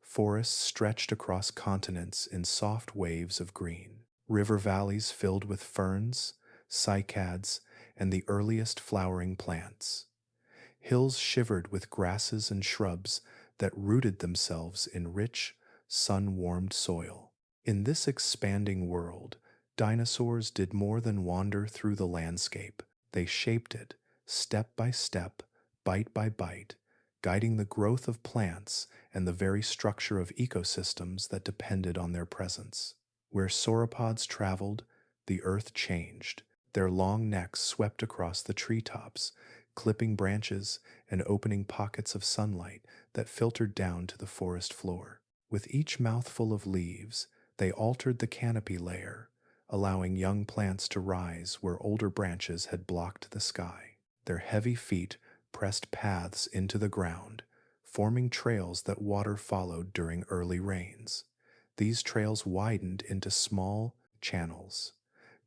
Forests stretched across continents in soft waves of green. River valleys filled with ferns, cycads, and the earliest flowering plants. Hills shivered with grasses and shrubs that rooted themselves in rich, sun-warmed soil. In this expanding world, dinosaurs did more than wander through the landscape. They shaped it, step by step, bite by bite, guiding the growth of plants and the very structure of ecosystems that depended on their presence. Where sauropods traveled, the earth changed. Their long necks swept across the treetops, clipping branches and opening pockets of sunlight that filtered down to the forest floor. With each mouthful of leaves, they altered the canopy layer, allowing young plants to rise where older branches had blocked the sky. Their heavy feet pressed paths into the ground, forming trails that water followed during early rains. These trails widened into small channels,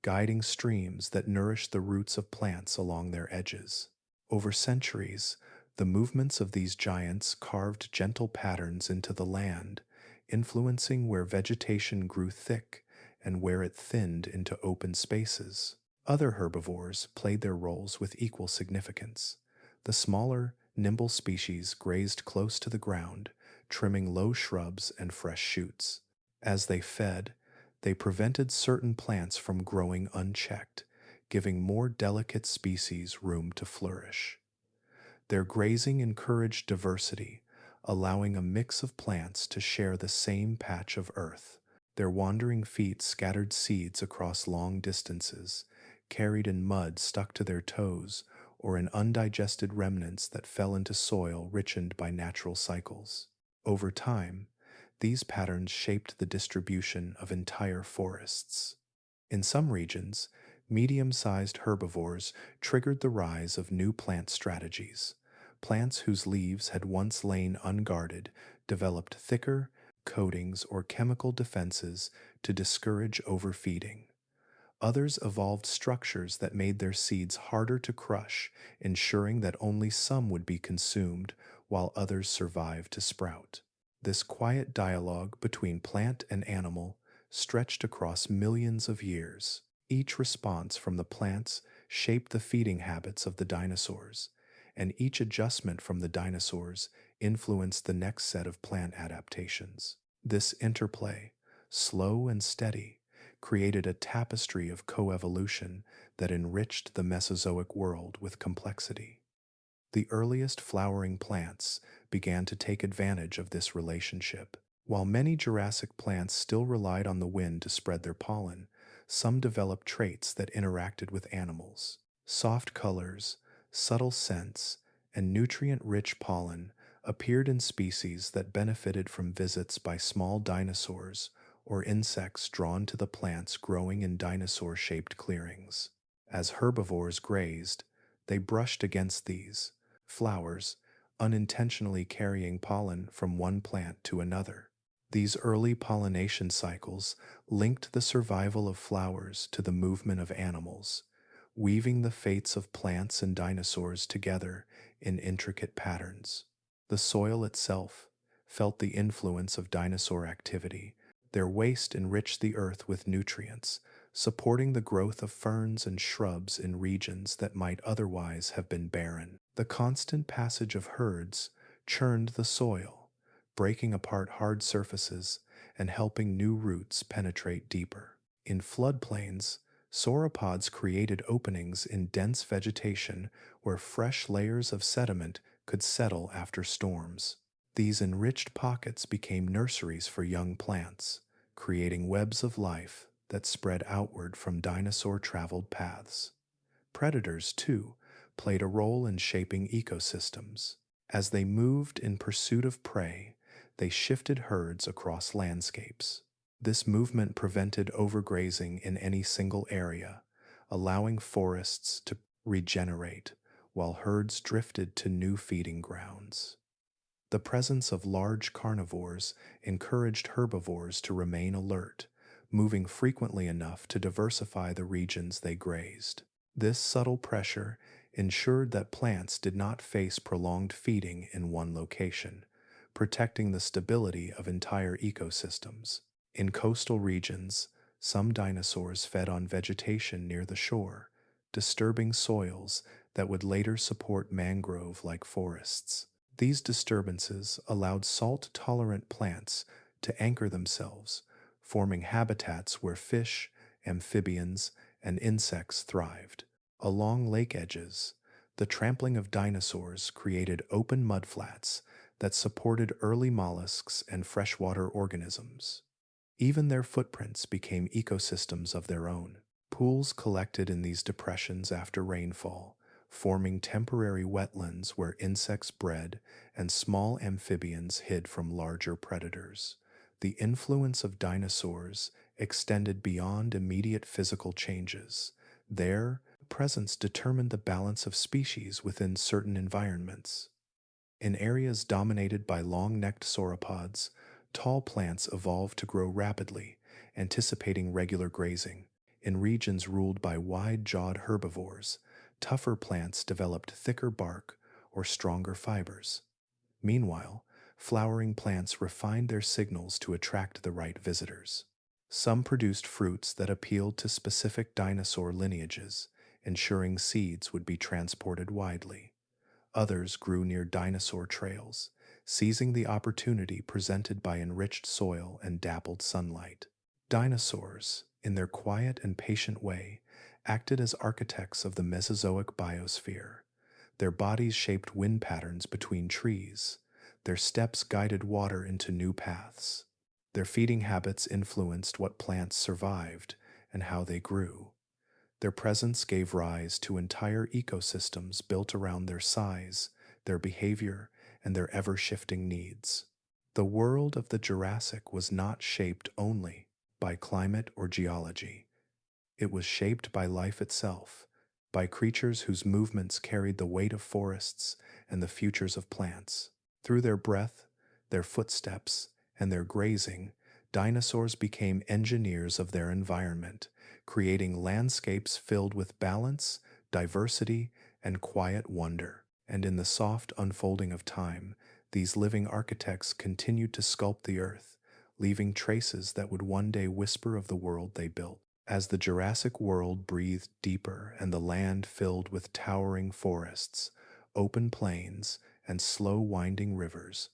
guiding streams that nourished the roots of plants along their edges. Over centuries, the movements of these giants carved gentle patterns into the land, influencing where vegetation grew thick and where it thinned into open spaces. Other herbivores played their roles with equal significance. The smaller, nimble species grazed close to the ground, trimming low shrubs and fresh shoots. As they fed, they prevented certain plants from growing unchecked, giving more delicate species room to flourish. Their grazing encouraged diversity, allowing a mix of plants to share the same patch of earth. Their wandering feet scattered seeds across long distances, carried in mud stuck to their toes, or in undigested remnants that fell into soil richened by natural cycles. Over time, these patterns shaped the distribution of entire forests. In some regions, medium-sized herbivores triggered the rise of new plant strategies. Plants whose leaves had once lain unguarded developed thicker coatings or chemical defenses to discourage overfeeding. Others evolved structures that made their seeds harder to crush, ensuring that only some would be consumed while others survived to sprout. This quiet dialogue between plant and animal stretched across millions of years. Each response from the plants shaped the feeding habits of the dinosaurs, and each adjustment from the dinosaurs influenced the next set of plant adaptations. This interplay, slow and steady, created a tapestry of coevolution that enriched the Mesozoic world with complexity. The earliest flowering plants began to take advantage of this relationship. While many Jurassic plants still relied on the wind to spread their pollen, some developed traits that interacted with animals. Soft colors, subtle scents, and nutrient-rich pollen appeared in species that benefited from visits by small dinosaurs or insects drawn to the plants growing in dinosaur-shaped clearings. As herbivores grazed, they brushed against these flowers, unintentionally carrying pollen from one plant to another. These early pollination cycles linked the survival of flowers to the movement of animals, weaving the fates of plants and dinosaurs together in intricate patterns. The soil itself felt the influence of dinosaur activity. Their waste enriched the earth with nutrients, supporting the growth of ferns and shrubs in regions that might otherwise have been barren. The constant passage of herds churned the soil, breaking apart hard surfaces and helping new roots penetrate deeper. In floodplains, sorapods created openings in dense vegetation where fresh layers of sediment could settle after storms. These enriched pockets became nurseries for young plants, creating webs of life that spread outward from dinosaur-traveled paths. Predators, too, played a role in shaping ecosystems. As they moved in pursuit of prey, they shifted herds across landscapes. This movement prevented overgrazing in any single area, allowing forests to regenerate while herds drifted to new feeding grounds. The presence of large carnivores encouraged herbivores to remain alert, moving frequently enough to diversify the regions they grazed. This subtle pressure ensured that plants did not face prolonged feeding in one location, protecting the stability of entire ecosystems. In coastal regions, some dinosaurs fed on vegetation near the shore, disturbing soils that would later support mangrove-like forests. These disturbances allowed salt-tolerant plants to anchor themselves, forming habitats where fish, amphibians, and insects thrived. Along lake edges, the trampling of dinosaurs created open mudflats that supported early mollusks and freshwater organisms. Even their footprints became ecosystems of their own. Pools collected in these depressions after rainfall, forming temporary wetlands where insects bred and small amphibians hid from larger predators. The influence of dinosaurs extended beyond immediate physical changes. Their presence determined the balance of species within certain environments. In areas dominated by long-necked sauropods, tall plants evolved to grow rapidly, anticipating regular grazing. In regions ruled by wide-jawed herbivores, tougher plants developed thicker bark or stronger fibers. Meanwhile, flowering plants refined their signals to attract the right visitors. Some produced fruits that appealed to specific dinosaur lineages, ensuring seeds would be transported widely. Others grew near dinosaur trails, seizing the opportunity presented by enriched soil and dappled sunlight. Dinosaurs, in their quiet and patient way, acted as architects of the Mesozoic biosphere. Their bodies shaped wind patterns between trees. Their steps guided water into new paths. Their feeding habits influenced what plants survived and how they grew. Their presence gave rise to entire ecosystems built around their size, their behavior, and their ever-shifting needs. The world of the Jurassic was not shaped only by climate or geology. It was shaped by life itself, by creatures whose movements carried the weight of forests and the futures of plants. Through their breath, their footsteps, and their grazing, dinosaurs became engineers of their environment, creating landscapes filled with balance, diversity, and quiet wonder. And in the soft unfolding of time, these living architects continued to sculpt the earth, leaving traces that would one day whisper of the world they built. As the Jurassic world breathed deeper and the land filled with towering forests, open plains, and slow winding rivers,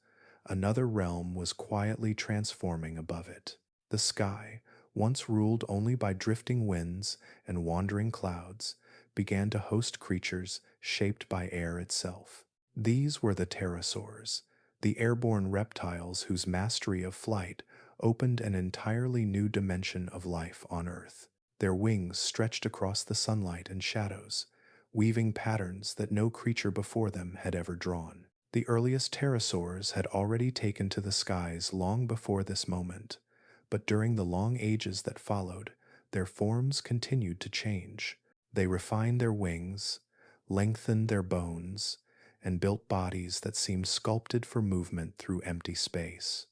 another realm was quietly transforming above it. The sky, once ruled only by drifting winds and wandering clouds, began to host creatures shaped by air itself. These were the pterosaurs, the airborne reptiles whose mastery of flight opened an entirely new dimension of life on Earth. Their wings stretched across the sunlight and shadows, weaving patterns that no creature before them had ever drawn. The earliest pterosaurs had already taken to the skies long before this moment, but during the long ages that followed, their forms continued to change. They refined their wings, lengthened their bones, and built bodies that seemed sculpted for movement through empty space.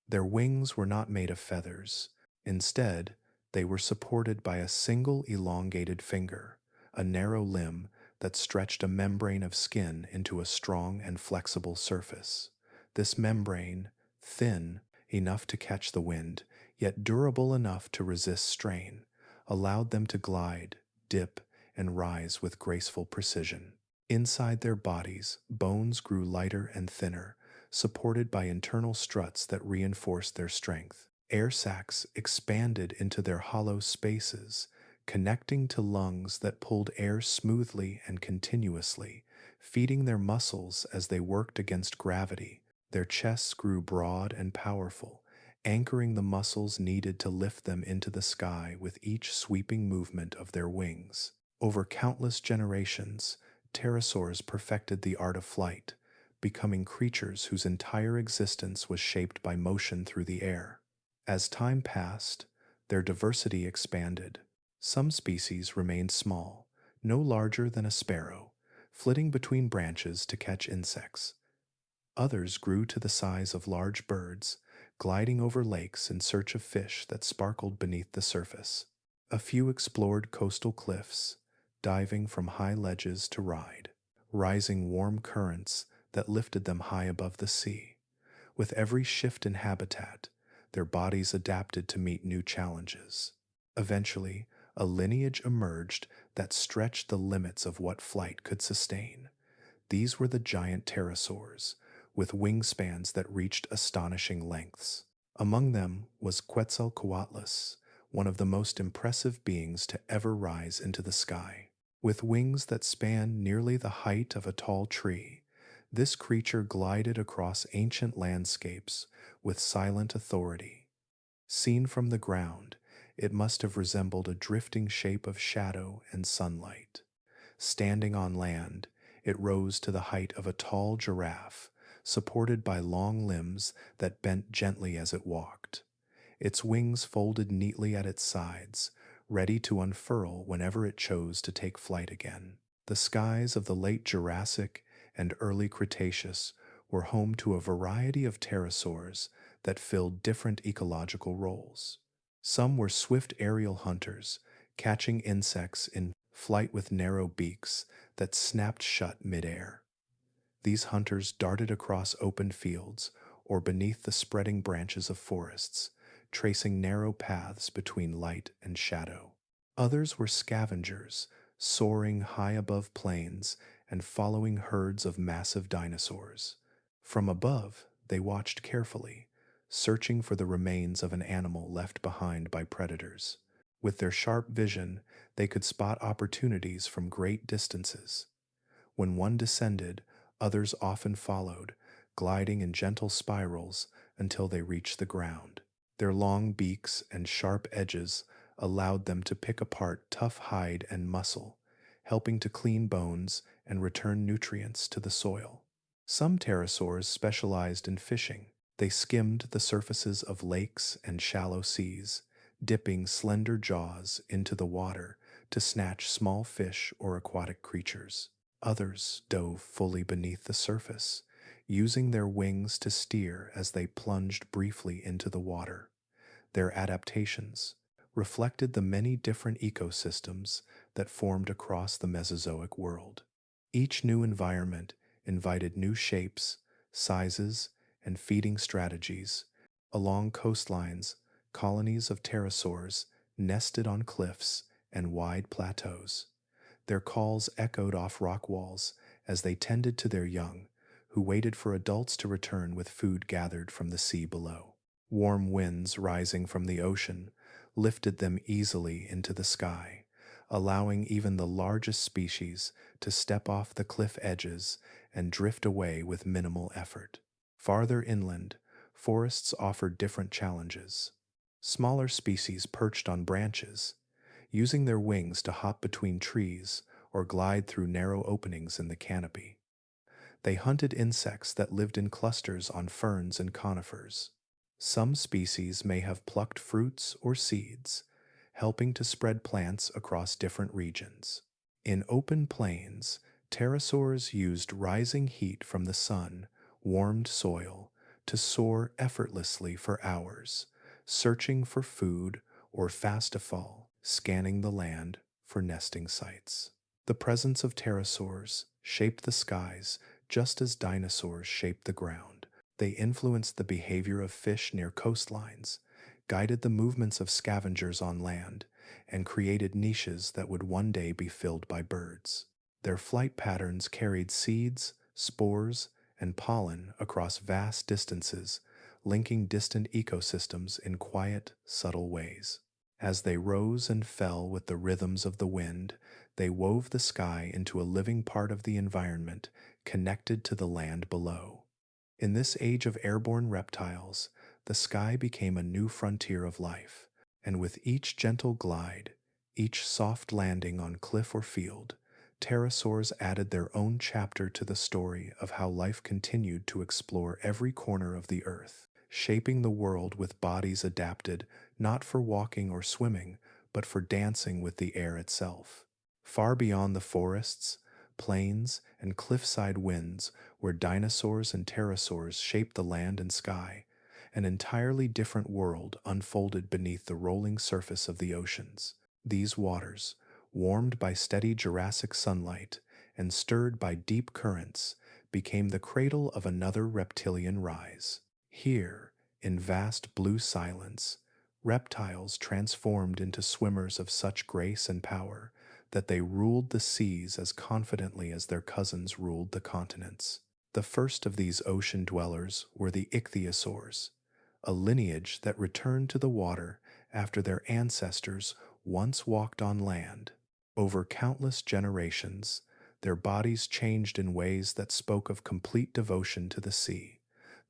Their wings were not made of feathers. Instead, they were supported by a single elongated finger, a narrow limb that stretched a membrane of skin into a strong and flexible surface. This membrane, thin enough to catch the wind, yet durable enough to resist strain, allowed them to glide, dip, and rise with graceful precision. Inside their bodies, bones grew lighter and thinner, supported by internal struts that reinforced their strength. Air sacs expanded into their hollow spaces, connecting to lungs that pulled air smoothly and continuously, feeding their muscles as they worked against gravity. Their chests grew broad and powerful, anchoring the muscles needed to lift them into the sky with each sweeping movement of their wings. Over countless generations, pterosaurs perfected the art of flight, becoming creatures whose entire existence was shaped by motion through the air. As time passed, their diversity expanded. Some species remained small, no larger than a sparrow, flitting between branches to catch insects. Others grew to the size of large birds, gliding over lakes in search of fish that sparkled beneath the surface. A few explored coastal cliffs, diving from high ledges to rising warm currents that lifted them high above the sea. With every shift in habitat, their bodies adapted to meet new challenges. Eventually, a lineage emerged that stretched the limits of what flight could sustain. These were the giant pterosaurs, with wingspans that reached astonishing lengths. Among them was Quetzalcoatlus, one of the most impressive beings to ever rise into the sky. With wings that spanned nearly the height of a tall tree, this creature glided across ancient landscapes with silent authority. Seen from the ground, it must have resembled a drifting shape of shadow and sunlight. Standing on land, it rose to the height of a tall giraffe, supported by long limbs that bent gently as it walked. Its wings folded neatly at its sides, ready to unfurl whenever it chose to take flight again. The skies of the late Jurassic and early Cretaceous were home to a variety of pterosaurs that filled different ecological roles. Some were swift aerial hunters, catching insects in flight with narrow beaks that snapped shut midair. These hunters darted across open fields or beneath the spreading branches of forests, tracing narrow paths between light and shadow. Others were scavengers, soaring high above plains and following herds of massive dinosaurs. From above, they watched carefully, searching for the remains of an animal left behind by predators. With their sharp vision, they could spot opportunities from great distances. When one descended, others often followed, gliding in gentle spirals until they reached the ground. Their long beaks and sharp edges allowed them to pick apart tough hide and muscle, helping to clean bones and return nutrients to the soil. Some pterosaurs specialized in fishing. They skimmed the surfaces of lakes and shallow seas, dipping slender jaws into the water to snatch small fish or aquatic creatures. Others dove fully beneath the surface, using their wings to steer as they plunged briefly into the water. Their adaptations reflected the many different ecosystems that formed across the Mesozoic world. Each new environment invited new shapes, sizes, and feeding strategies. Along coastlines, colonies of pterosaurs nested on cliffs and wide plateaus. Their calls echoed off rock walls as they tended to their young, who waited for adults to return with food gathered from the sea below. Warm winds rising from the ocean lifted them easily into the sky, allowing even the largest species to step off the cliff edges and drift away with minimal effort. Farther inland, forests offered different challenges. Smaller species perched on branches, using their wings to hop between trees or glide through narrow openings in the canopy. They hunted insects that lived in clusters on ferns and conifers. Some species may have plucked fruits or seeds, helping to spread plants across different regions. In open plains, pterosaurs used rising heat from the sun, warmed soil, to soar effortlessly for hours, searching for food or fast to fall, scanning the land for nesting sites. The presence of pterosaurs shaped the skies just as dinosaurs shaped the ground. They influenced the behavior of fish near coastlines, guided the movements of scavengers on land, and created niches that would one day be filled by birds. Their flight patterns carried seeds, spores, and pollen across vast distances, linking distant ecosystems in quiet, subtle ways. As they rose and fell with the rhythms of the wind, they wove the sky into a living part of the environment, connected to the land below. In this age of airborne reptiles, the sky became a new frontier of life, and with each gentle glide, each soft landing on cliff or field, pterosaurs added their own chapter to the story of how life continued to explore every corner of the earth, shaping the world with bodies adapted not for walking or swimming, but for dancing with the air itself. Far beyond the forests, plains, and cliffside winds, where dinosaurs and pterosaurs shaped the land and sky, an entirely different world unfolded beneath the rolling surface of the oceans. These waters, warmed by steady Jurassic sunlight and stirred by deep currents, became the cradle of another reptilian rise. Here, in vast blue silence, reptiles transformed into swimmers of such grace and power that they ruled the seas as confidently as their cousins ruled the continents. The first of these ocean dwellers were the ichthyosaurs, a lineage that returned to the water after their ancestors once walked on land. Over countless generations, their bodies changed in ways that spoke of complete devotion to the sea.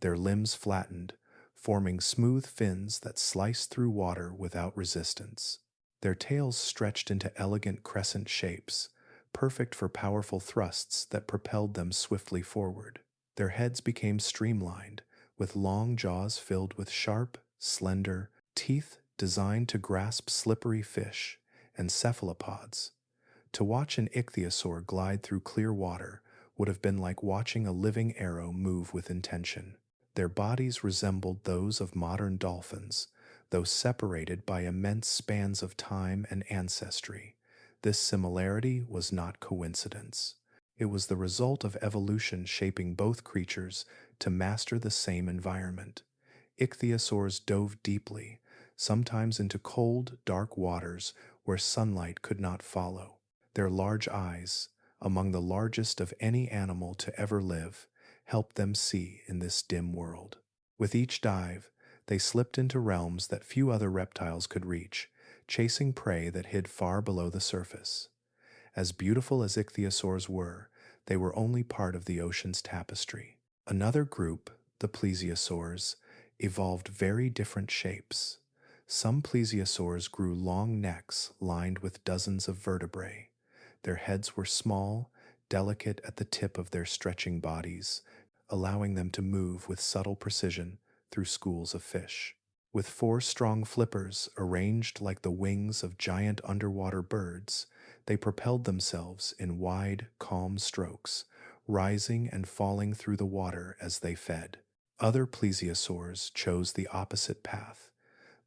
Their limbs flattened, forming smooth fins that sliced through water without resistance. Their tails stretched into elegant crescent shapes, perfect for powerful thrusts that propelled them swiftly forward. Their heads became streamlined, with long jaws filled with sharp, slender teeth designed to grasp slippery fish, and cephalopods. To watch an ichthyosaur glide through clear water would have been like watching a living arrow move with intention. Their bodies resembled those of modern dolphins, though separated by immense spans of time and ancestry. This similarity was not coincidence. It was the result of evolution shaping both creatures to master the same environment. Ichthyosaurs dove deeply, sometimes into cold, dark waters where sunlight could not follow. Their large eyes, among the largest of any animal to ever live, helped them see in this dim world. With each dive, they slipped into realms that few other reptiles could reach, chasing prey that hid far below the surface. As beautiful as ichthyosaurs were, they were only part of the ocean's tapestry. Another group, the plesiosaurs, evolved very different shapes. Some plesiosaurs grew long necks lined with dozens of vertebrae. Their heads were small, delicate at the tip of their stretching bodies, allowing them to move with subtle precision through schools of fish. With four strong flippers arranged like the wings of giant underwater birds, they propelled themselves in wide, calm strokes, rising and falling through the water as they fed. Other plesiosaurs chose the opposite path.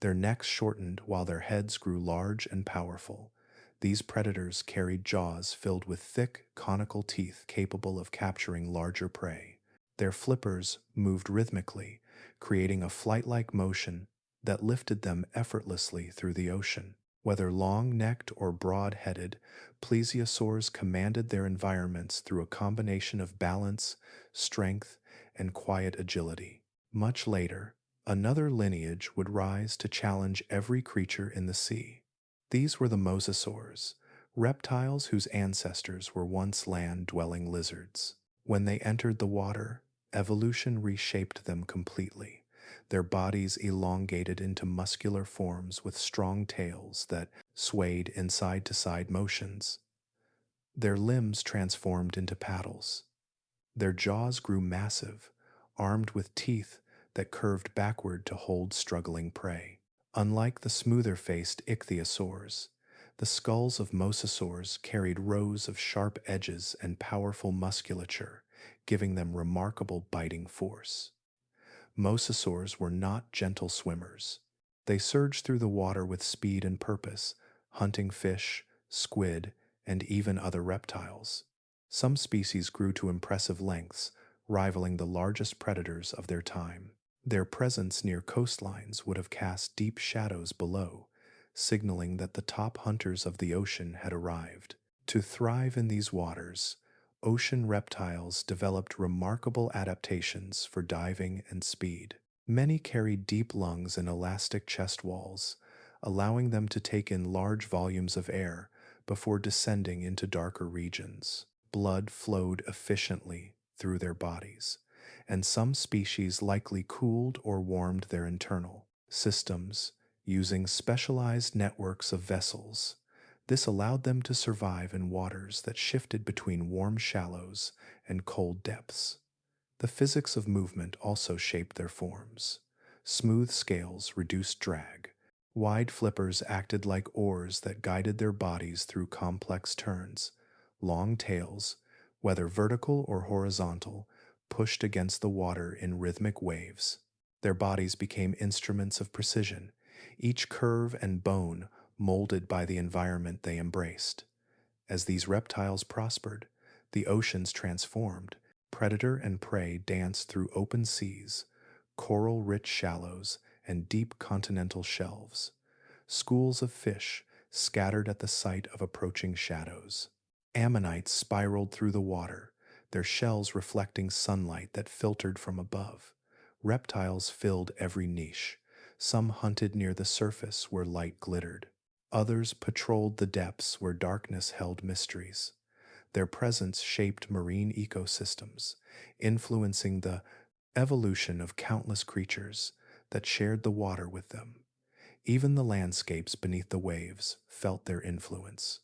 Their necks shortened while their heads grew large and powerful. These predators carried jaws filled with thick, conical teeth capable of capturing larger prey. Their flippers moved rhythmically, creating a flight-like motion that lifted them effortlessly through the ocean. Whether long-necked or broad-headed, plesiosaurs commanded their environments through a combination of balance, strength, and quiet agility. Much later, another lineage would rise to challenge every creature in the sea. These were the mosasaurs, reptiles whose ancestors were once land-dwelling lizards. When they entered the water, evolution reshaped them completely. Their bodies elongated into muscular forms with strong tails that swayed in side-to-side motions. Their limbs transformed into paddles. Their jaws grew massive, armed with teeth that curved backward to hold struggling prey. Unlike the smoother-faced ichthyosaurs, the skulls of mosasaurs carried rows of sharp edges and powerful musculature, giving them remarkable biting force. Mosasaurs were not gentle swimmers. They surged through the water with speed and purpose, hunting fish, squid, and even other reptiles. Some species grew to impressive lengths, rivaling the largest predators of their time. Their presence near coastlines would have cast deep shadows below, signaling that the top hunters of the ocean had arrived. To thrive in these waters, ocean reptiles developed remarkable adaptations for diving and speed. Many carried deep lungs and elastic chest walls, allowing them to take in large volumes of air before descending into darker regions. Blood flowed efficiently through their bodies, and some species likely cooled or warmed their internal systems using specialized networks of vessels. This allowed them to survive in waters that shifted between warm shallows and cold depths. The physics of movement also shaped their forms. Smooth scales reduced drag. Wide flippers acted like oars that guided their bodies through complex turns. Long tails, whether vertical or horizontal, pushed against the water in rhythmic waves. Their bodies became instruments of precision, each curve and bone molded by the environment they embraced. As these reptiles prospered, the oceans transformed. Predator and prey danced through open seas, coral-rich shallows, and deep continental shelves. Schools of fish scattered at the sight of approaching shadows. Ammonites spiraled through the water, their shells reflecting sunlight that filtered from above. Reptiles filled every niche. Some hunted near the surface where light glittered. Others patrolled the depths where darkness held mysteries. Their presence shaped marine ecosystems, influencing the evolution of countless creatures that shared the water with them. Even the landscapes beneath the waves felt their influence.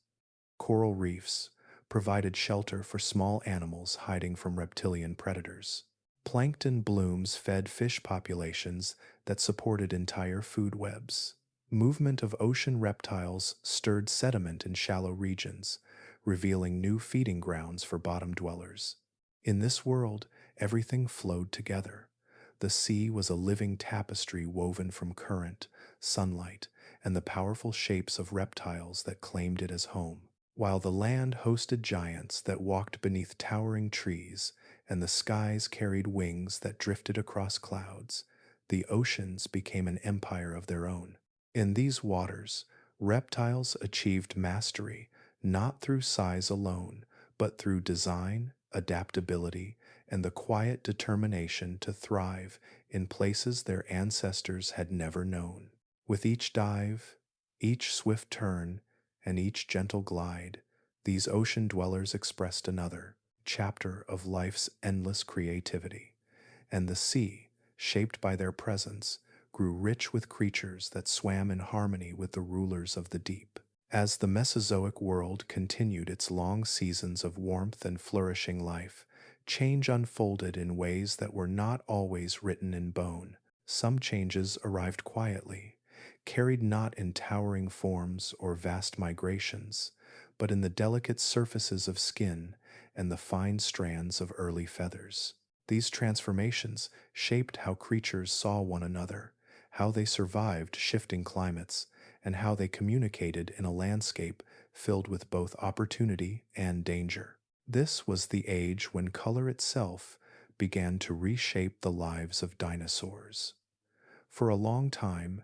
Coral reefs provided shelter for small animals hiding from reptilian predators. Plankton blooms fed fish populations that supported entire food webs. Movement of ocean reptiles stirred sediment in shallow regions, revealing new feeding grounds for bottom dwellers. In this world, everything flowed together. The sea was a living tapestry woven from current, sunlight, and the powerful shapes of reptiles that claimed it as home, while the land hosted giants that walked beneath towering trees, and the skies carried wings that drifted across clouds. The oceans became an empire of their own. In these waters, reptiles achieved mastery not through size alone, but through design, adaptability, and the quiet determination to thrive in places their ancestors had never known. With each dive, each swift turn, and each gentle glide, these ocean dwellers expressed another chapter of life's endless creativity, and the sea, shaped by their presence, grew rich with creatures that swam in harmony with the rulers of the deep. As the Mesozoic world continued its long seasons of warmth and flourishing life, change unfolded in ways that were not always written in bone. Some changes arrived quietly, carried not in towering forms or vast migrations, but in the delicate surfaces of skin and the fine strands of early feathers. These transformations shaped how creatures saw one another, how they survived shifting climates, and how they communicated in a landscape filled with both opportunity and danger. This was the age when color itself began to reshape the lives of dinosaurs. For a long time,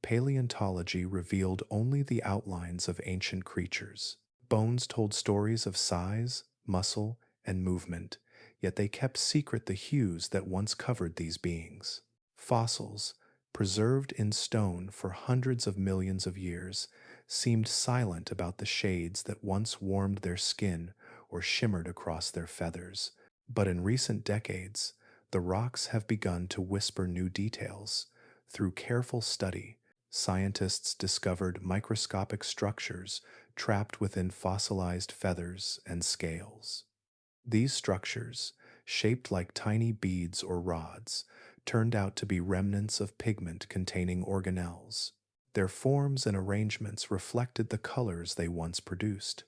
paleontology revealed only the outlines of ancient creatures. Bones told stories of size, muscle, and movement, yet they kept secret the hues that once covered these beings. Fossils, preserved in stone for hundreds of millions of years, seemed silent about the shades that once warmed their skin or shimmered across their feathers. But in recent decades, the rocks have begun to whisper new details. Through careful study, Scientists discovered microscopic structures trapped within fossilized feathers and scales. These structures, shaped like tiny beads or rods, turned out to be remnants of pigment containing organelles. Their forms and arrangements reflected the colors they once produced.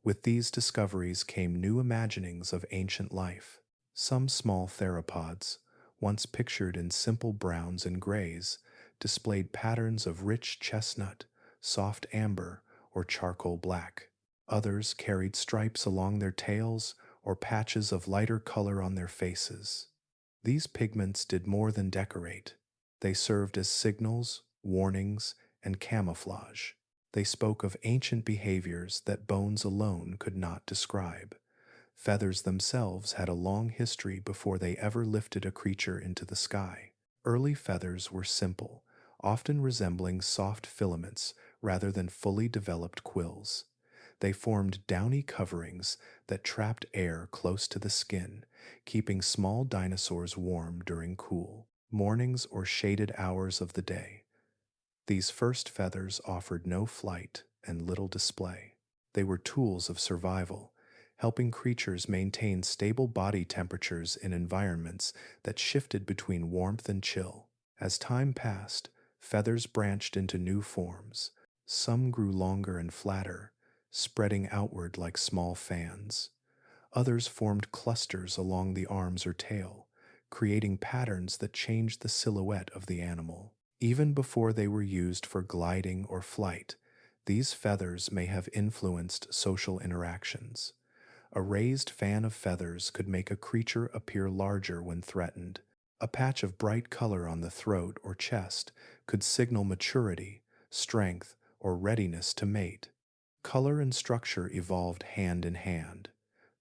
With these discoveries came new imaginings of ancient life. Some small theropods, once pictured in simple browns and grays, displayed patterns of rich chestnut, soft amber, or charcoal black. Others carried stripes along their tails or patches of lighter color on their faces. These pigments did more than decorate. They served as signals, warnings, and camouflage. They spoke of ancient behaviors that bones alone could not describe. Feathers themselves had a long history before they ever lifted a creature into the sky. Early feathers were simple, often resembling soft filaments rather than fully developed quills. They formed downy coverings that trapped air close to the skin, keeping small dinosaurs warm during cool mornings or shaded hours of the day. These first feathers offered no flight and little display. They were tools of survival, helping creatures maintain stable body temperatures in environments that shifted between warmth and chill. As time passed, feathers branched into new forms. Some grew longer and flatter, spreading outward like small fans. Others formed clusters along the arms or tail, creating patterns that changed the silhouette of the animal. Even before they were used for gliding or flight, these feathers may have influenced social interactions. A raised fan of feathers could make a creature appear larger when threatened. A patch of bright color on the throat or chest could signal maturity, strength, or readiness to mate. Color and structure evolved hand in hand.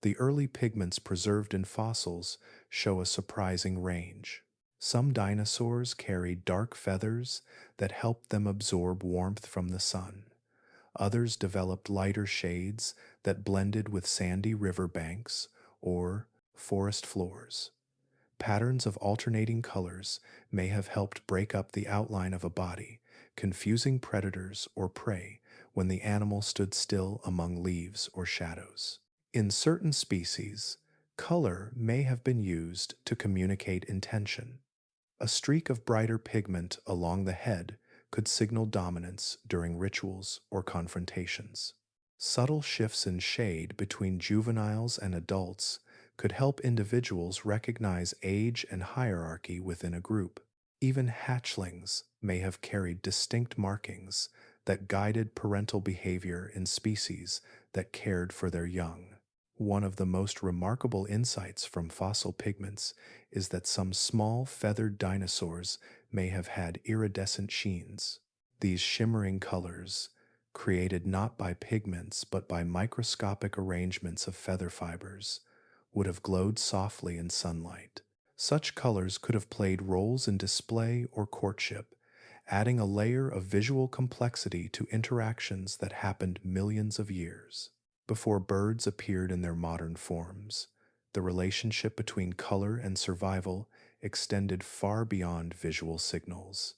The early pigments preserved in fossils show a surprising range. Some dinosaurs carried dark feathers that helped them absorb warmth from the sun. Others developed lighter shades that blended with sandy river banks or forest floors. Patterns of alternating colors may have helped break up the outline of a body, confusing predators or prey when the animal stood still among leaves or shadows. In certain species, color may have been used to communicate intention. A streak of brighter pigment along the head could signal dominance during rituals or confrontations. Subtle shifts in shade between juveniles and adults could help individuals recognize age and hierarchy within a group. Even hatchlings may have carried distinct markings that guided parental behavior in species that cared for their young. One of the most remarkable insights from fossil pigments is that some small feathered dinosaurs may have had iridescent sheens. These shimmering colors, created not by pigments but by microscopic arrangements of feather fibers, would have glowed softly in sunlight. Such colors could have played roles in display or courtship, adding a layer of visual complexity to interactions that happened millions of years before birds appeared in their modern forms. The relationship between color and survival extended far beyond visual signals.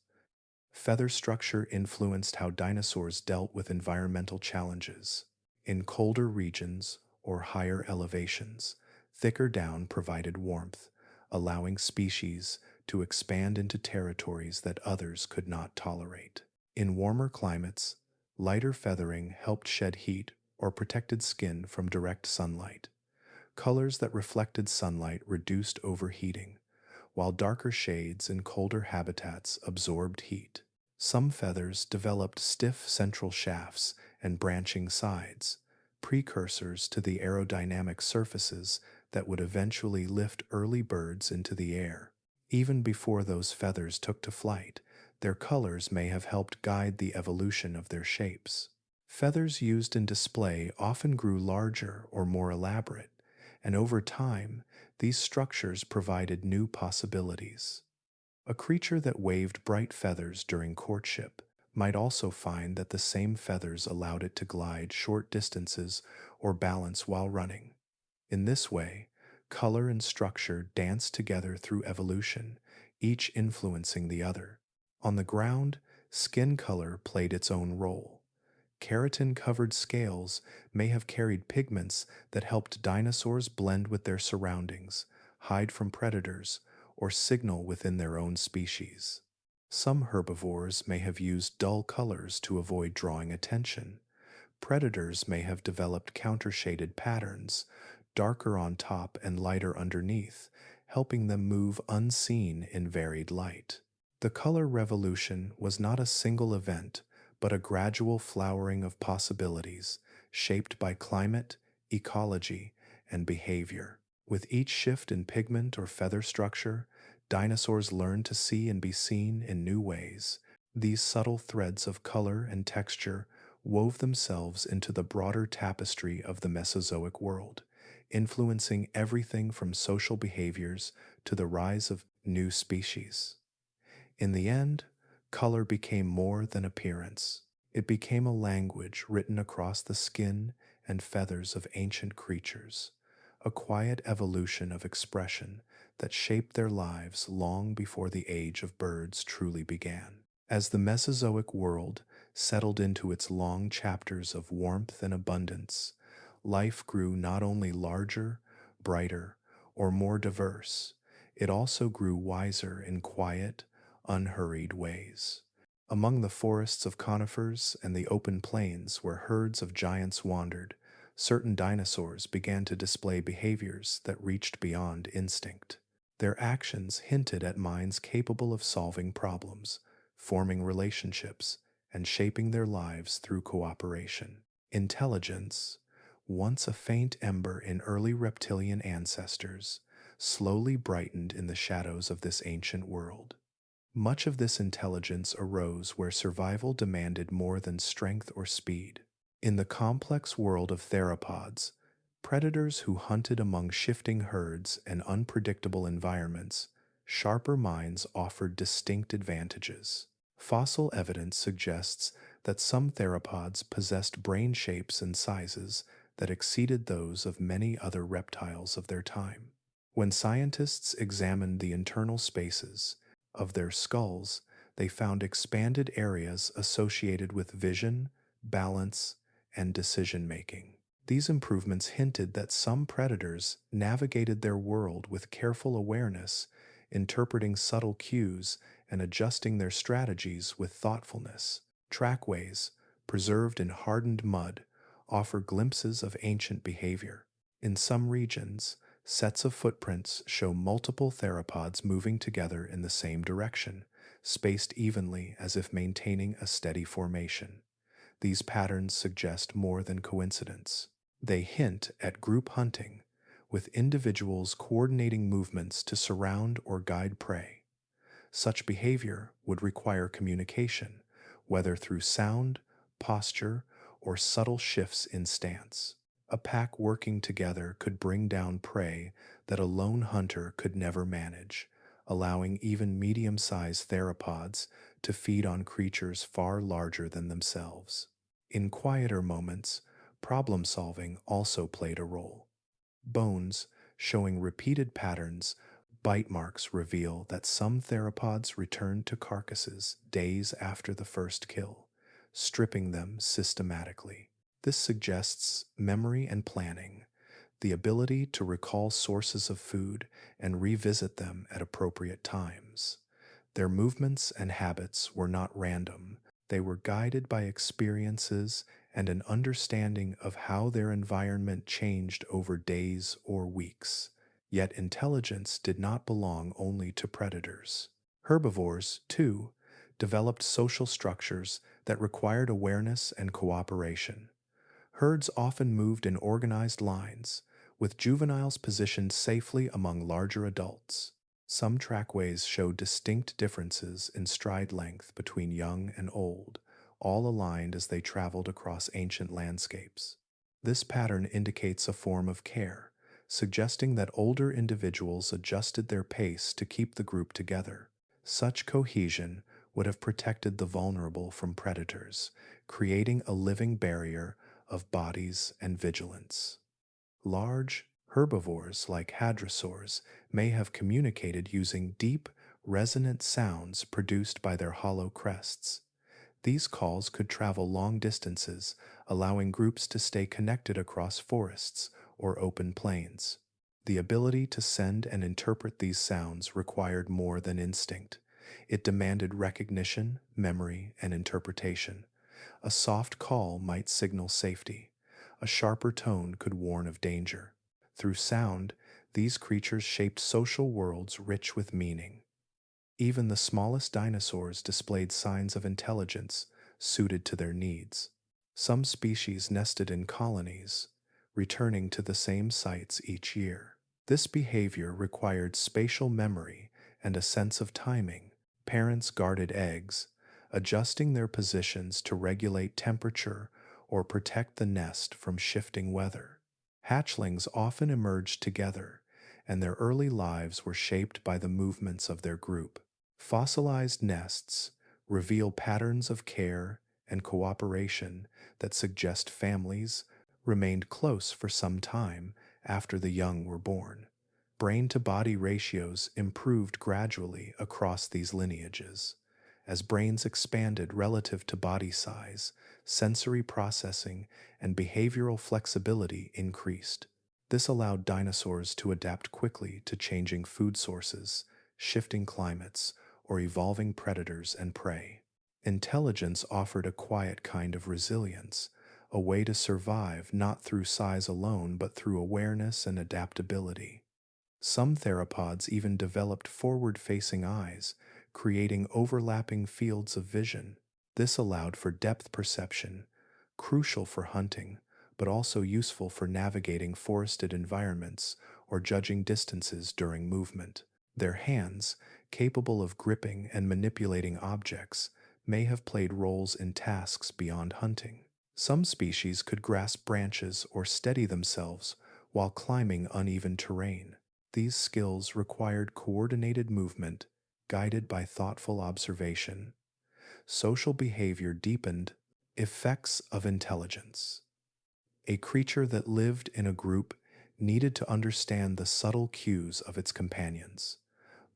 Feather structure influenced how dinosaurs dealt with environmental challenges. In colder regions or higher elevations, thicker down provided warmth, allowing species to expand into territories that others could not tolerate. In warmer climates, lighter feathering helped shed heat or protected skin from direct sunlight. Colors that reflected sunlight reduced overheating, while darker shades in colder habitats absorbed heat. Some feathers developed stiff central shafts and branching sides, precursors to the aerodynamic surfaces that would eventually lift early birds into the air. Even before those feathers took to flight, their colors may have helped guide the evolution of their shapes. Feathers used in display often grew larger or more elaborate, and over time, these structures provided new possibilities. A creature that waved bright feathers during courtship might also find that the same feathers allowed it to glide short distances or balance while running. In this way, color and structure danced together through evolution, each influencing the other. On the ground, Skin color played its own role. Keratin-covered scales may have carried pigments that helped dinosaurs blend with their surroundings, hide from predators, or signal within their own species. Some herbivores may have used dull colors to avoid drawing attention. Predators may have developed counter-shaded patterns, darker on top and lighter underneath, helping them move unseen in varied light. The color revolution was not a single event, but a gradual flowering of possibilities, shaped by climate, ecology, and behavior. With each shift in pigment or feather structure, dinosaurs learned to see and be seen in new ways. These subtle threads of color and texture wove themselves into the broader tapestry of the Mesozoic world, influencing everything from social behaviors to the rise of new species. In the end, color became more than appearance. It became a language written across the skin and feathers of ancient creatures, a quiet evolution of expression that shaped their lives long before the age of birds truly began. As the Mesozoic world settled into its long chapters of warmth and abundance, life grew not only larger, brighter, or more diverse, it also grew wiser in quiet, unhurried ways. Among the forests of conifers and the open plains where herds of giants wandered, certain dinosaurs began to display behaviors that reached beyond instinct. Their actions hinted at minds capable of solving problems, forming relationships, and shaping their lives through cooperation. Intelligence, once a faint ember in early reptilian ancestors, slowly brightened in the shadows of this ancient world. Much of this intelligence arose where survival demanded more than strength or speed. In the complex world of theropods, predators who hunted among shifting herds and unpredictable environments, sharper minds offered distinct advantages. Fossil evidence suggests that some theropods possessed brain shapes and sizes that exceeded those of many other reptiles of their time. When scientists examined the internal spaces of their skulls, they found expanded areas associated with vision, balance, and decision-making. These improvements hinted that some predators navigated their world with careful awareness, interpreting subtle cues and adjusting their strategies with thoughtfulness. Trackways, preserved in hardened mud, offer glimpses of ancient behavior. In some regions, sets of footprints show multiple theropods moving together in the same direction, spaced evenly as if maintaining a steady formation. These patterns suggest more than coincidence. They hint at group hunting, with individuals coordinating movements to surround or guide prey. Such behavior would require communication, whether through sound, posture, or subtle shifts in stance. A pack working together could bring down prey that a lone hunter could never manage, allowing even medium-sized theropods to feed on creatures far larger than themselves. In quieter moments, problem-solving also played a role. Bones, showing repeated patterns, bite marks reveal that some theropods returned to carcasses days after the first kill, stripping them systematically. This suggests memory and planning, the ability to recall sources of food and revisit them at appropriate times. Their movements and habits were not random. They were guided by experiences and an understanding of how their environment changed over days or weeks. Yet intelligence did not belong only to predators. Herbivores, too, developed social structures that required awareness and cooperation. Herds often moved in organized lines, with juveniles positioned safely among larger adults. Some trackways show distinct differences in stride length between young and old, all aligned as they traveled across ancient landscapes. This pattern indicates a form of care, suggesting that older individuals adjusted their pace to keep the group together. Such cohesion would have protected the vulnerable from predators, creating a living barrier of bodies and vigilance. Large herbivores like hadrosaurs may have communicated using deep, resonant sounds produced by their hollow crests. These calls could travel long distances, allowing groups to stay connected across forests or open plains. The ability to send and interpret these sounds required more than instinct. It demanded recognition, memory, and interpretation. A soft call might signal safety. A sharper tone could warn of danger. Through sound, these creatures shaped social worlds rich with meaning. Even the smallest dinosaurs displayed signs of intelligence suited to their needs. Some species nested in colonies, returning to the same sites each year. This behavior required spatial memory and a sense of timing. Parents guarded eggs, adjusting their positions to regulate temperature or protect the nest from shifting weather. Hatchlings often emerged together, and their early lives were shaped by the movements of their group. Fossilized nests reveal patterns of care and cooperation that suggest families remained close for some time after the young were born. Brain to body ratios improved gradually across these lineages. As brains expanded relative to body size, sensory processing and behavioral flexibility increased. This allowed dinosaurs to adapt quickly to changing food sources, shifting climates, or evolving predators and prey. Intelligence offered a quiet kind of resilience, a way to survive not through size alone but through awareness and adaptability. Some theropods even developed forward-facing eyes, creating overlapping fields of vision. This allowed for depth perception, crucial for hunting, but also useful for navigating forested environments or judging distances during movement. Their hands, capable of gripping and manipulating objects, may have played roles in tasks beyond hunting. Some species could grasp branches or steady themselves while climbing uneven terrain. These skills required coordinated movement, guided by thoughtful observation. Social behavior deepened effects of intelligence. A creature that lived in a group needed to understand the subtle cues of its companions.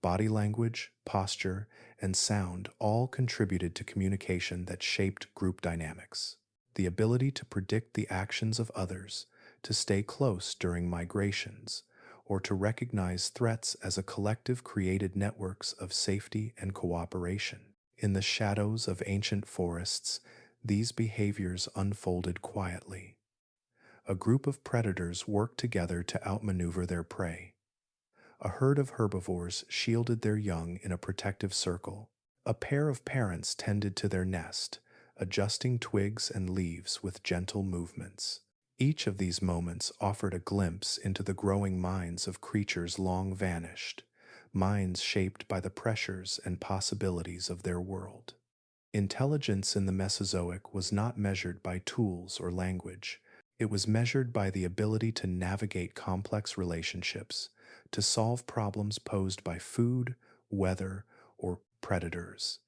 Body language, posture, and sound all contributed to communication that shaped group dynamics. The ability to predict the actions of others, to stay close during migrations, or to recognize threats as a collective created networks of safety and cooperation. In the shadows of ancient forests, these behaviors unfolded quietly. A group of predators worked together to outmaneuver their prey. A herd of herbivores shielded their young in a protective circle. A pair of parents tended to their nest, adjusting twigs and leaves with gentle movements. Each of these moments offered a glimpse into the growing minds of creatures long vanished, minds shaped by the pressures and possibilities of their world. Intelligence in the Mesozoic was not measured by tools or language. It was measured by the ability to navigate complex relationships, to solve problems posed by food, weather, or predators,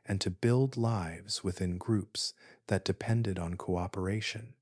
and to build lives within groups that depended on cooperation.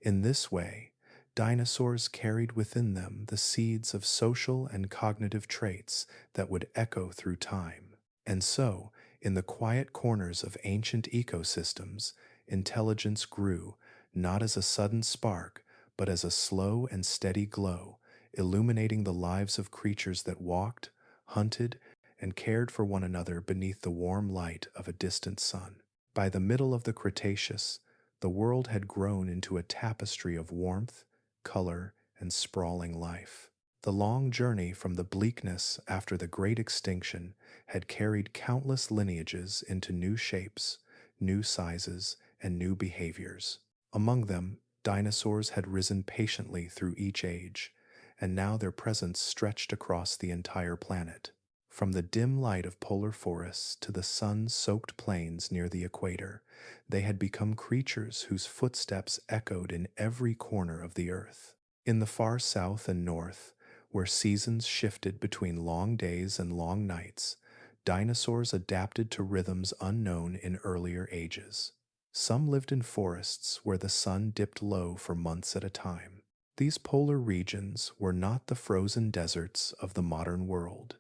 In this way, dinosaurs carried within them the seeds of social and cognitive traits that would echo through time. And so, in the quiet corners of ancient ecosystems, intelligence grew, not as a sudden spark, but as a slow and steady glow, illuminating the lives of creatures that walked, hunted, and cared for one another beneath the warm light of a distant sun. By the middle of the Cretaceous, the world had grown into a tapestry of warmth, color, and sprawling life. The long journey from the bleakness after the Great Extinction had carried countless lineages into new shapes, new sizes, and new behaviors. Among them, dinosaurs had risen patiently through each age, and now their presence stretched across the entire planet. From the dim light of polar forests to the sun-soaked plains near the equator, they had become creatures whose footsteps echoed in every corner of the earth. In the far south and north, where seasons shifted between long days and long nights, dinosaurs adapted to rhythms unknown in earlier ages. Some lived in forests where the sun dipped low for months at a time. These polar regions were not the frozen deserts of the modern world.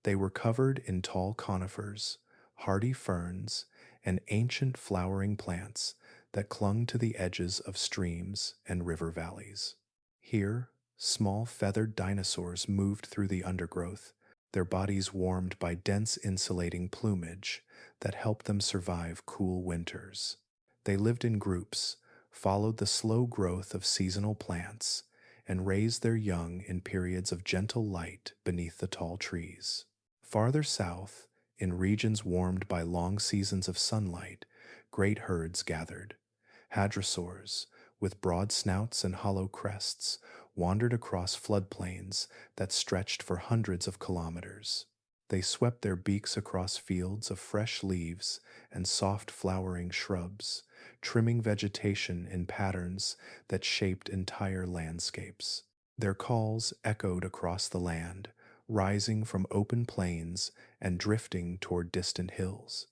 They were covered in tall conifers, hardy ferns, and ancient flowering plants that clung to the edges of streams and river valleys. Here, small feathered dinosaurs moved through the undergrowth, their bodies warmed by dense insulating plumage that helped them survive cool winters. They lived in groups, followed the slow growth of seasonal plants, and raised their young in periods of gentle light beneath the tall trees. Farther south, in regions warmed by long seasons of sunlight, great herds gathered. Hadrosaurs, with broad snouts and hollow crests, wandered across floodplains that stretched for hundreds of kilometers. They swept their beaks across fields of fresh leaves and soft flowering shrubs, trimming vegetation in patterns that shaped entire landscapes. Their calls echoed across the land, rising from open plains and drifting toward distant hills.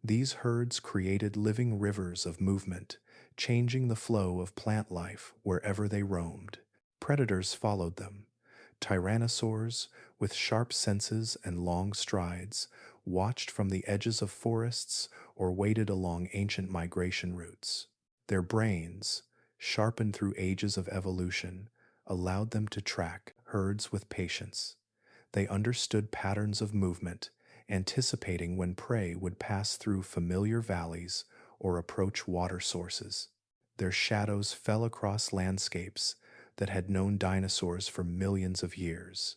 These herds created living rivers of movement, changing the flow of plant life wherever they roamed. Predators followed them. Tyrannosaurs, with sharp senses and long strides, watched from the edges of forests or waded along ancient migration routes. Their brains, sharpened through ages of evolution, allowed them to track herds with patience. They understood patterns of movement, anticipating when prey would pass through familiar valleys or approach water sources. Their shadows fell across landscapes that had known dinosaurs for millions of years.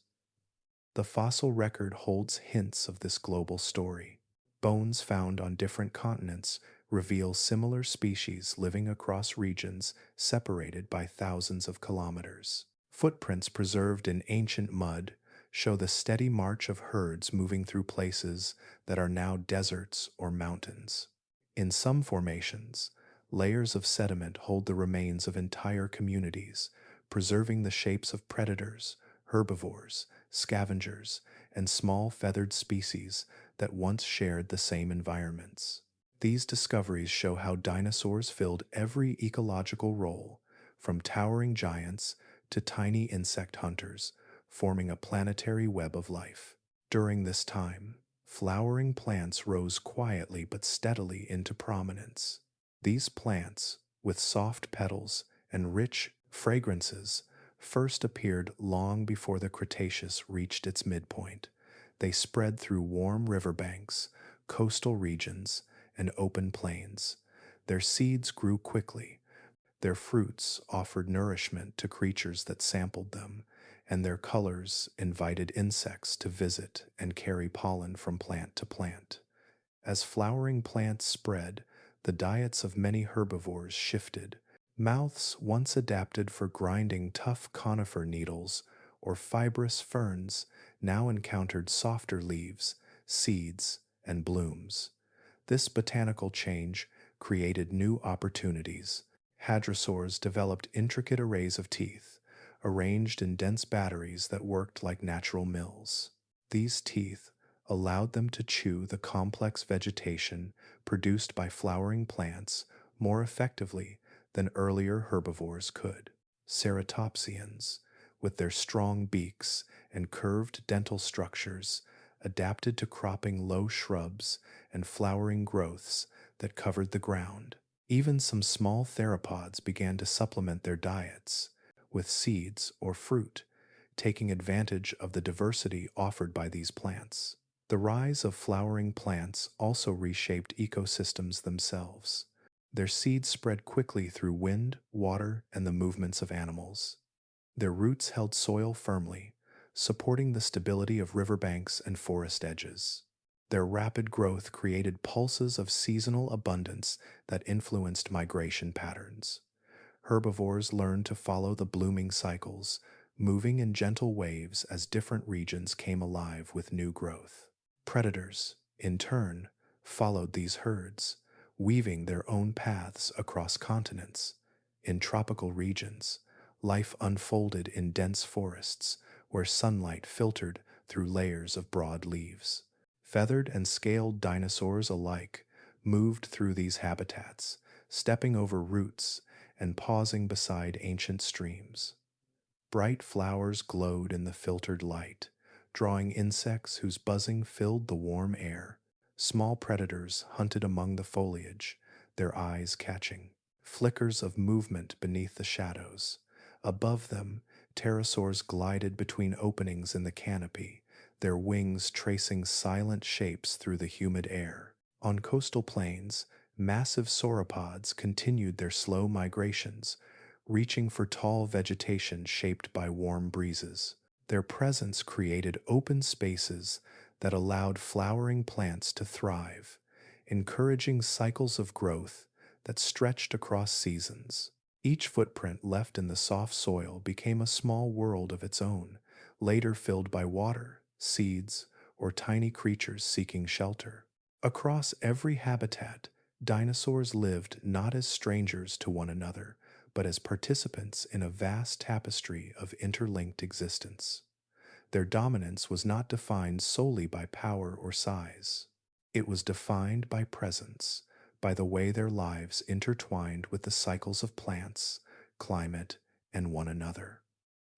The fossil record holds hints of this global story. Bones found on different continents reveal similar species living across regions separated by thousands of kilometers. Footprints preserved in ancient mud show the steady march of herds moving through places that are now deserts or mountains. In some formations, layers of sediment hold the remains of entire communities, preserving the shapes of predators, herbivores, scavengers, and small feathered species that once shared the same environments. These discoveries show how dinosaurs filled every ecological role, from towering giants to tiny insect hunters, forming a planetary web of life. During this time, flowering plants rose quietly but steadily into prominence. These plants, with soft petals and rich fragrances, first appeared long before the Cretaceous reached its midpoint. They spread through warm riverbanks, coastal regions, and open plains. Their seeds grew quickly. Their fruits offered nourishment to creatures that sampled them, and their colors invited insects to visit and carry pollen from plant to plant. As flowering plants spread, the diets of many herbivores shifted. Mouths once adapted for grinding tough conifer needles or fibrous ferns now encountered softer leaves, seeds, and blooms. This botanical change created new opportunities. Hadrosaurs developed intricate arrays of teeth, arranged in dense batteries that worked like natural mills. These teeth allowed them to chew the complex vegetation produced by flowering plants more effectively than earlier herbivores could. Ceratopsians, with their strong beaks and curved dental structures, adapted to cropping low shrubs and flowering growths that covered the ground. Even some small theropods began to supplement their diets with seeds or fruit, taking advantage of the diversity offered by these plants. The rise of flowering plants also reshaped ecosystems themselves. Their seeds spread quickly through wind, water, and the movements of animals. Their roots held soil firmly, supporting the stability of riverbanks and forest edges. Their rapid growth created pulses of seasonal abundance that influenced migration patterns. Herbivores learned to follow the blooming cycles, moving in gentle waves as different regions came alive with new growth. Predators, in turn, followed these herds, weaving their own paths across continents. In tropical regions, life unfolded in dense forests where sunlight filtered through layers of broad leaves. Feathered and scaled dinosaurs alike moved through these habitats, stepping over roots and pausing beside ancient streams. Bright flowers glowed in the filtered light, drawing insects whose buzzing filled the warm air. Small predators hunted among the foliage, their eyes catching flickers of movement beneath the shadows. Above them, pterosaurs glided between openings in the canopy, their wings tracing silent shapes through the humid air. On coastal plains, massive sauropods continued their slow migrations, reaching for tall vegetation shaped by warm breezes. Their presence created open spaces that allowed flowering plants to thrive, encouraging cycles of growth that stretched across seasons. Each footprint left in the soft soil became a small world of its own, later filled by water, seeds, or tiny creatures seeking shelter. Across every habitat, dinosaurs lived not as strangers to one another, but as participants in a vast tapestry of interlinked existence. Their dominance was not defined solely by power or size. It was defined by presence, by the way their lives intertwined with the cycles of plants, climate, and one another.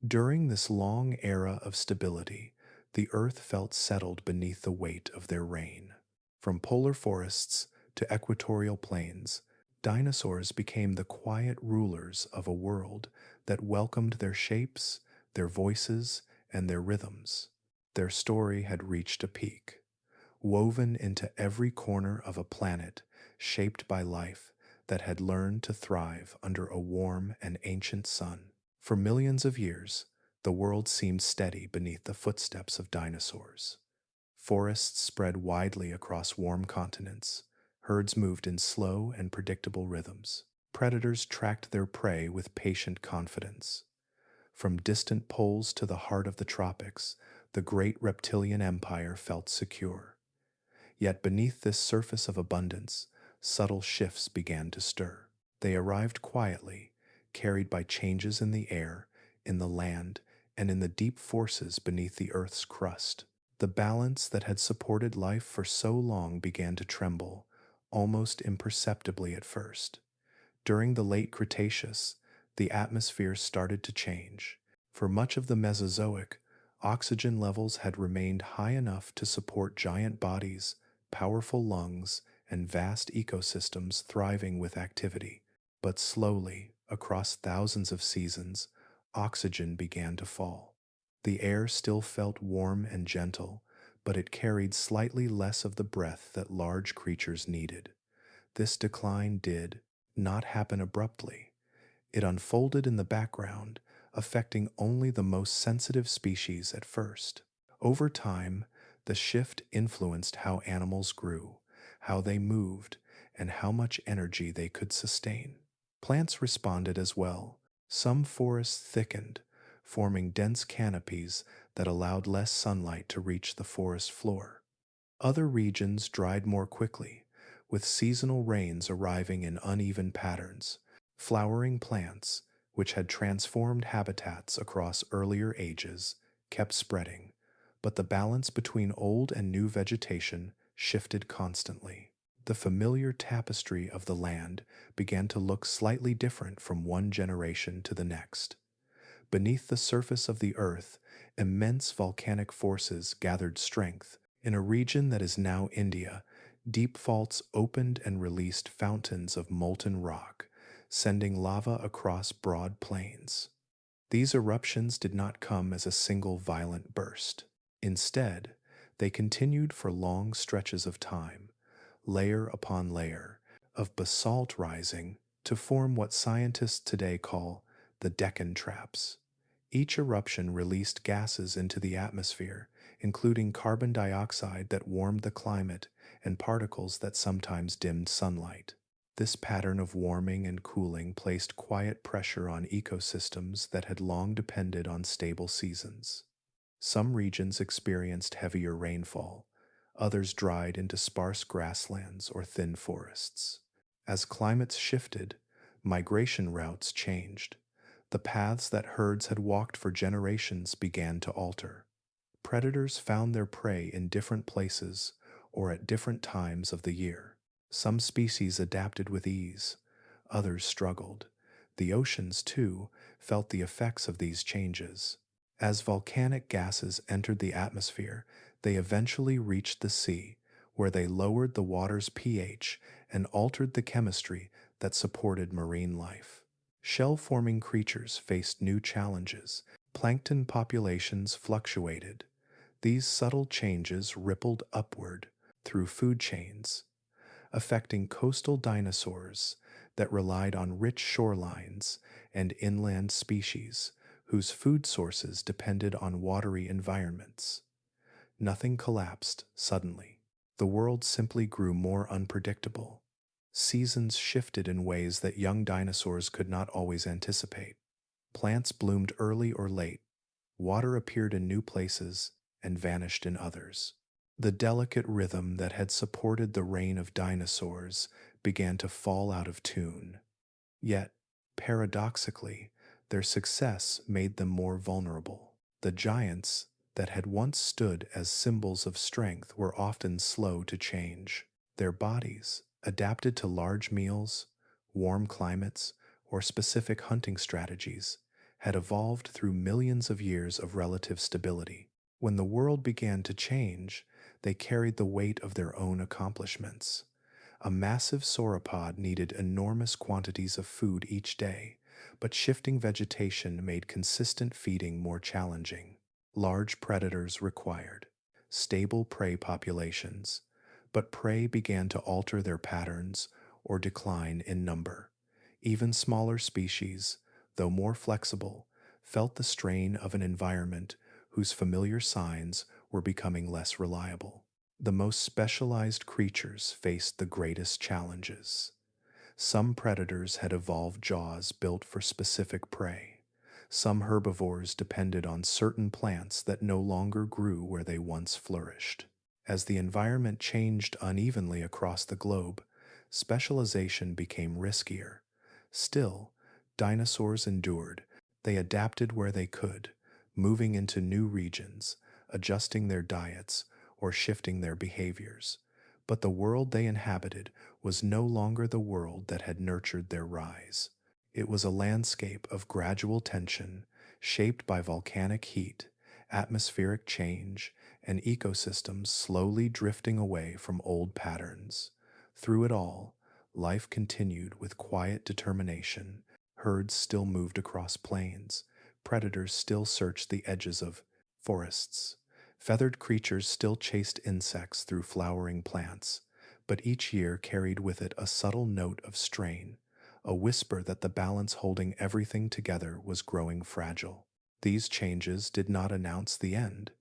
During this long era of stability, the earth felt settled beneath the weight of their reign. From polar forests to equatorial plains, dinosaurs became the quiet rulers of a world that welcomed their shapes, their voices, and their rhythms. Their story had reached a peak, woven into every corner of a planet shaped by life that had learned to thrive under a warm and ancient sun. For millions of years, the world seemed steady beneath the footsteps of dinosaurs. Forests spread widely across warm continents. Herds moved in slow and predictable rhythms. Predators tracked their prey with patient confidence. From distant poles to the heart of the tropics, the great reptilian empire felt secure. Yet beneath this surface of abundance, subtle shifts began to stir. They arrived quietly, carried by changes in the air, in the land, and in the deep forces beneath the Earth's crust. The balance that had supported life for so long began to tremble, almost imperceptibly at first. During the late Cretaceous, the atmosphere started to change. For much of the Mesozoic, oxygen levels had remained high enough to support giant bodies, powerful lungs, and vast ecosystems thriving with activity. But slowly, across thousands of seasons, oxygen began to fall. The air still felt warm and gentle, but it carried slightly less of the breath that large creatures needed. This decline did not happen abruptly. It unfolded in the background, affecting only the most sensitive species at first. Over time, the shift influenced how animals grew, how they moved, and how much energy they could sustain. Plants responded as well. Some forests thickened, forming dense canopies that allowed less sunlight to reach the forest floor. Other regions dried more quickly, with seasonal rains arriving in uneven patterns. Flowering plants, which had transformed habitats across earlier ages, kept spreading, but the balance between old and new vegetation shifted constantly. The familiar tapestry of the land began to look slightly different from one generation to the next. Beneath the surface of the earth, immense volcanic forces gathered strength. In a region that is now India, deep faults opened and released fountains of molten rock, sending lava across broad plains. These eruptions did not come as a single violent burst. Instead, they continued for long stretches of time, layer upon layer, of basalt rising to form what scientists today call the Deccan traps. Each eruption released gases into the atmosphere, including carbon dioxide that warmed the climate and particles that sometimes dimmed sunlight. This pattern of warming and cooling placed quiet pressure on ecosystems that had long depended on stable seasons. Some regions experienced heavier rainfall, others dried into sparse grasslands or thin forests. As climates shifted, migration routes changed. The paths that herds had walked for generations began to alter. Predators found their prey in different places or at different times of the year. Some species adapted with ease, others struggled. The oceans, too, felt the effects of these changes. As volcanic gases entered the atmosphere, they eventually reached the sea, where they lowered the water's pH and altered the chemistry that supported marine life. Shell-forming creatures faced new challenges. Plankton populations fluctuated. These subtle changes rippled upward through food chains, affecting coastal dinosaurs that relied on rich shorelines and inland species whose food sources depended on watery environments. Nothing collapsed suddenly. The world simply grew more unpredictable. Seasons shifted in ways that young dinosaurs could not always anticipate. Plants bloomed early or late. Water appeared in new places and vanished in others. The delicate rhythm that had supported the reign of dinosaurs began to fall out of tune. Yet, paradoxically, their success made them more vulnerable. The giants that had once stood as symbols of strength were often slow to change. Their bodies, adapted to large meals, warm climates, or specific hunting strategies, had evolved through millions of years of relative stability. When the world began to change, they carried the weight of their own accomplishments. A massive sauropod needed enormous quantities of food each day, but shifting vegetation made consistent feeding more challenging. Large predators required stable prey populations, but prey began to alter their patterns or decline in number. Even smaller species, though more flexible, felt the strain of an environment whose familiar signs were becoming less reliable. The most specialized creatures faced the greatest challenges. Some predators had evolved jaws built for specific prey. Some herbivores depended on certain plants that no longer grew where they once flourished. As the environment changed unevenly across the globe, specialization became riskier. Still, dinosaurs endured. They adapted where they could, moving into new regions, adjusting their diets, or shifting their behaviors. But the world they inhabited was no longer the world that had nurtured their rise. It was a landscape of gradual tension, shaped by volcanic heat, atmospheric change, and ecosystems slowly drifting away from old patterns. Through it all, life continued with quiet determination. Herds still moved across plains. Predators still searched the edges of forests. Feathered creatures still chased insects through flowering plants, but each year carried with it a subtle note of strain, a whisper that the balance holding everything together was growing fragile. These changes did not announce the end.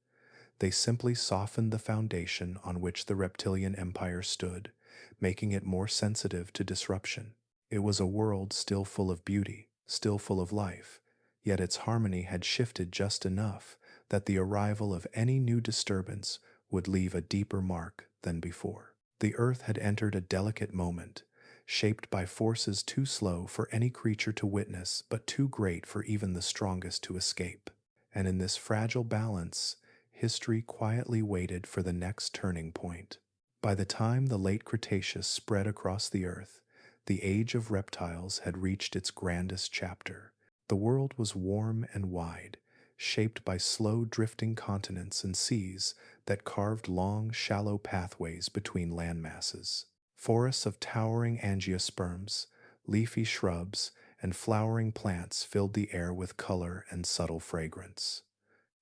They simply softened the foundation on which the reptilian empire stood, making it more sensitive to disruption. It was a world still full of beauty, still full of life, yet its harmony had shifted just enough that the arrival of any new disturbance would leave a deeper mark than before. The earth had entered a delicate moment, shaped by forces too slow for any creature to witness but too great for even the strongest to escape. And in this fragile balance, history quietly waited for the next turning point. By the time the late Cretaceous spread across the earth, the age of reptiles had reached its grandest chapter. The world was warm and wide, shaped by slow drifting continents and seas that carved long, shallow pathways between landmasses. Forests of towering angiosperms, leafy shrubs, and flowering plants filled the air with color and subtle fragrance.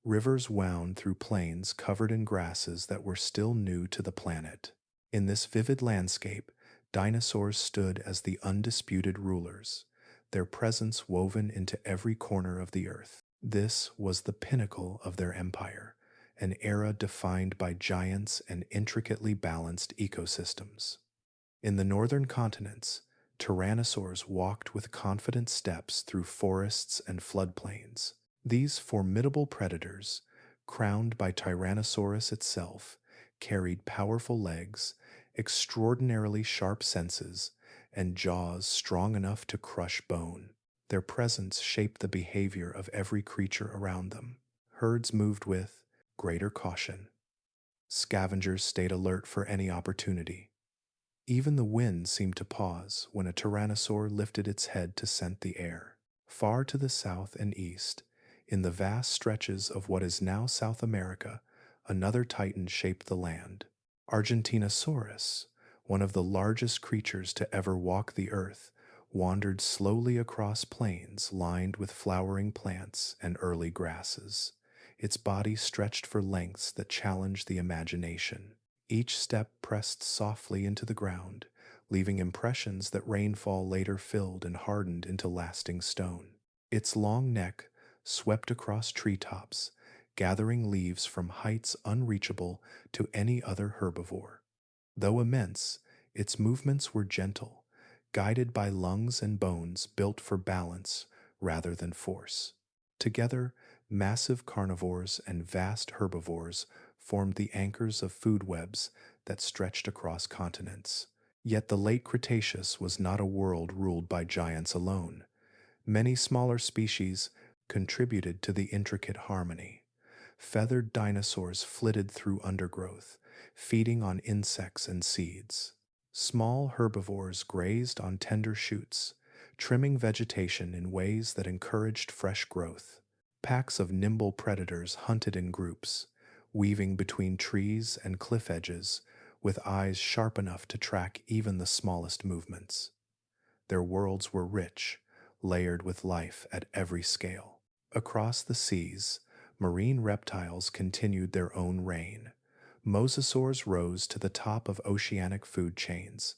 Rivers wound through plains covered in grasses that were still new to the planet. In this vivid landscape, dinosaurs stood as the undisputed rulers, their presence woven into every corner of the earth. This was the pinnacle of their empire, an era defined by giants and intricately balanced ecosystems. In the northern continents, tyrannosaurs walked with confident steps through forests and floodplains. These formidable predators, crowned by Tyrannosaurus itself, carried powerful legs, extraordinarily sharp senses, and jaws strong enough to crush bone. Their presence shaped the behavior of every creature around them. Herds moved with greater caution. Scavengers stayed alert for any opportunity. Even the wind seemed to pause when a tyrannosaur lifted its head to scent the air. Far to the south and east, in the vast stretches of what is now South America, another titan shaped the land. Argentinosaurus, one of the largest creatures to ever walk the earth, wandered slowly across plains lined with flowering plants and early grasses. Its body stretched for lengths that challenged the imagination. Each step pressed softly into the ground, leaving impressions that rainfall later filled and hardened into lasting stone. Its long neck swept across treetops, gathering leaves from heights unreachable to any other herbivore. Though immense, its movements were gentle, guided by lungs and bones built for balance rather than force. Together, massive carnivores and vast herbivores formed the anchors of food webs that stretched across continents. Yet the late Cretaceous was not a world ruled by giants alone. Many smaller species contributed to the intricate harmony. Feathered dinosaurs flitted through undergrowth, feeding on insects and seeds. Small herbivores grazed on tender shoots, trimming vegetation in ways that encouraged fresh growth. Packs of nimble predators hunted in groups, weaving between trees and cliff edges, with eyes sharp enough to track even the smallest movements. Their worlds were rich, layered with life at every scale. Across the seas, marine reptiles continued their own reign. Mosasaurs rose to the top of oceanic food chains,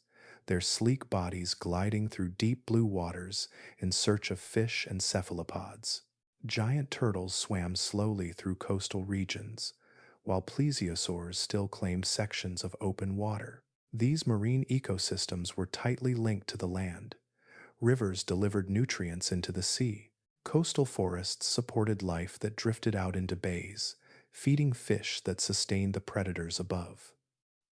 their sleek bodies gliding through deep blue waters in search of fish and cephalopods. Giant turtles swam slowly through coastal regions, while plesiosaurs still claimed sections of open water. These marine ecosystems were tightly linked to the land. Rivers delivered nutrients into the sea. Coastal forests supported life that drifted out into bays, feeding fish that sustained the predators above.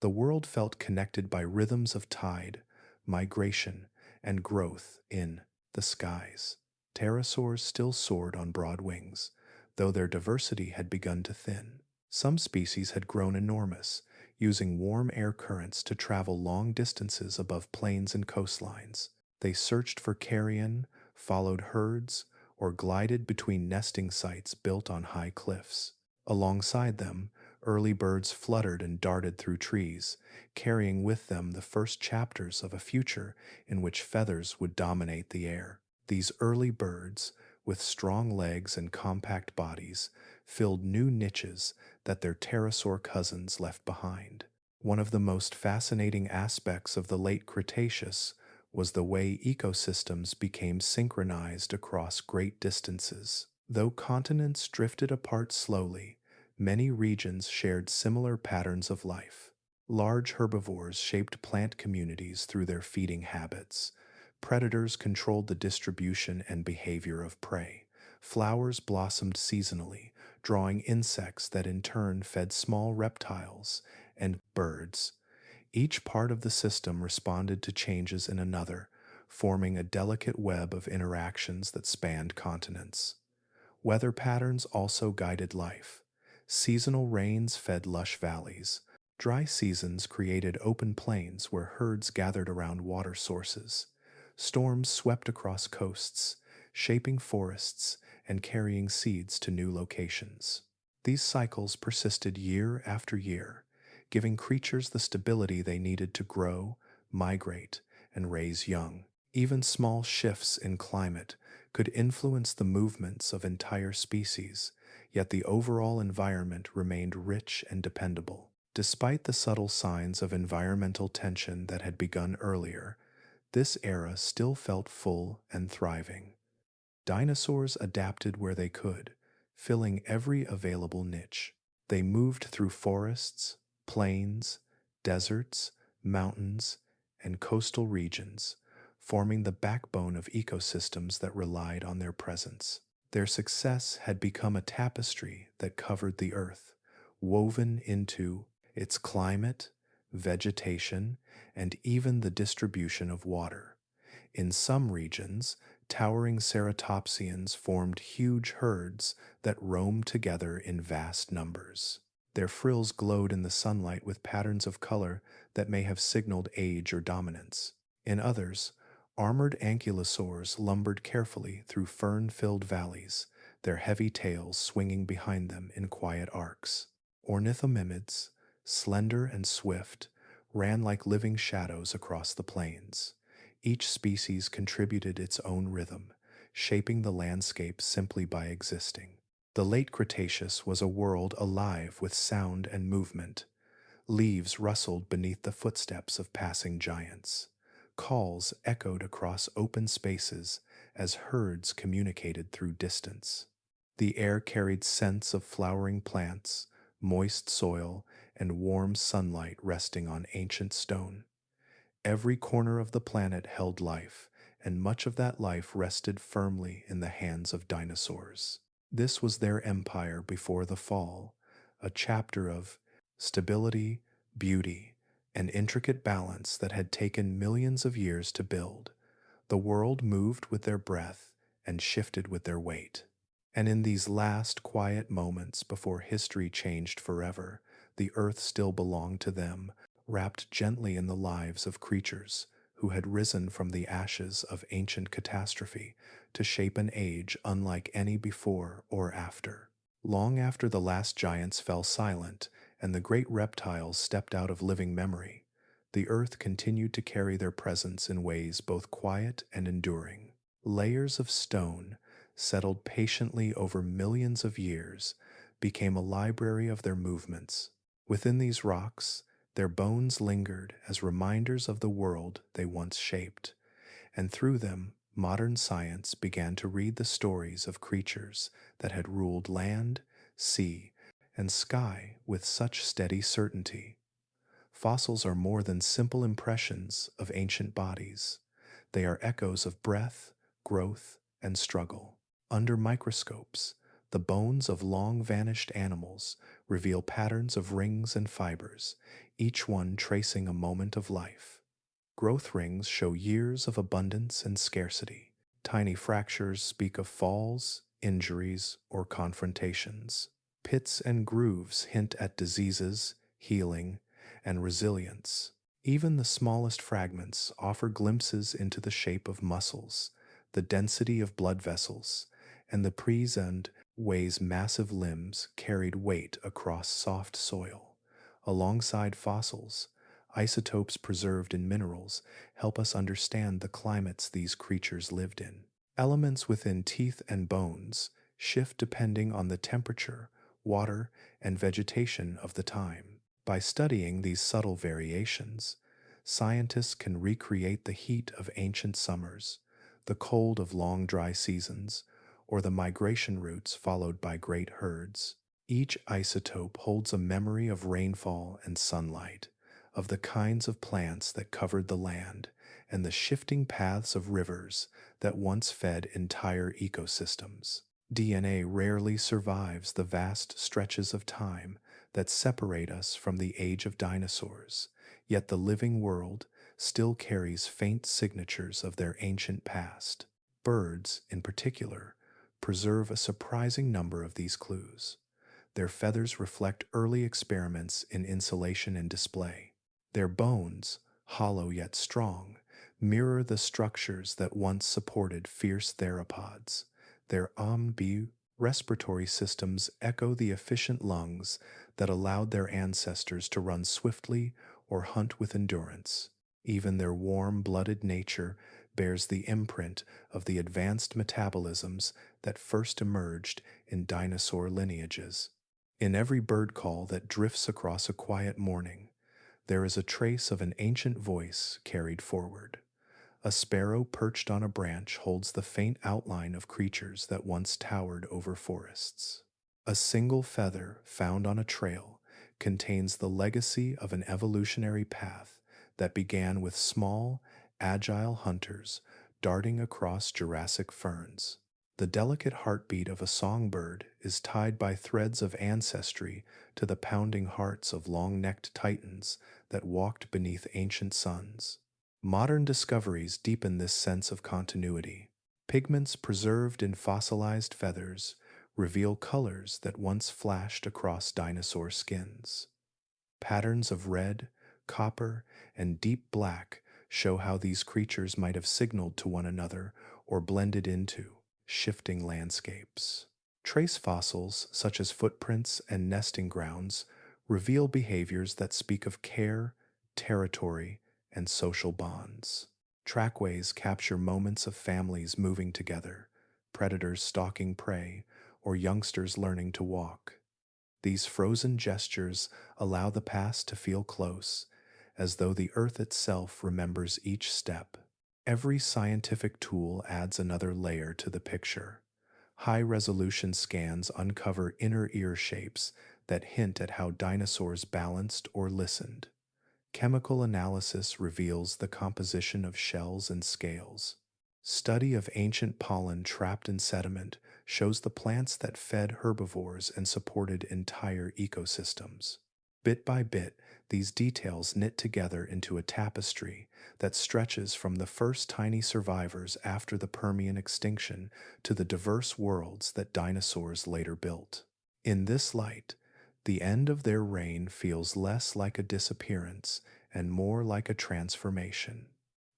The world felt connected by rhythms of tide, migration, and growth in the skies. Pterosaurs still soared on broad wings, though their diversity had begun to thin. Some species had grown enormous, using warm air currents to travel long distances above plains and coastlines. They searched for carrion, followed herds, or glided between nesting sites built on high cliffs. Alongside them, early birds fluttered and darted through trees, carrying with them the first chapters of a future in which feathers would dominate the air. These early birds, with strong legs and compact bodies, filled new niches that their pterosaur cousins left behind. One of the most fascinating aspects of the late Cretaceous was the way ecosystems became synchronized across great distances. Though continents drifted apart slowly, many regions shared similar patterns of life. Large herbivores shaped plant communities through their feeding habits. Predators controlled the distribution and behavior of prey. Flowers blossomed seasonally, drawing insects that in turn fed small reptiles and birds. Each part of the system responded to changes in another, forming a delicate web of interactions that spanned continents. Weather patterns also guided life. Seasonal rains fed lush valleys. Dry seasons created open plains where herds gathered around water sources. Storms swept across coasts, shaping forests and carrying seeds to new locations. These cycles persisted year after year, giving creatures the stability they needed to grow, migrate, and raise young. Even small shifts in climate could influence the movements of entire species, yet the overall environment remained rich and dependable. Despite the subtle signs of environmental tension that had begun earlier, this era still felt full and thriving. Dinosaurs adapted where they could, filling every available niche. They moved through forests, plains, deserts, mountains, and coastal regions, forming the backbone of ecosystems that relied on their presence. Their success had become a tapestry that covered the earth, woven into its climate, vegetation, and even the distribution of water. In some regions, towering ceratopsians formed huge herds that roamed together in vast numbers. Their frills glowed in the sunlight with patterns of color that may have signaled age or dominance. In others, armored ankylosaurs lumbered carefully through fern-filled valleys, their heavy tails swinging behind them in quiet arcs. Ornithomimids, slender and swift, ran like living shadows across the plains. Each species contributed its own rhythm, shaping the landscape simply by existing. The late Cretaceous was a world alive with sound and movement. Leaves rustled beneath the footsteps of passing giants. Calls echoed across open spaces as herds communicated through distance. The air carried scents of flowering plants, moist soil, and warm sunlight resting on ancient stone. Every corner of the planet held life, and much of that life rested firmly in the hands of dinosaurs. This was their empire before the fall, a chapter of stability, beauty, and intricate balance that had taken millions of years to build. The world moved with their breath and shifted with their weight. And in these last quiet moments before history changed forever, the earth still belonged to them, wrapped gently in the lives of creatures who had risen from the ashes of ancient catastrophe to shape an age unlike any before or after. Long after the last giants fell silent and the great reptiles stepped out of living memory, the earth continued to carry their presence in ways both quiet and enduring. Layers of stone, settled patiently over millions of years, became a library of their movements. Within these rocks, their bones lingered as reminders of the world they once shaped, and through them, modern science began to read the stories of creatures that had ruled land, sea, and sky with such steady certainty. Fossils are more than simple impressions of ancient bodies. They are echoes of breath, growth, and struggle. Under microscopes, the bones of long-vanished animals reveal patterns of rings and fibers, each one tracing a moment of life. Growth rings show years of abundance and scarcity. Tiny fractures speak of falls, injuries, or confrontations. Pits and grooves hint at diseases, healing, and resilience. Even the smallest fragments offer glimpses into the shape of muscles, the density of blood vessels, and the present ways massive limbs carried weight across soft soil. Alongside fossils, isotopes preserved in minerals help us understand the climates these creatures lived in. Elements within teeth and bones shift depending on the temperature, water, and vegetation of the time. By studying these subtle variations, scientists can recreate the heat of ancient summers, the cold of long dry seasons, or the migration routes followed by great herds. Each isotope holds a memory of rainfall and sunlight, of the kinds of plants that covered the land, and the shifting paths of rivers that once fed entire ecosystems. DNA rarely survives the vast stretches of time that separate us from the age of dinosaurs, yet the living world still carries faint signatures of their ancient past. Birds, in particular, preserve a surprising number of these clues. Their feathers reflect early experiments in insulation and display. Their bones, hollow yet strong, mirror the structures that once supported fierce theropods. Their respiratory systems echo the efficient lungs that allowed their ancestors to run swiftly or hunt with endurance. Even their warm-blooded nature bears the imprint of the advanced metabolisms that first emerged in dinosaur lineages. In every bird call that drifts across a quiet morning, there is a trace of an ancient voice carried forward. A sparrow perched on a branch holds the faint outline of creatures that once towered over forests. A single feather found on a trail contains the legacy of an evolutionary path that began with small, agile hunters darting across Jurassic ferns. The delicate heartbeat of a songbird is tied by threads of ancestry to the pounding hearts of long-necked titans that walked beneath ancient suns. Modern discoveries deepen this sense of continuity. Pigments preserved in fossilized feathers reveal colors that once flashed across dinosaur skins. Patterns of red, copper, and deep black show how these creatures might have signaled to one another or blended into shifting landscapes. Trace fossils, such as footprints and nesting grounds, reveal behaviors that speak of care, territory, and social bonds. Trackways capture moments of families moving together, predators stalking prey, or youngsters learning to walk. These frozen gestures allow the past to feel close, as though the earth itself remembers each step. Every scientific tool adds another layer to the picture. High-resolution scans uncover inner ear shapes that hint at how dinosaurs balanced or listened. Chemical analysis reveals the composition of shells and scales. Study of ancient pollen trapped in sediment shows the plants that fed herbivores and supported entire ecosystems. Bit by bit, these details knit together into a tapestry that stretches from the first tiny survivors after the Permian extinction to the diverse worlds that dinosaurs later built. In this light, the end of their reign feels less like a disappearance and more like a transformation.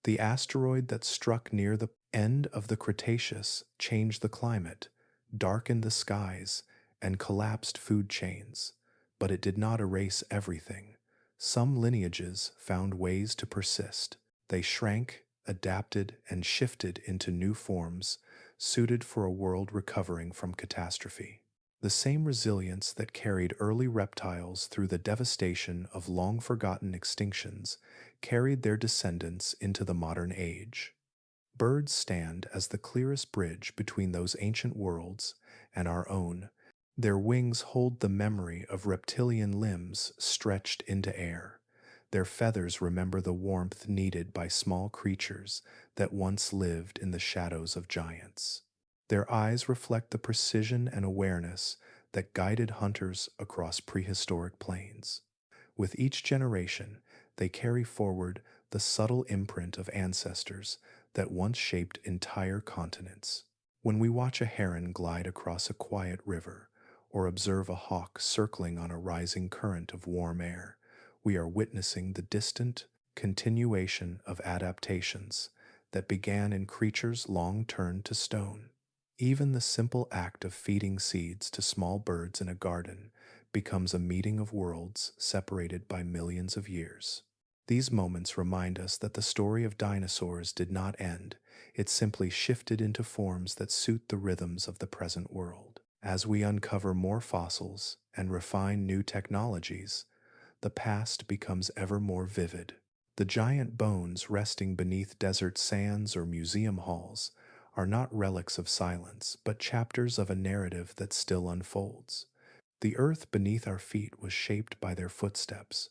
The asteroid that struck near the end of the Cretaceous changed the climate, darkened the skies, and collapsed food chains. But it did not erase everything. Some lineages found ways to persist. They shrank, adapted, and shifted into new forms, suited for a world recovering from catastrophe. The same resilience that carried early reptiles through the devastation of long-forgotten extinctions carried their descendants into the modern age. Birds stand as the clearest bridge between those ancient worlds and our own. Their wings hold the memory of reptilian limbs stretched into air. Their feathers remember the warmth needed by small creatures that once lived in the shadows of giants. Their eyes reflect the precision and awareness that guided hunters across prehistoric plains. With each generation, they carry forward the subtle imprint of ancestors that once shaped entire continents. When we watch a heron glide across a quiet river, or observe a hawk circling on a rising current of warm air, we are witnessing the distant continuation of adaptations that began in creatures long turned to stone. Even the simple act of feeding seeds to small birds in a garden becomes a meeting of worlds separated by millions of years. These moments remind us that the story of dinosaurs did not end, it simply shifted into forms that suit the rhythms of the present world. As we uncover more fossils and refine new technologies, the past becomes ever more vivid. The giant bones resting beneath desert sands or museum halls are not relics of silence, but chapters of a narrative that still unfolds. The earth beneath our feet was shaped by their footsteps.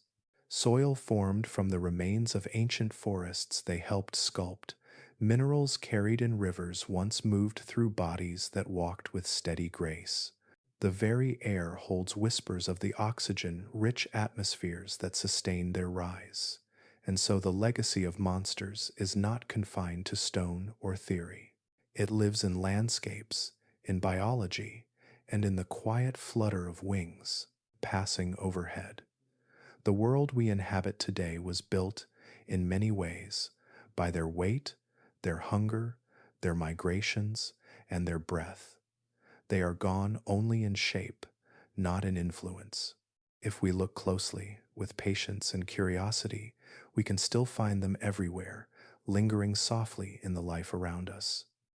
Soil formed from the remains of ancient forests they helped sculpt. Minerals carried in rivers once moved through bodies that walked with steady grace. The very air holds whispers of the oxygen-rich atmospheres that sustained their rise. And so the legacy of monsters is not confined to stone or theory. It lives in landscapes, in biology, and in the quiet flutter of wings passing overhead. The world we inhabit today was built, in many ways, by their weight, their hunger, their migrations, and their breath. They are gone only in shape, not in influence. If we look closely, with patience and curiosity, we can still find them everywhere, lingering softly in the life around us.